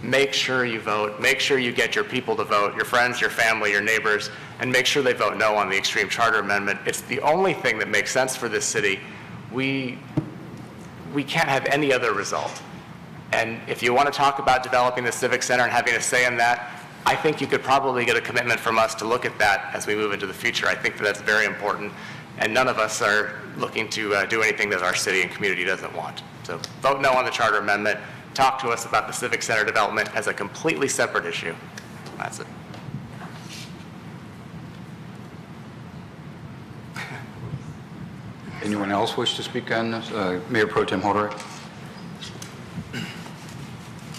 make sure you vote. Make sure you get your people to vote, your friends, your family, your neighbors, and make sure they vote no on the extreme charter amendment. It's the only thing that makes sense for this city. We can't have any other result. And if you want to talk about developing the Civic Center and having a say in that, I think you could probably get a commitment from us to look at that as we move into the future. I think that's very important, and none of us are looking to do anything that our city and community doesn't want. So vote no on the charter amendment. Talk to us about the Civic Center development as a completely separate issue. That's it. Anyone else wish to speak on this? Mayor Pro Tem Hoderick?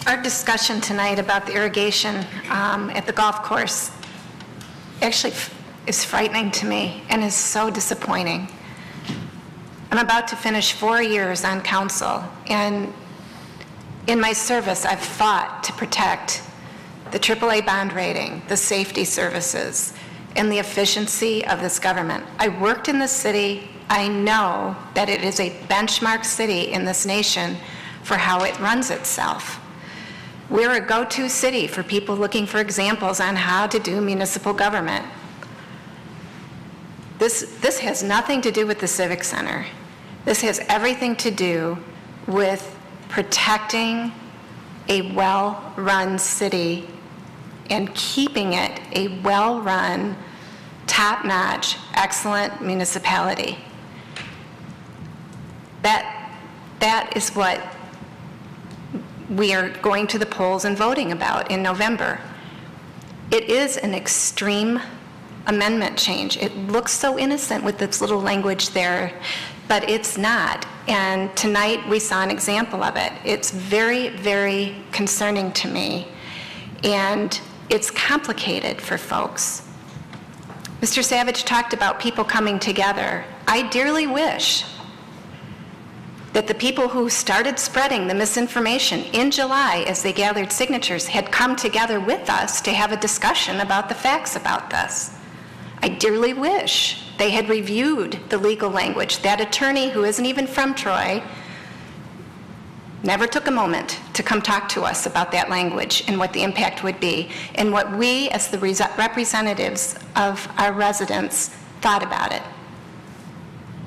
Our discussion tonight about the irrigation at the golf course actually is frightening to me and is so disappointing. I'm about to finish 4 years on council, and in my service, I've fought to protect the AAA bond rating, the safety services, and the efficiency of this government. I worked in this city. I know that it is a benchmark city in this nation for how it runs itself. We're a go-to city for people looking for examples on how to do municipal government. This has nothing to do with the Civic Center. This has everything to do with protecting a well-run city and keeping it a well-run, top-notch, excellent municipality. That is what we are going to the polls and voting about in November. It is an extreme amendment change. It looks so innocent with its little language there, but it's not. And tonight we saw an example of it. It's very, very concerning to me, and it's complicated for folks. Mr. Savage talked about people coming together. I dearly wish that the people who started spreading the misinformation in July as they gathered signatures had come together with us to have a discussion about the facts about this. I dearly wish they had reviewed the legal language. That attorney who isn't even from Troy never took a moment to come talk to us about that language and what the impact would be and what we as the representatives of our residents thought about it.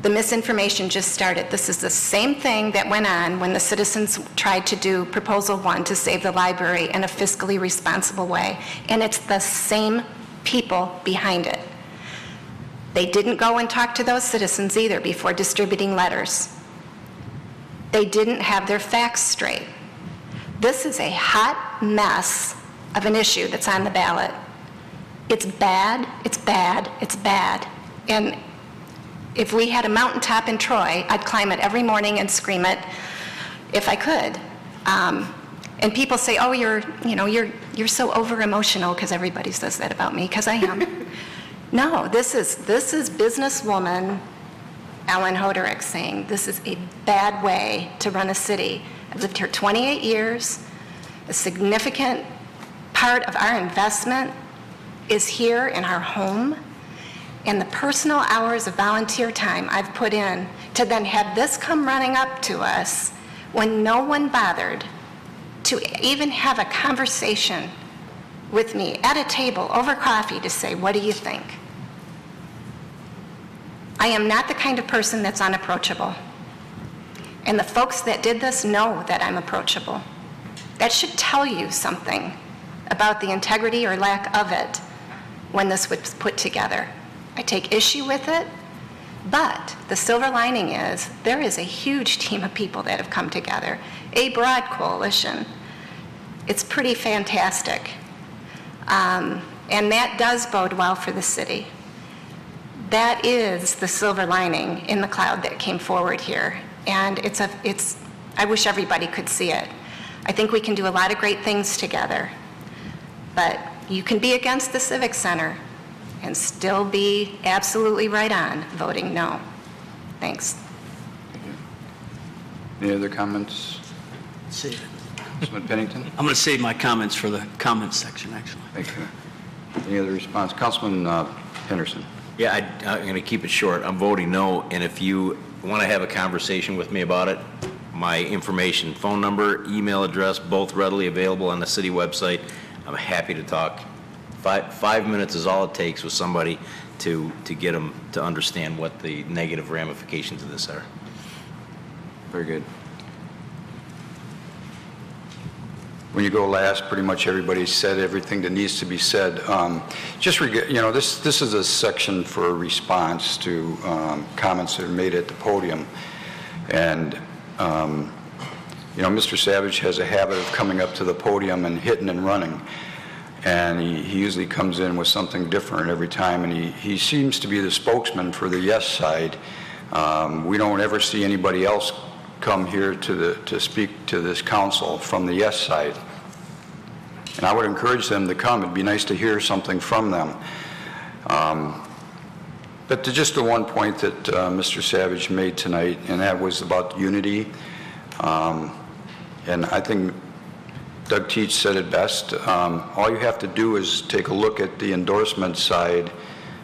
The misinformation just started. This is the same thing that went on when the citizens tried to do Proposal 1 to save the library in a fiscally responsible way. And it's the same people behind it. They didn't go and talk to those citizens either before distributing letters. They didn't have their facts straight. This is a hot mess of an issue that's on the ballot. It's bad, it's bad, it's bad. And if we had a mountaintop in Troy, I'd climb it every morning and scream it if I could. And people say, oh, you're so over-emotional, because everybody says that about me, because I am. No, this is businesswoman Ellen Hoderick saying this is a bad way to run a city. I've lived here 28 years. A significant part of our investment is here in our home. And the personal hours of volunteer time I've put in to then have this come running up to us when no one bothered to even have a conversation with me at a table over coffee to say, what do you think? I am not the kind of person that's unapproachable. And the folks that did this know that I'm approachable. That should tell you something about the integrity or lack of it when this was put together. I take issue with it, but the silver lining is there is a huge team of people that have come together, a broad coalition. It's pretty fantastic. And that does bode well for the city. That is the silver lining in the cloud that came forward here. And I wish everybody could see it. I think we can do a lot of great things together. But you can be against the Civic Center and still be absolutely right on voting no. Thanks. Any other comments? Save it. Councilman Pennington? I'm going to save my comments for the comments section, actually. Thank you. Any other response? Councilman Henderson? Yeah, I'm going to keep it short. I'm voting no, and if you want to have a conversation with me about it, my information, phone number, email address, both readily available on the city website. I'm happy to talk. 5 minutes is all it takes with somebody to get them to understand what the negative ramifications of this are. Very good. When you go last, pretty much everybody said everything that needs to be said. This is a section for a response to comments that are made at the podium. And, Mr. Savage has a habit of coming up to the podium and hitting and running. And he usually comes in with something different every time. And he seems to be the spokesman for the yes side We don't ever see anybody else come here to speak to this council from the yes side. And I would encourage them to come. It'd be nice to hear something from them. But to just the one point that Mr. Savage made tonight, and that was about unity. And I think Doug Teach said it best. All you have to do is take a look at the endorsement side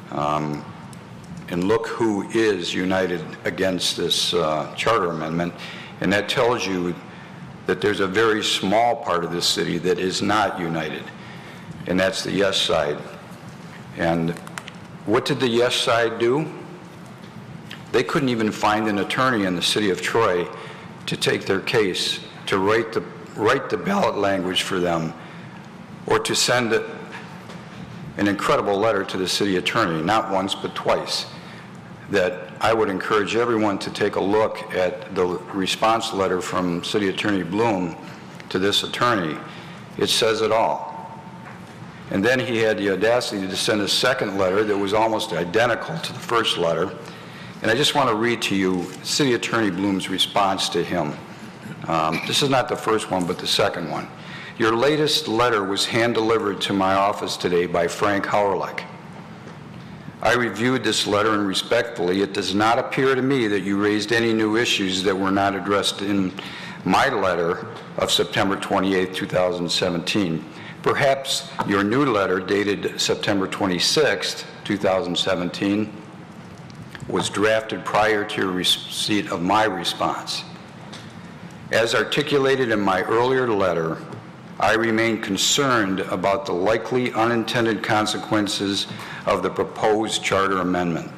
and look who is united against this charter amendment. And that tells you that there's a very small part of this city that is not united, and that's the yes side. And what did the yes side do? They couldn't even find an attorney in the city of Troy to take their case, to write the ballot language for them, or to send an incredible letter to the city attorney, not once but twice, that I would encourage everyone to take a look at the response letter from City Attorney Bloom to this attorney. It says it all. And then he had the audacity to send a second letter that was almost identical to the first letter. And I just want to read to you City Attorney Bloom's response to him. This is not the first one, but the second one. Your latest letter was hand-delivered to my office today by Frank Hauerlich. I reviewed this letter, and respectfully, it does not appear to me that you raised any new issues that were not addressed in my letter of September 28, 2017. Perhaps your new letter dated September 26, 2017 was drafted prior to your receipt of my response. As articulated in my earlier letter, I remain concerned about the likely unintended consequences of the proposed charter amendment.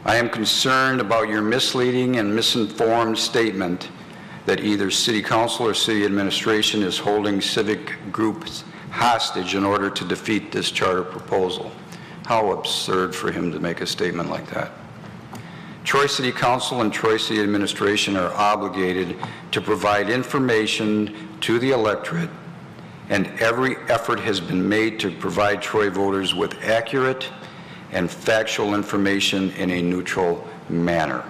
I am concerned about your misleading and misinformed statement that either City Council or City Administration is holding civic groups hostage in order to defeat this charter proposal. How absurd for him to make a statement like that. Troy City Council and Troy City Administration are obligated to provide information to the electorate, and every effort has been made to provide Troy voters with accurate and factual information in a neutral manner.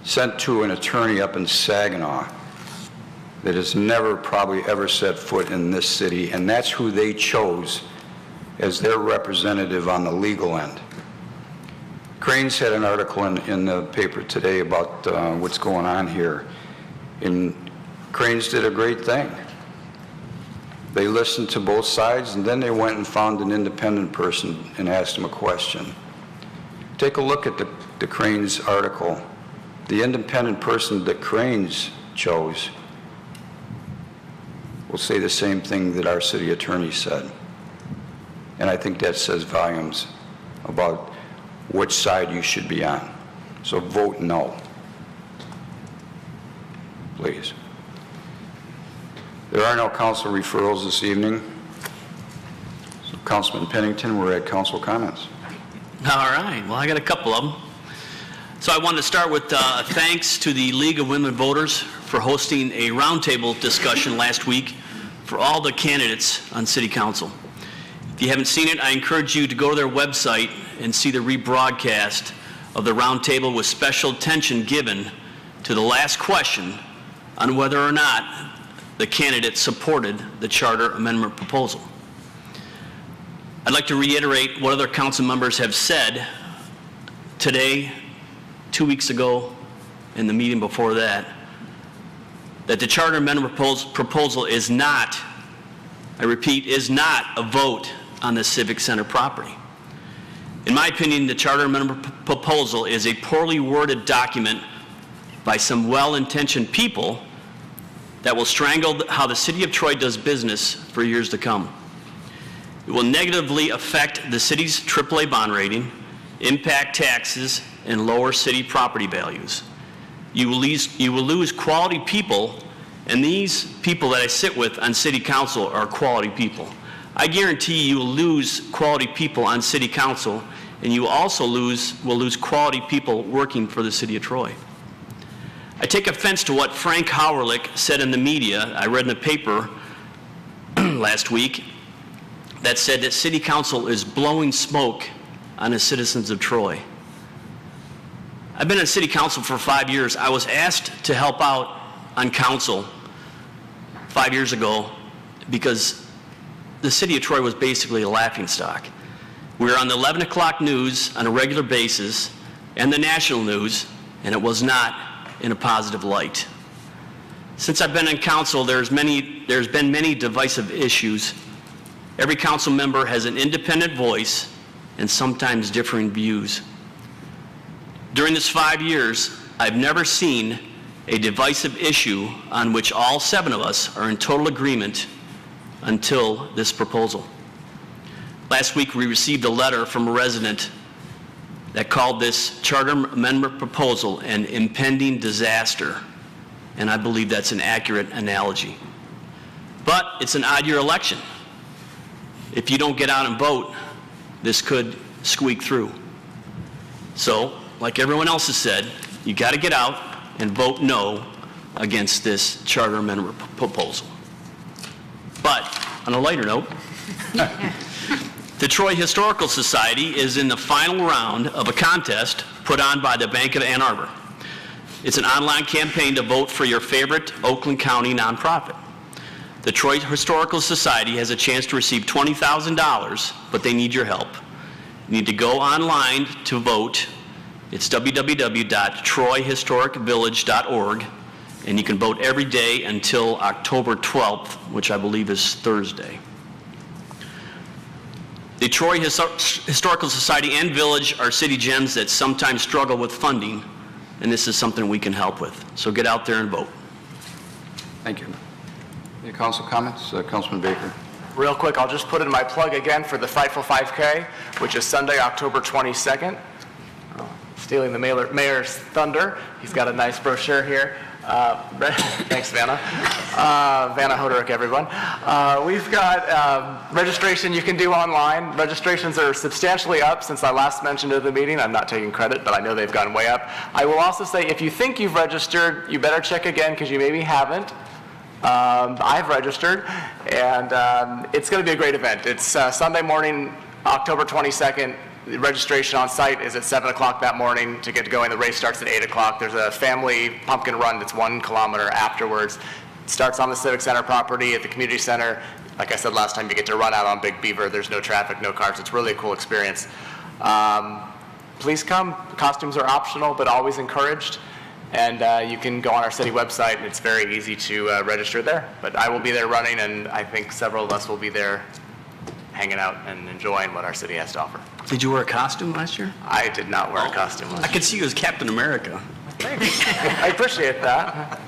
Sent to an attorney up in Saginaw that has never probably ever set foot in this city, and that's who they chose as their representative on the legal end. Cranes had an article in the paper today about what's going on here, and Cranes did a great thing. They listened to both sides, and then they went and found an independent person and asked him a question. Take a look at the Cranes article. The independent person that Cranes chose will say the same thing that our city attorney said. And I think that says volumes about which side you should be on. So vote no, please. There are no council referrals this evening. So Councilman Pennington, we're at council comments. All right, well, I got a couple of them. So I wanted to start with thanks to the League of Women Voters for hosting a roundtable discussion last week for all the candidates on City Council. If you haven't seen it, I encourage you to go to their website and see the rebroadcast of the roundtable with special attention given to the last question on whether or not the candidate supported the charter amendment proposal. I'd like to reiterate what other council members have said today, 2 weeks ago, and the meeting before that the charter amendment proposal is not, I repeat, is not a vote on the Civic Center property. In my opinion, the charter amendment proposal is a poorly worded document by some well-intentioned people that will strangle how the City of Troy does business for years to come. It will negatively affect the city's AAA bond rating, impact taxes, and lower city property values. You will lose quality people, and these people that I sit with on City Council are quality people. I guarantee you will lose quality people on City Council, and you also will lose quality people working for the City of Troy. I take offense to what Frank Hauerlich said in the media. I read in the paper last week that said that City Council is blowing smoke on the citizens of Troy. I've been on city council for 5 years. I was asked to help out on council 5 years ago because the city of Troy was basically a laughingstock. We were on the 11 o'clock news on a regular basis and the national news, and it was not in a positive light. Since I've been on council, there's been many divisive issues. Every council member has an independent voice and sometimes differing views. During this 5 years, I've never seen a divisive issue on which all 7 of us are in total agreement until this proposal. Last week, we received a letter from a resident that called this charter amendment proposal an impending disaster, and I believe that's an accurate analogy. But it's an odd-year election. If you don't get out and vote, this could squeak through. So, like everyone else has said, you got to get out and vote no against this charter amendment proposal. But on a lighter note, the Troy Historical Society is in the final round of a contest put on by the Bank of Ann Arbor. It's an online campaign to vote for your favorite Oakland County nonprofit. The Troy Historical Society has a chance to receive $20,000, but they need your help. You need to go online to vote. It's www.troyhistoricvillage.org, and you can vote every day until October 12th, which I believe is Thursday. The Troy Historical Society and Village are city gems that sometimes struggle with funding, and this is something we can help with. So get out there and vote. Thank you. Any council comments? Councilman Baker. Real quick, I'll just put in my plug again for the Fightful 5K, which is Sunday, October 22nd. Stealing the mayor's thunder. He's got a nice brochure here. Thanks, Vanna. Vanna Hoderick, everyone. We've got registration you can do online. Registrations are substantially up since I last mentioned at the meeting. I'm not taking credit, but I know they've gone way up. I will also say, if you think you've registered, you better check again because you maybe haven't. I've registered, and it's going to be a great event. It's Sunday morning, October 22nd. The registration on site is at 7 o'clock that morning to get going. The race starts at 8 o'clock. There's a family pumpkin run that's 1 kilometer afterwards. It starts on the Civic Center property at the community center. Like I said last time, you get to run out on Big Beaver. There's no traffic, no cars. It's really a cool experience. Please come. Costumes are optional, but always encouraged. And you can go on our city website, and it's very easy to register there. But I will be there running, and I think several of us will be there hanging out and enjoying what our city has to offer. Did you wear a costume last year? I did not wear a costume last year. I could see you as Captain America. I appreciate that.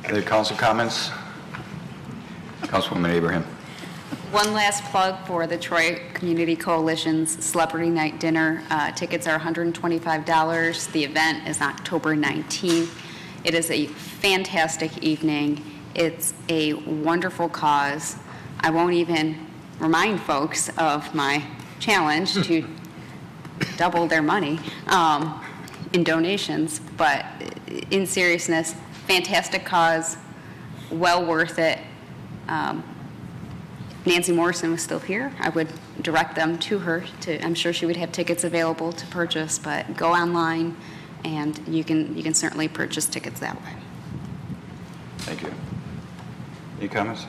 Any council comments? Councilwoman Abraham. One last plug for the Troy Community Coalition's Celebrity Night Dinner. Tickets are $125. The event is October 19th. It is a fantastic evening. It's a wonderful cause. I won't even remind folks of my challenge to double their money in donations, but in seriousness, fantastic cause, well worth it. Nancy Morrison was still here. I would direct them to her. I'm sure she would have tickets available to purchase, but go online and you can certainly purchase tickets that way. Thank you. Any comments?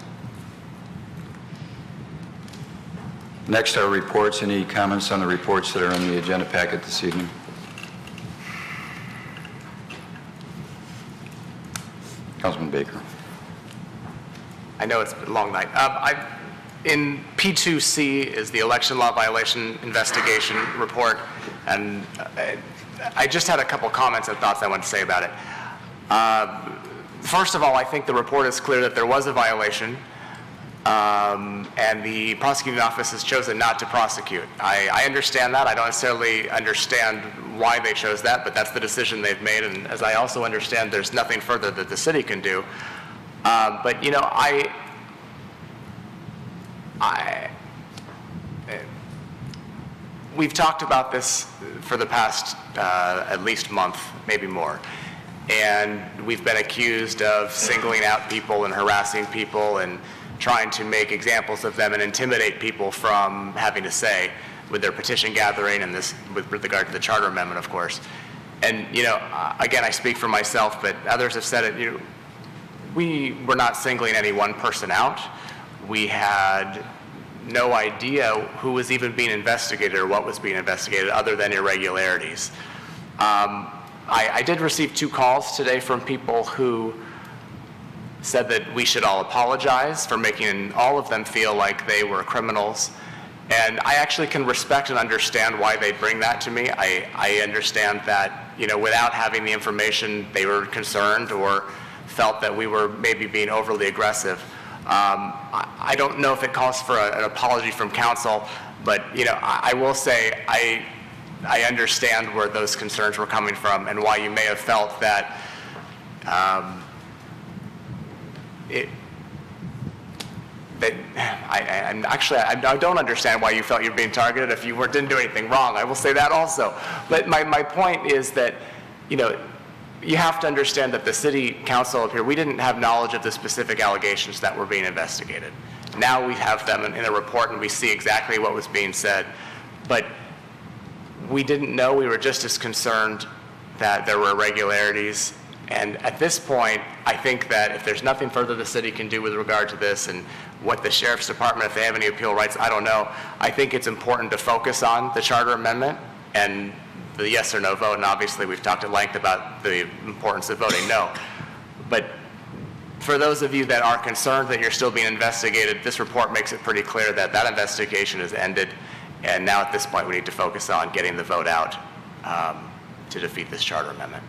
Next are reports. Any comments on the reports that are on the agenda packet this evening? Councilman Baker. I know it's been a long night. In P2C is the election law violation investigation report, and I just had a couple comments and thoughts I want to say about it. First of all, I think the report is clear that there was a violation, and the prosecuting office has chosen not to prosecute. I understand that. I don't necessarily understand why they chose that, but that's the decision they've made, and as I also understand, there's nothing further that the city can do. But, you know, we've talked about this for the past at least month, maybe more. And we've been accused of singling out people and harassing people and trying to make examples of them and intimidate people from having a say. with their petition gathering and this with regard to the charter amendment, of course. And, again, I speak for myself, but others have said it, we were not singling any one person out. We had no idea who was even being investigated or what was being investigated other than irregularities. I did receive 2 calls today from people who said that we should all apologize for making all of them feel like they were criminals. And I actually can respect and understand why they bring that to me. I understand that, without having the information, they were concerned or felt that we were maybe being overly aggressive. I don't know if it calls for an apology from council, but, I will say I understand where those concerns were coming from and why you may have felt that I don't understand why you felt you were being targeted if you didn't do anything wrong. I will say that also. But my point is that, you have to understand that the city council up here, we didn't have knowledge of the specific allegations that were being investigated. Now we have them in a report and we see exactly what was being said. But we didn't know. We were just as concerned that there were irregularities. And at this point, I think that if there's nothing further the city can do with regard to this and what the sheriff's department, if they have any appeal rights, I don't know. I think it's important to focus on the charter amendment and the yes or no vote. And obviously, we've talked at length about the importance of voting no. But for those of you that are concerned that you're still being investigated, this report makes it pretty clear that that investigation has ended. And now at this point, we need to focus on getting the vote out to defeat this charter amendment.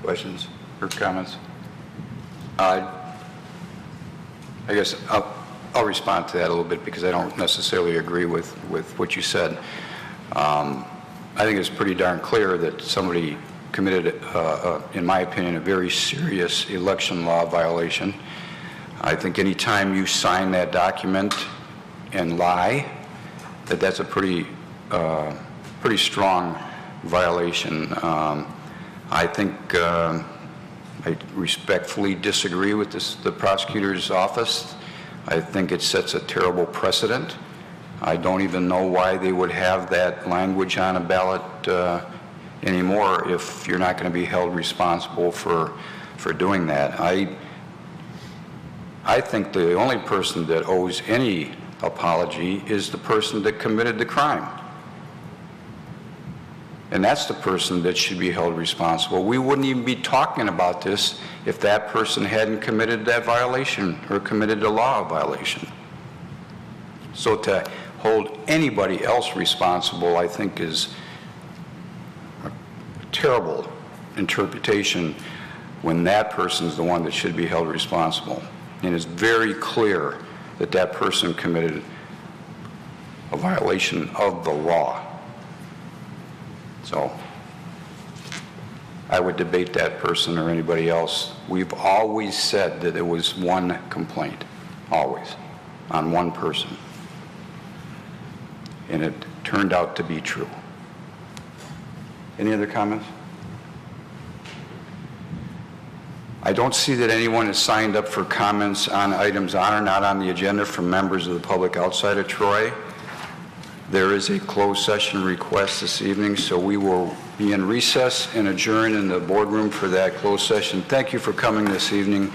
Questions or comments? I guess I'll respond to that a little bit because I don't necessarily agree with what you said. I think it's pretty darn clear that somebody committed, in my opinion, a very serious election law violation. I think any time you sign that document and lie, that's a pretty strong violation. I think I respectfully disagree with the prosecutor's office. I think it sets a terrible precedent. I don't even know why they would have that language on a ballot anymore if you're not going to be held responsible for doing that. I think the only person that owes any apology is the person that committed the crime. And that's the person that should be held responsible. We wouldn't even be talking about this if that person hadn't committed that violation or committed a law violation. So to hold anybody else responsible, I think, is a terrible interpretation when that person is the one that should be held responsible. And it's very clear that that person committed a violation of the law. So I would debate that person or anybody else. We've always said that it was one complaint, always, on one person. And it turned out to be true. Any other comments? I don't see that anyone has signed up for comments on items on or not on the agenda from members of the public outside of Troy. There is a closed session request this evening, so we will be in recess and adjourn in the boardroom for that closed session. Thank you for coming this evening.